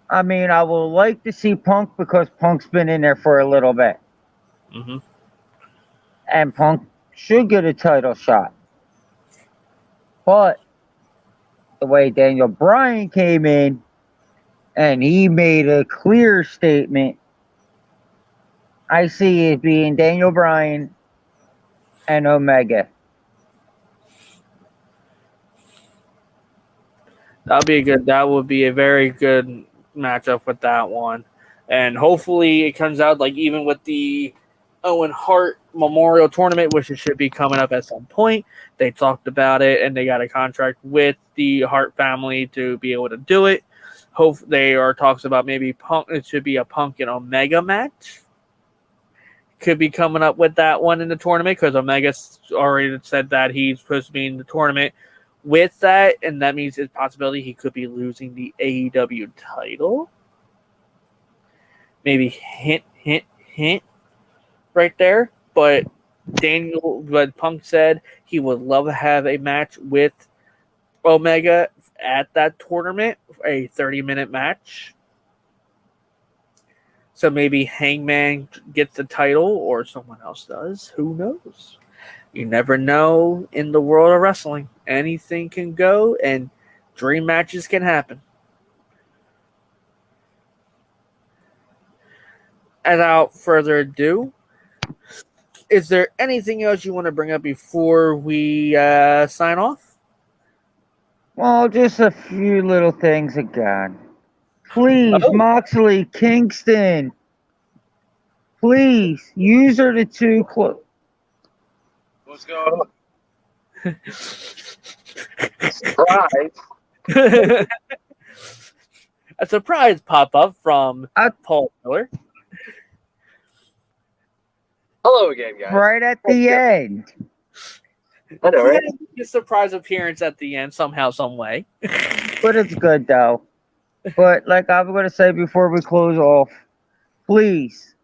I mean, I would like to see Punk because Punk's been in there for a little bit. Mm-hmm. And Punk should get a title shot. But the way Daniel Bryan came in and he made a clear statement, I see it being Daniel Bryan and Omega. That would be a very good matchup with that one. And hopefully it comes out like even with the Owen Hart Memorial Tournament, which it should be coming up at some point. They talked about it and they got a contract with the Hart family to be able to do it. There are talks about maybe Punk. It should be a Punk and Omega match. Could be coming up with that one in the tournament because Omega's already said that he's supposed to be in the tournament with that, and that means it's a possibility he could be losing the AEW title. Maybe hint right there. But Punk said he would love to have a match with Omega at that tournament, a 30-minute match. So maybe Hangman gets the title or someone else does. Who knows? You never know in the world of wrestling. Anything can go and dream matches can happen. Without further ado, is there anything else you want to bring up before we sign off? Well, just a few little things again. Please, Moxley, Kingston. Please, use her to 2 close. What's going on? Surprise. A surprise pop-up from Paul Miller. Hello again, guys. Right at the end. I know, right? A surprise appearance at the end somehow, some way. But it's good, though. But like I'm going to say before we close off, please,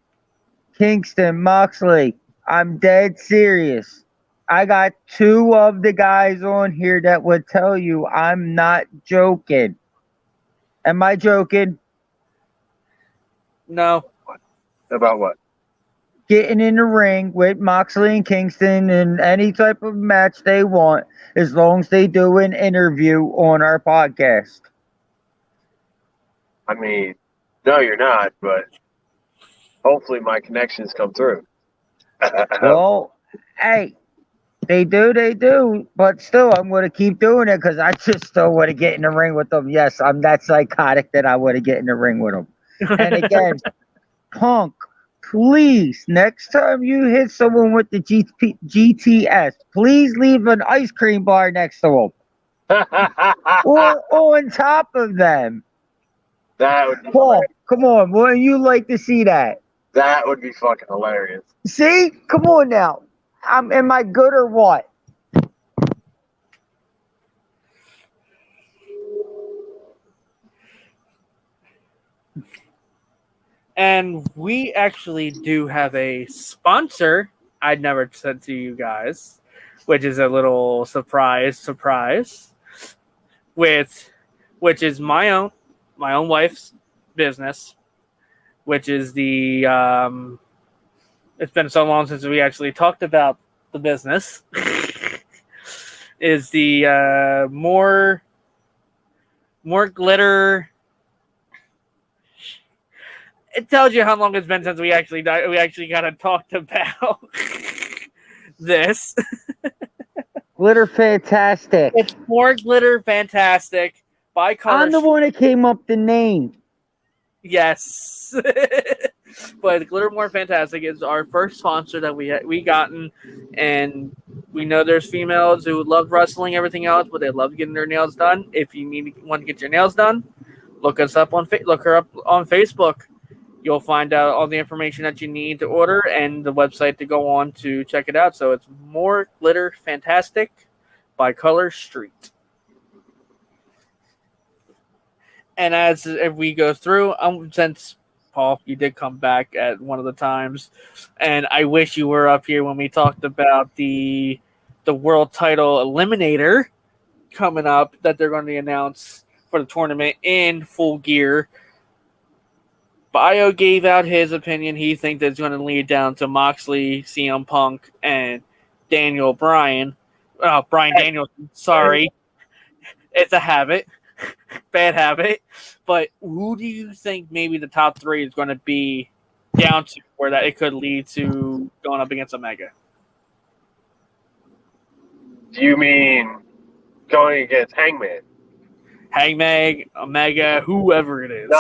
Kingston, Moxley, I'm dead serious. I got 2 of the guys on here that would tell you I'm not joking. Am I joking? No. About what? Getting in the ring with Moxley and Kingston in any type of match they want, as long as they do an interview on our podcast. I mean, no, you're not, but hopefully my connections come through. Well, hey, they do, but still, I'm going to keep doing it because I just still want to get in the ring with them. Yes, I'm that psychotic that I want to get in the ring with them. And again, Punk, please, next time you hit someone with the GTS, please leave an ice cream bar next to them or on top of them. That would be Paul, hilarious. come on, wouldn't you like to see that? That would be fucking hilarious. See? Come on now. Am I good or what? And we actually do have a sponsor I'd never said to you guys, which is a little surprise, which is my own wife's business, which is the it's been so long since we actually talked about the business. Is the more glitter. It tells you how long it's been since we actually kind of talked about this. Glitter Fantastic. It's more Glitter Fantastic by Color. I'm the one that came up the name. Yes. But Glitter More Fantastic is our first sponsor that we gotten, and we know there's females who love wrestling, everything else, but they love getting their nails done. If you want to get your nails done, look her up on Facebook. You'll find out all the information that you need to order and the website to go on to check it out. So it's More Glitter Fantastic by Color Street. And as if we go through, since Paul, you did come back at one of the times, and I wish you were up here when we talked about the world title eliminator coming up that they're going to announce for the tournament in Full Gear. Bio gave out his opinion. He thinks it's going to lead down to Moxley, CM Punk, and Daniel Bryan. Bryan Danielson. Sorry. It's a habit. Bad habit. But who do you think maybe the top three is going to be down to where that it could lead to going up against Omega? Do you mean going against Hangman? Hangman, Omega, whoever it is. No.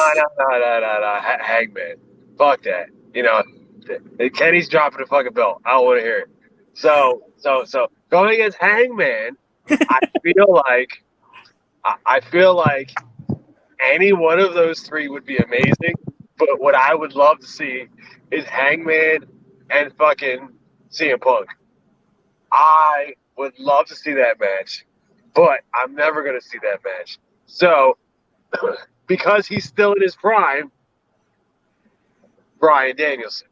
Hangman. Fuck that. You know, Kenny's dropping a fucking belt. I don't want to hear it. So going against Hangman, I feel like any one of those three would be amazing. But what I would love to see is Hangman and fucking CM Punk. I would love to see that match, but I'm never going to see that match. So, because he's still in his prime, Bryan Danielson.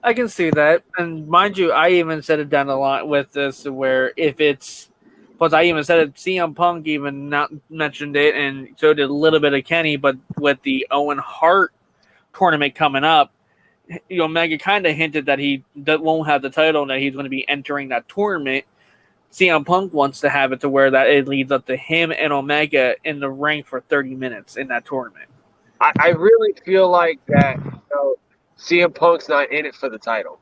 I can see that. And mind you, I even said it down the line with this where if it's, plus I even said it, CM Punk even not mentioned it, and so did a little bit of Kenny, but with the Owen Hart tournament coming up, Omega kind of hinted that he won't have the title and that he's going to be entering that tournament. CM Punk wants to have it to where that it leads up to him and Omega in the ring for 30 minutes in that tournament. I really feel like that CM Punk's not in it for the title.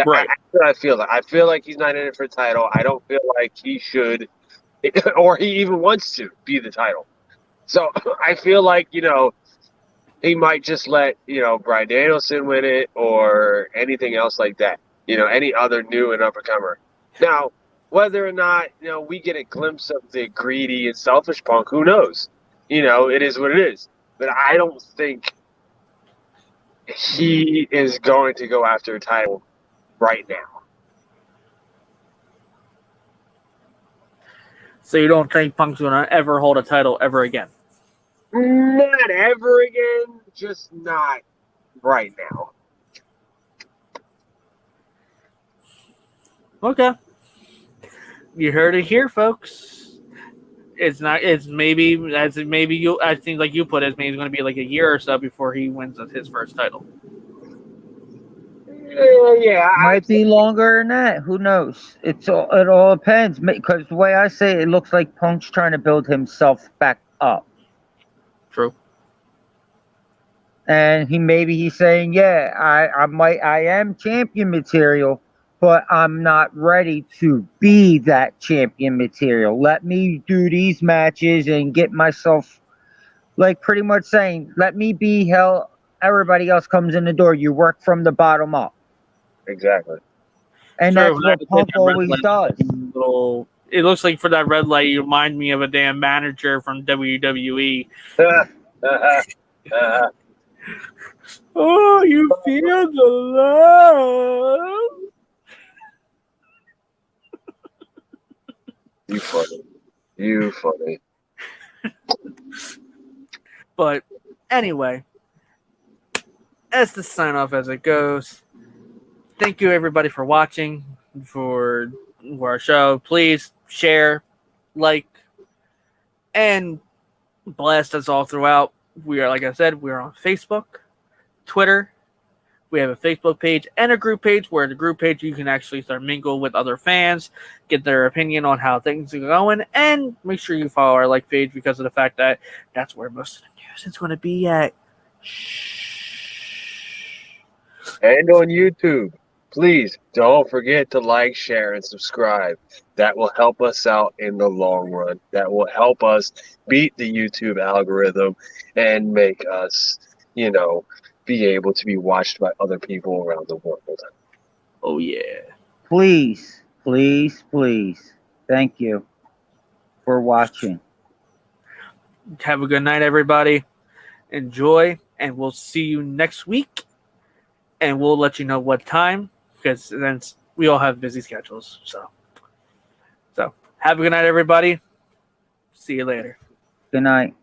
Right. I feel like he's not in it for the title. I don't feel like he should, or he even wants to be the title. So I feel like, he might just let, Bryan Danielson win it or anything else like that. Any other new and up-and-comer. Now, whether or not, we get a glimpse of the greedy and selfish Punk, who knows? It is what it is. But I don't think he is going to go after a title right now. So you don't think Punk's going to ever hold a title ever again? Not ever again, just not right now. Okay. You heard it here, folks. It's maybe I think like you put it, maybe it's going to be like a year or so before he wins his first title. Yeah, Might be longer than that. Who knows? It all depends. Because the way I say it, it looks like Punk's trying to build himself back up. True. And he's saying, yeah, I am champion material, but I'm not ready to be that champion material. Let me do these matches and get myself like pretty much saying, "Let me be hell." Everybody else comes in the door. You work from the bottom up, Exactly. and Sure, that's when I what look at Punk that red always light, does. It looks like for that red light, you remind me of a damn manager from WWE. Oh, you feel the love. You funny. You funny. But anyway, that's the sign off as it goes. Thank you everybody for watching for our show. Please share, like, and blast us all throughout. We are, like I said, we're on Facebook, Twitter. We have a Facebook page and a group page where the group page you can actually start mingle with other fans, get their opinion on how things are going, and make sure you follow our like page because of the fact that that's where most of the news is going to be at. And on YouTube, please don't forget to like, share, and subscribe. That will help us out in the long run. That will help us beat the YouTube algorithm and make us, be able to be watched by other people around the world. Oh, yeah. Please, please, please. Thank you for watching. Have a good night, everybody. Enjoy, and we'll see you next week. And we'll let you know what time, because then we all have busy schedules. So have a good night, everybody. See you later. Good night.